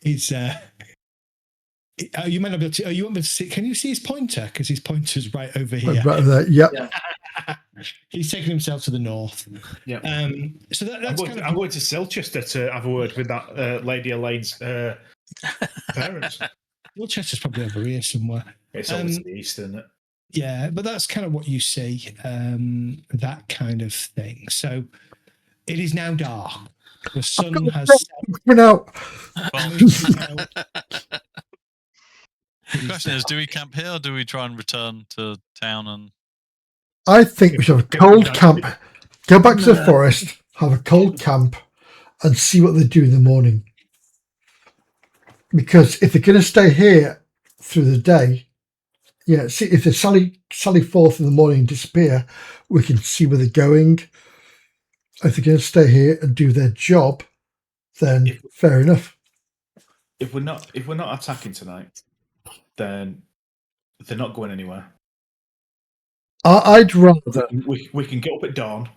He's... you might not be able to. You want me to see? Can you see his pointer? Because his pointer's right over here. Right there. Yep. He's taken himself to the north. Yeah. So that's I'm going to Silchester to have a word with that Lady Elaine's parents. Wilchester's probably over here somewhere. It's over to the east, isn't it? Yeah, but that's kind of what you see, that kind of thing. So it is now dark. The sun has set. Coming out. The question is, do we camp here or do we try and return to town? And I think we should have a cold camp. Go back to the forest, have a cold camp, and see what they do in the morning. Because if they're going to stay here through the day, see if they sally forth in the morning and disappear, we can see where they're going. If they're going to stay here and do their job, then fair enough. If we're not attacking tonight, then they're not going anywhere. I'd rather we can get up at dawn.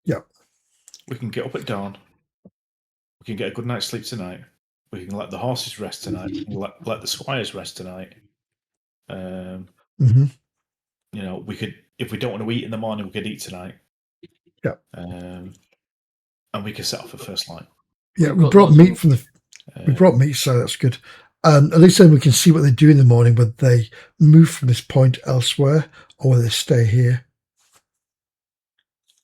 Yep. We can get up at dawn. We can get a good night's sleep tonight. We can let the horses rest tonight. We can let the squires rest tonight. Mm-hmm. We could, if we don't want to eat in the morning, we could eat tonight. Yeah. And we can set off at first light. Yeah, we brought meat from the. We brought meat, so that's good. At least then we can see what they do in the morning, whether they move from this point elsewhere or whether they stay here.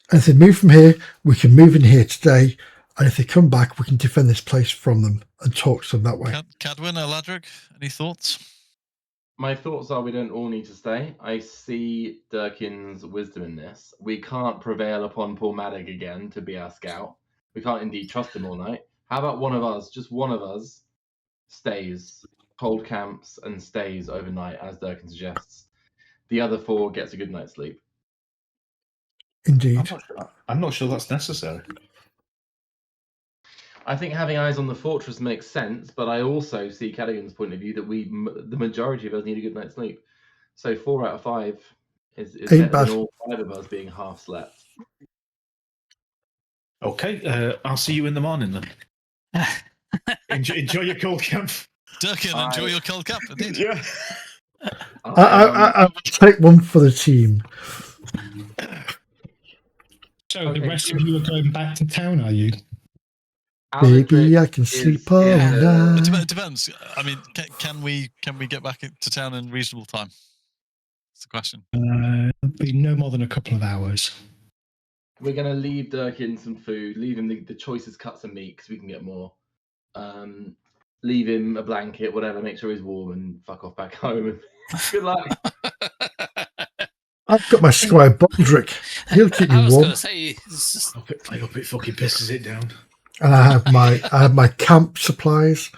And if they move from here, we can move in here today. And if they come back, we can defend this place from them and talk to them that way. Cadwyn, Eladric, any thoughts? My thoughts are we don't all need to stay. I see Durkin's wisdom in this. We can't prevail upon poor Maddox again to be our scout. We can't indeed trust him all night. How about one of us, just one of us, stays, cold camps and stays overnight, as Durkin suggests. The other 4 gets a good night's sleep. Indeed. I'm not sure that's necessary. I think having eyes on the fortress makes sense, but I also see Cadigan's point of view that the majority of us need a good night's sleep. So 4 out of 5 is better than all 5 of us being half slept. Okay, I'll see you in the morning then. enjoy your cold camp. Durkin, enjoy your cold camp. Indeed. Yeah. I will take one for the team. So the rest of you are going back to town, are you? Maybe I can sleep all night. It depends. I mean, can we get back to town in reasonable time? That's the question. It'll be no more than a couple of hours. We're going to leave Durkin some food, leave him the choicest cuts of meat because we can get more. Leave him a blanket, whatever, make sure he's warm and fuck off back home. Good luck. I've got my Squire Baldric. He'll keep me warm. I was going to say, I hope it fucking pisses it down. And I have my camp supplies.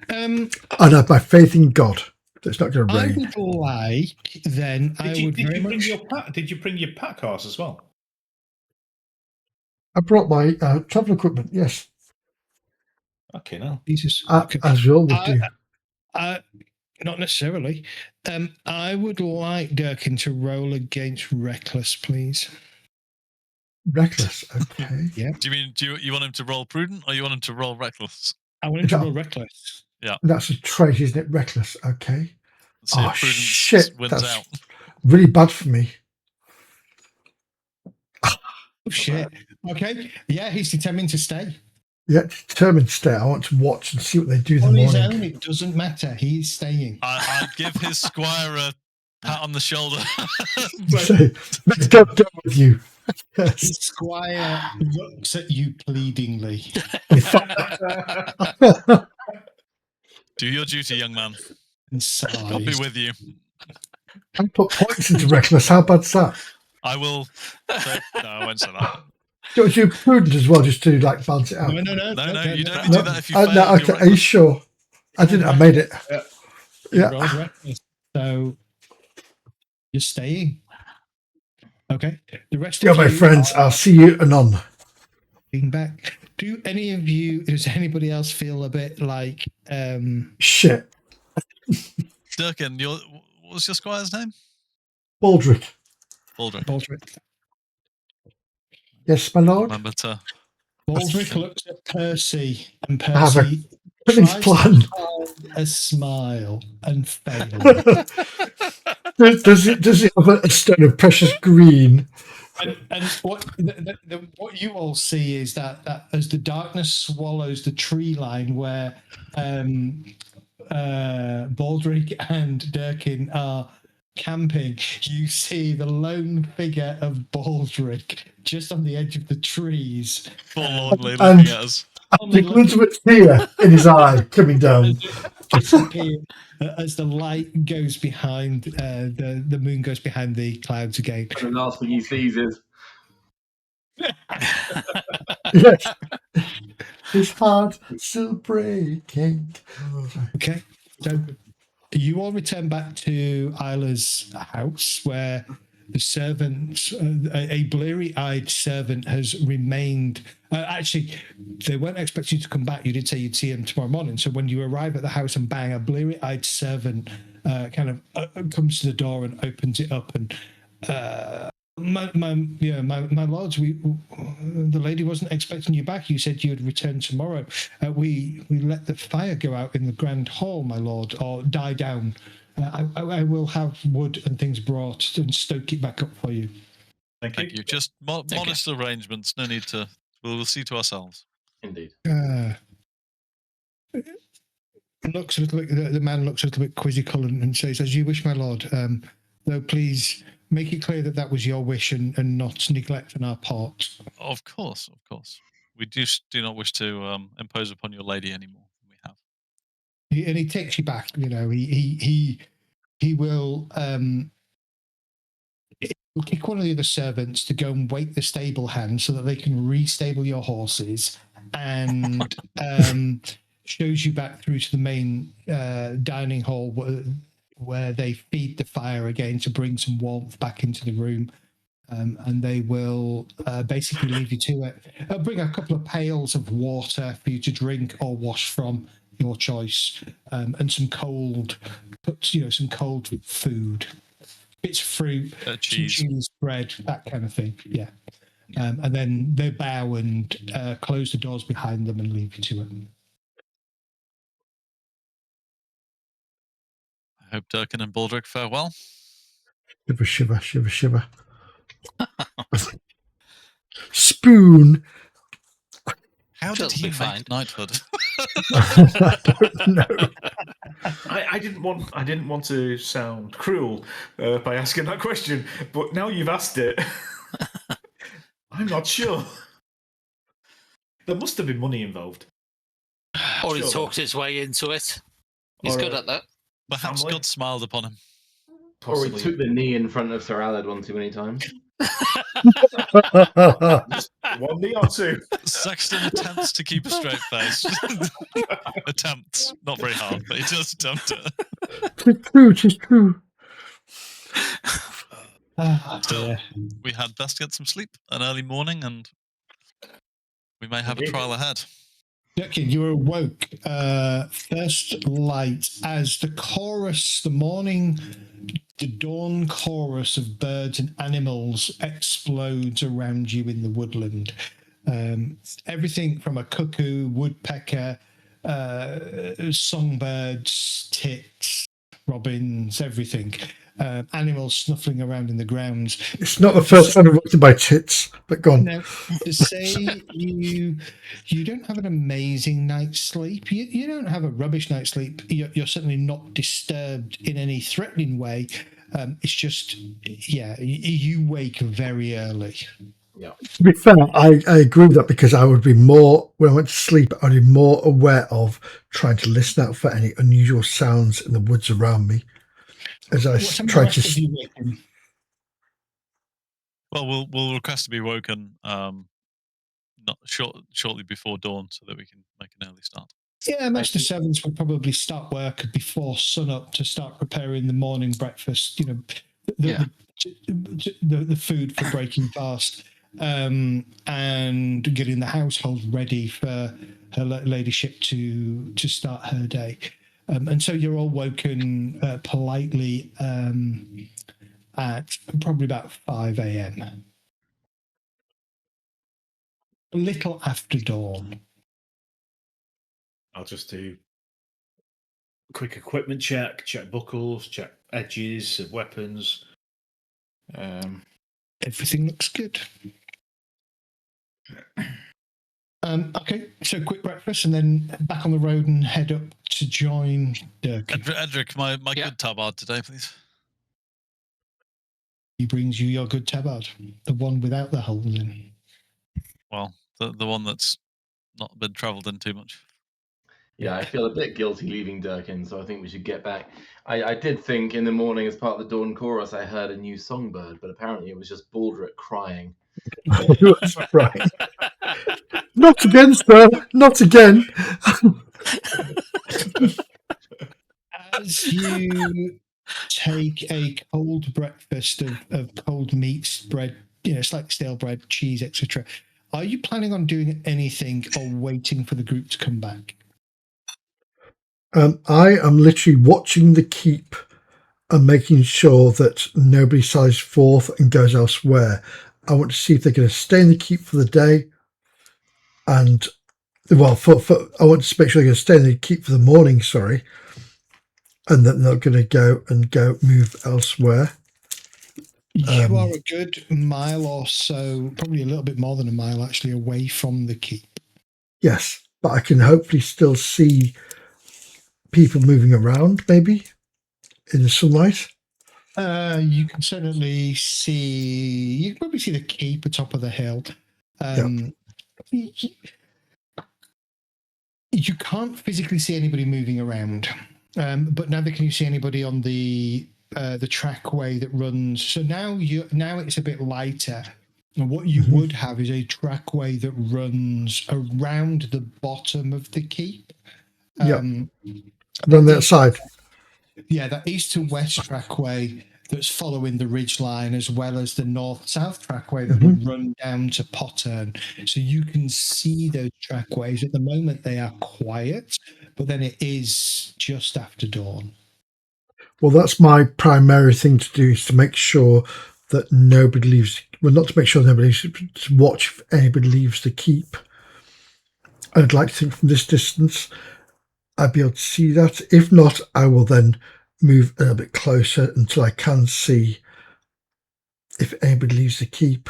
And I have my faith in God. It's not going to rain. I would like then. Did you bring your pack horse as well? I brought my travel equipment. Yes. Okay, now Jesus, as you all would do. Not necessarily. I would like Durkin to roll against Reckless, please. Reckless, okay. Yeah. Do you want him to roll prudent or you want him to roll reckless? I want him to roll Reckless. Yeah. That's a trait, isn't it? Reckless, okay. So shit. Wins That's out. really bad for me. Oh, shit. Okay. Yeah, he's determined to stay. Yeah, determined to stay. I want to watch and see what they do in the On morning. his own, it doesn't matter. He's staying. I'd give his squire a pat on the shoulder. So, let's go with you. Yes. His squire looks at you pleadingly. Do your duty, young man. And sighs. I'll be with you. I put points into Reckless. How bad's that? I will. No, I won't say that. Don't you prudent as well, just to balance it out? No. No, you'd only do that if you failed. No, okay. Are you sure? I didn't. I made it. Yeah. Reckless. So you're staying. Okay. The rest of my friends. I'll see you anon. Being back. Does anybody else feel a bit like shit? Durkin, what was your squire's name? Baldric. Baldric. Yes, my lord. Remember to. Baldric looks at Percy, and Percy tries to find a smile and fails. Does it have a stone of precious green? And what you all see is that as the darkness swallows the tree line where Baldric and Durkin are camping, you see the lone figure of Baldric just on the edge of the trees. Forlornly looking at us. The glint of a tear in his eye coming down. Disappear as the light goes behind, the moon goes behind the clouds again. And the last thing he sees is... Yes. His heart still breaking. Okay, so you all return back to Isla's house, where the servant, a bleary-eyed servant, has remained. Actually, they weren't expecting you to come back. You did say you'd see him tomorrow morning. So when you arrive at the house and bang, a bleary-eyed servant kind of comes to the door and opens it up, and my lords, the lady wasn't expecting you back. You said you'd return tomorrow. We let the fire go out in the grand hall, my lord, or die down. I will have wood and things brought and stoke it back up for you. Thank you. Just modest arrangements. No need to. We'll see to ourselves. Indeed. Looks a little bit. The man looks a little bit quizzical and says, "As you wish, my lord. Though please make it clear that was your wish and not neglect on our part." Of course. We just do not wish to impose upon your lady anymore than we have. And he takes you back. You know, he will he'll kick one of the other servants to go and wake the stable hand so that they can restable your horses, and shows you back through to the main dining hall where they feed the fire again to bring some warmth back into the room. And they will basically leave you to it. Bring a couple of pails of water for you to drink or wash from, your choice, and some cold food, bits of fruit, cheese, bread, that kind of thing. Yeah. And then they bow and close the doors behind them and leave you to it. I hope Durkin and Baldric fare well. Shiver, shiver, shiver, shiver. Spoon. How did he make knighthood? I don't know. I didn't want to sound cruel by asking that question, but now you've asked it, I'm not sure. There must have been money involved. Or he talked his way into it. He's good at that. Perhaps God smiled upon him. Possibly. Or he took the knee in front of Sir Aled one too many times. Just one knee or two. Sexton attempts to keep a straight face. Attempts. Not very hard, but he does attempt it. It's true. Still, we had best get some sleep, an early morning, and we may have a trial ahead. Durkin, you were awoke first light as the dawn chorus of birds and animals explodes around you in the woodland. Everything from a cuckoo, woodpecker, songbirds, tits, robins, everything. Animals snuffling around in the grounds. It's not the first time I've walked by tits, but gone. Now, to say you don't have an amazing night's sleep. You don't have a rubbish night's sleep. You're certainly not disturbed in any threatening way. It's just, you wake very early. Yeah. To be fair, I agree with that, because I would be more, when I went to sleep, I'd be more aware of trying to listen out for any unusual sounds in the woods around me. As I try to. Well, we'll request to be woken not shortly before dawn, so that we can make an early start. Yeah, most of the servants would probably start work before sunup to start preparing the morning breakfast. You know, the food for breaking fast, and getting the household ready for her ladyship to start her day. And so you're all woken politely at probably about 5 a.m. A little after dawn. I'll just do a quick equipment check buckles, check edges of weapons. Everything looks good. Okay, so quick breakfast and then back on the road and head up to join Dirk. Edric, my good tabard today, please. He brings you your good tabard, the one without the holes in. Well, the one that's not been travelled in too much. Yeah, I feel a bit guilty leaving Durkin, so I think we should get back. I did think in the morning as part of the dawn chorus I heard a new songbird, but apparently it was just Baldric crying. That's right. Not again, sir. Not again. As you take a cold breakfast of cold meats, bread, slightly stale bread, cheese, etc., are you planning on doing anything or waiting for the group to come back? I am literally watching the keep and making sure that nobody sallies forth and goes elsewhere. I want to see if they're going to stay in the keep for the day, and I want to make sure they're going to stay in the keep for the morning. Sorry, and that they're not going to go move elsewhere. You are a good mile or so, probably a little bit more than a mile actually, away from the keep. Yes, but I can hopefully still see people moving around, maybe in the sunlight. You can certainly see. You can probably see the keep atop of the hill. You can't physically see anybody moving around, but neither can you see anybody on the trackway that runs. So now it's a bit lighter. And what you would have is a trackway that runs around the bottom of the keep. Run that side. Yeah, that east to west trackway that's following the ridge line, as well as the north-south trackway that would run down to Pottern. So you can see those trackways. At the moment, they are quiet, but then it is just after dawn. Well, that's my primary thing to do, is to make sure that nobody leaves. Well, not to make sure nobody leaves, to watch if anybody leaves the keep. I'd like to think from this distance I'd be able to see that. If not, I will then move a little bit closer until I can see if anybody leaves the keep,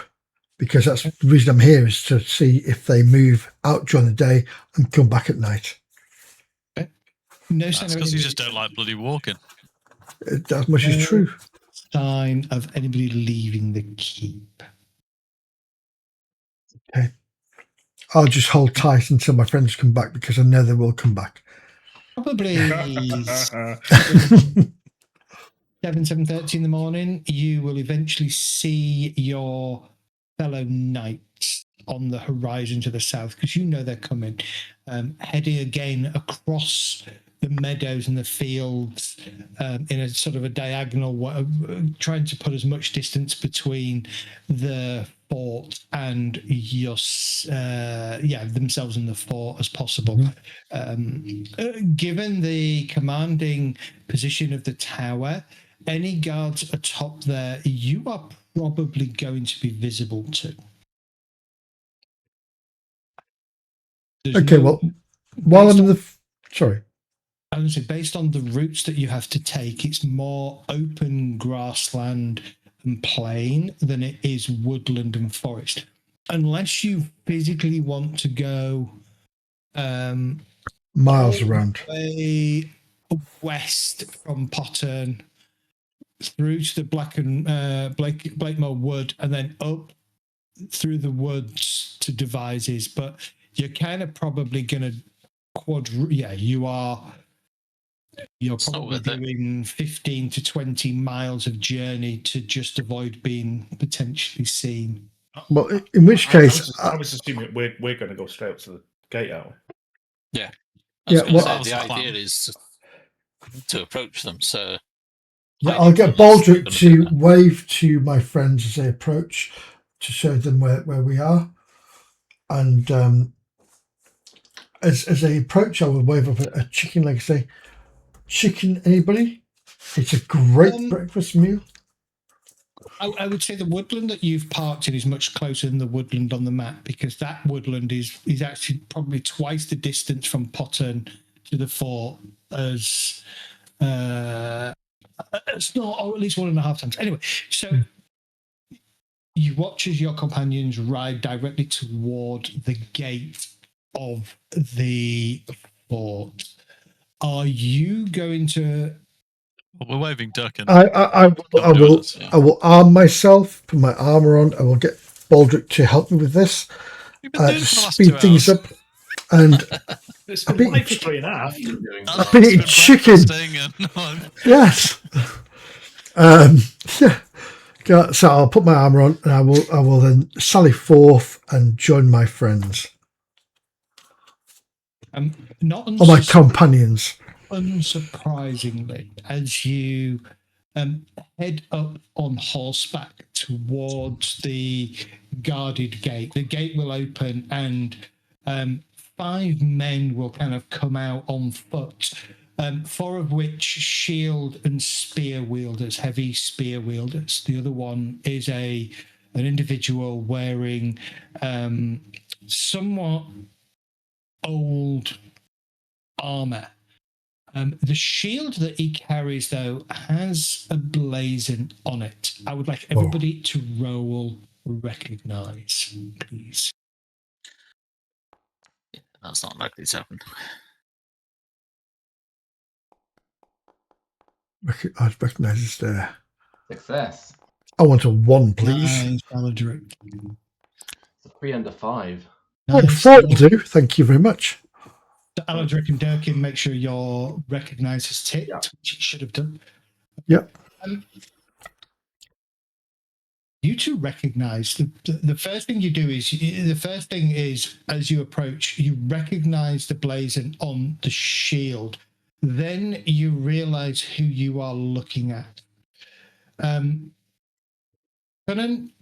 because that's the reason I'm here, is to see if they move out during the day and come back at night. No, that's because you just don't like bloody walking. That much is true. Sign of anybody leaving the keep. Okay. I'll just hold tight until my friends come back, because I know they will come back. Probably 7:30 in the morning, you will eventually see your fellow knights on the horizon to the south, because you know they're coming, heading again across the meadows and the fields in a sort of a diagonal way, trying to put as much distance between the fort and themselves and the fort as possible. Given the commanding position of the tower, any guards atop there, you are probably going to be visible to. Well, while I'm in the... Sorry. I would say, based on the routes that you have to take, it's more open grassland and plain than it is woodland and forest. Unless you physically want to go miles around, way west from Pottern through to the Blakemore Wood, and then up through the woods to Devizes. But you're kind of probably going to you're probably doing 15 to 20 miles of journey to just avoid being potentially seen. Well, in which case... I was assuming we're going to go straight up to the gate out. Yeah. The idea is to approach them, so... Yeah, I'll get Baldric to wave to my friends as they approach, to show them where we are. And as they approach, I will wave up a chicken leg and say, "Chicken, anybody? It's a great breakfast meal." I would say the woodland that you've parked in is much closer than the woodland on the map, because that woodland is actually probably twice the distance from Pottern to the fort as it's not, or at least 1.5 times. Anyway, so you watch as your companions ride directly toward the gate of the fort. Are you going to? Well, we're waving Dirk in. I will arm myself, put my armor on. I will get Baldric to help me with this. You've been doing To it for the last speed 2 things hours. up. And It's I've been been live for 3.5. I've been eating chicken. Yes. Yeah. So I'll put my armor on, and I will then sally forth and join my friends Not or my companions. Unsurprisingly, as you head up on horseback towards the guarded gate, the gate will open and 5 men will kind of come out on foot, 4 of which shield and spear wielders, heavy spear wielders. The other one is an individual wearing somewhat old armor. The shield that he carries, though, has a blazon on it. I would like everybody to roll recognize, please. Yeah, that's not likely to happen. I recognize it's there. Success. I want a 1, please. Nice, Aladric. It's a 3 under 5. Nice. 4 will do. Thank you very much. So Aladric and Durkin, make sure your recognize is ticked, which it should have done. Yep. You two recognize the first thing you do is as you approach, you recognize the blazon on the shield. Then you realize who you are looking at. Conan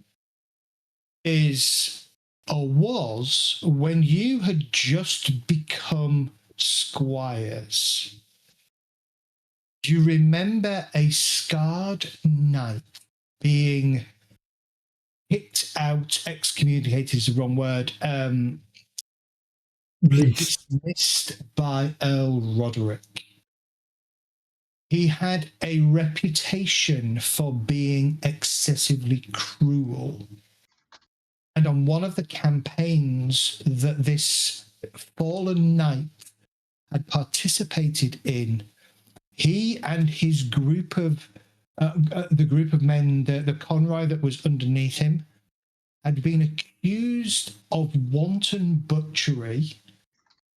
is or was when you had just become squires. Do you remember a scarred knight being kicked out, excommunicated is the wrong word, dismissed by Earl Roderick? He had a reputation for being excessively cruel. And on one of the campaigns that this fallen knight had participated in, he and his group of the group of men, the convoy that was underneath him, had been accused of wanton butchery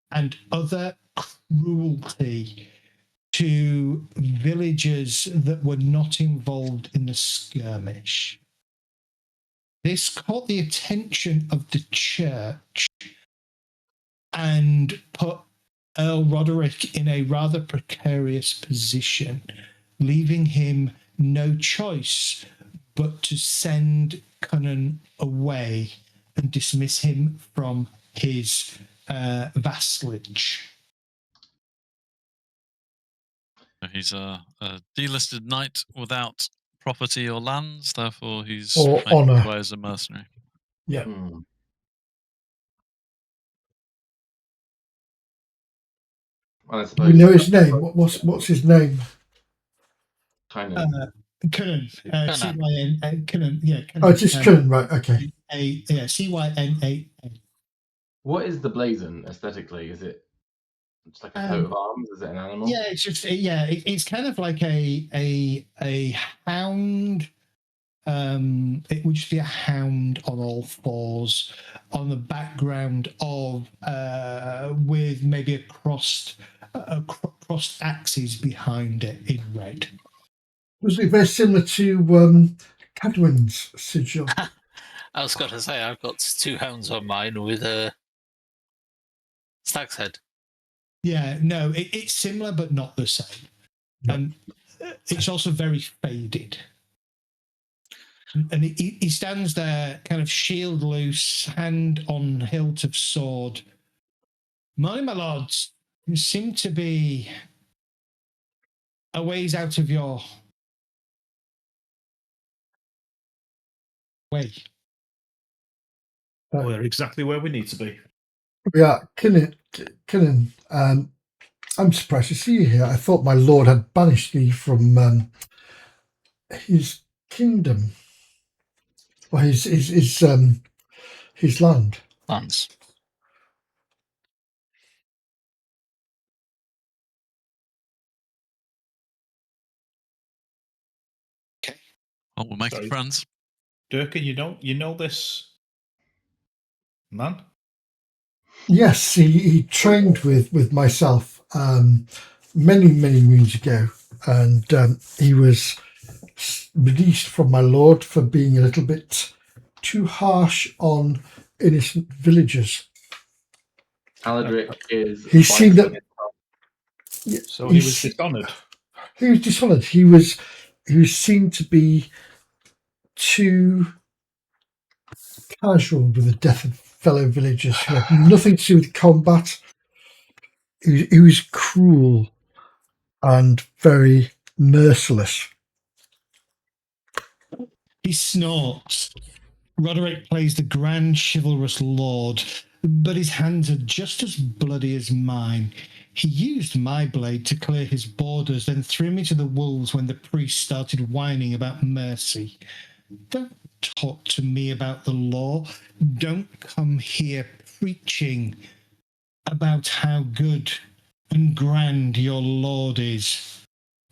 and other cruelty to villagers that were not involved in the skirmish. This caught the attention of the church and put Earl Roderick in a rather precarious position, leaving him no choice but to send Conan away and dismiss him from his vassalage. He's a delisted knight without property or lands, therefore he's or making honor. his way as a mercenary. Yeah. We know his name. What's his name? Conan. C-Y-N. Conan. Yeah. Conan. Oh, it's just Conan, right? Okay. C-Y-N-A. What is the blazon aesthetically? Is it just like a coat of arms? Is it an animal? Yeah, it's just it's kind of like a hound. It would just be a hound on all fours on the background of with maybe a crossed axes behind it in red. Was it very similar to Cadwin's sigil? I was going to say, I've got 2 hounds on mine with a stag's head. Yeah, no, it's similar but not the same. And it's also very faded. And he stands there, kind of shield loose, hand on hilt of sword. My lords, you seem to be a ways out of your way. We're exactly where we need to be. Yeah, Kinnan, I'm surprised to see you here. I thought my lord had banished thee from his kingdom or his land. Lands. Oh, we're making Sorry. friends. Durkin, you know this man? Yes, he trained with myself many moons ago, and he was released from my lord for being a little bit too harsh on innocent villagers. Aladric is. He's seen that. So he was dishonoured. He was dishonoured. He was seen to be too casual with the death of fellow villagers who had nothing to do with combat. He was cruel and very merciless. He snorts. Roderick plays the grand chivalrous lord, but his hands are just as bloody as mine. He used my blade to clear his borders, then threw me to the wolves when the priest started whining about mercy. Don't talk to me about the law. Don't come here preaching about how good and grand your lord is.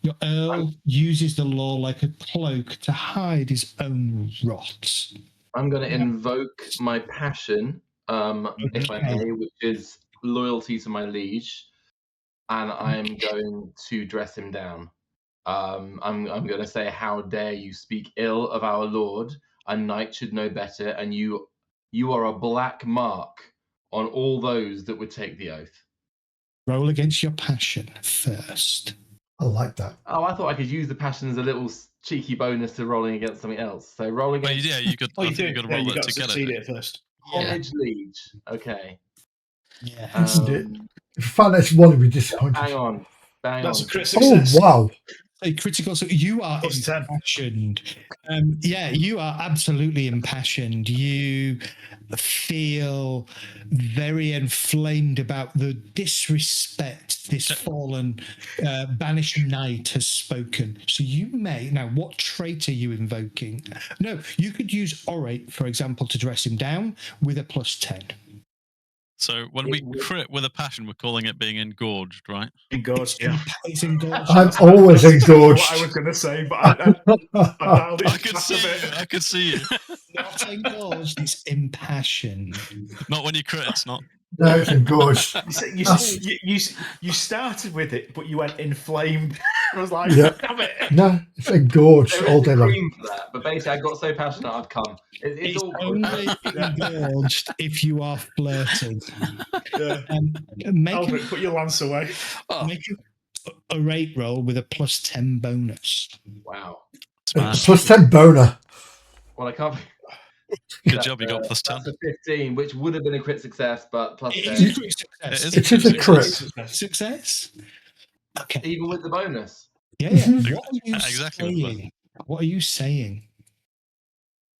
Your earl uses the law like a cloak to hide his own rot. I'm going to invoke my passion, if I may, which is loyalty to my liege, and I'm going to dress him down. I'm going to say, "How dare you speak ill of our lord? A knight should know better, and you are a black mark on all those that would take the oath." Roll against your passion first. I like that. Oh, I thought I could use the passion as a little cheeky bonus to rolling against something else. So rolling But against. yeah, you could. I think you got to roll you it got to to get succeed it. it first. Homage liege. Okay. Yes. If you find that's one, you'd be disappointed. Bang on. That's a on. crit Oh, success. wow. A critical, so you are Plus 10. impassioned. Yeah, you are absolutely impassioned. You feel very inflamed about the disrespect this fallen banished knight has spoken. So you may now. What trait are you invoking? No, you could use orate, for example, to dress him down with a +10. So when we crit with a passion, we're calling it being engorged, right? Engorged, yeah. It's engorged. I'm always That's exactly engorged. what I was going to say, but I dialed it I could back see a bit. you. I could see you. Not engorged. It's impassioned. Not when you crit. It's not. No, it's engorged. You started with it, but you went inflamed. I was like, Yeah. damn it. No, it's engorged There all is day a long. cream for that, but basically, I got so passionate, I've come. It's It's awkward. only engorged if you are flirting. Yeah. Make Aldrich, put your lance away. make a rate roll with a +10 bonus. Wow. Smash. +10 boner. Well, I can't. Good job, you got +10. That's a 15, which would have been a crit success, but +10. It is a crit success. It is a crit. Success. Okay. Even with the bonus. Yeah. What are you Exactly. saying? What are you saying?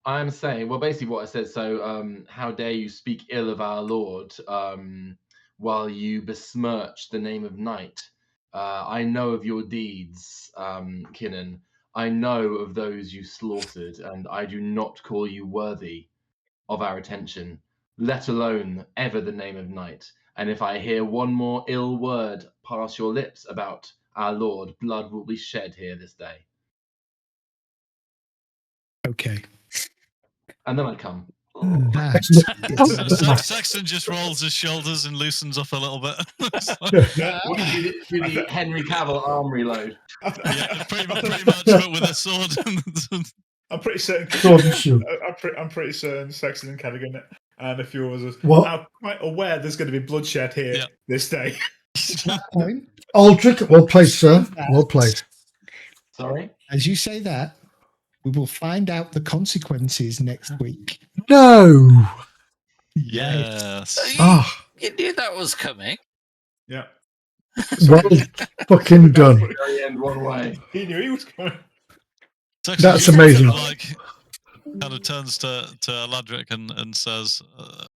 I'm saying, well, basically what I said. So, how dare you speak ill of our Lord while you besmirch the name of knight? I know of your deeds, Kinnan. I know of those you slaughtered, and I do not call you worthy of our attention, let alone ever the name of knight. And if I hear one more ill word pass your lips about our Lord, blood will be shed here this day. Okay. And then I come. Saxon just rolls his shoulders and loosens up a little bit. Do the Henry Cavill arm reload. Yeah, pretty much, but with a sword. I'm pretty certain. Sword and shield. I'm pretty certain Saxon and Cadigan and a few others What? are quite aware there's going to be bloodshed here this day. Aldrich, well played, sir. Well played. Sorry? As you say that, we will find out the consequences next week. No. Yes. You knew that was coming. Yeah. Well fucking done. Very end one way. He knew he was coming. That's amazing. Like, kind of turns to Aladric and says,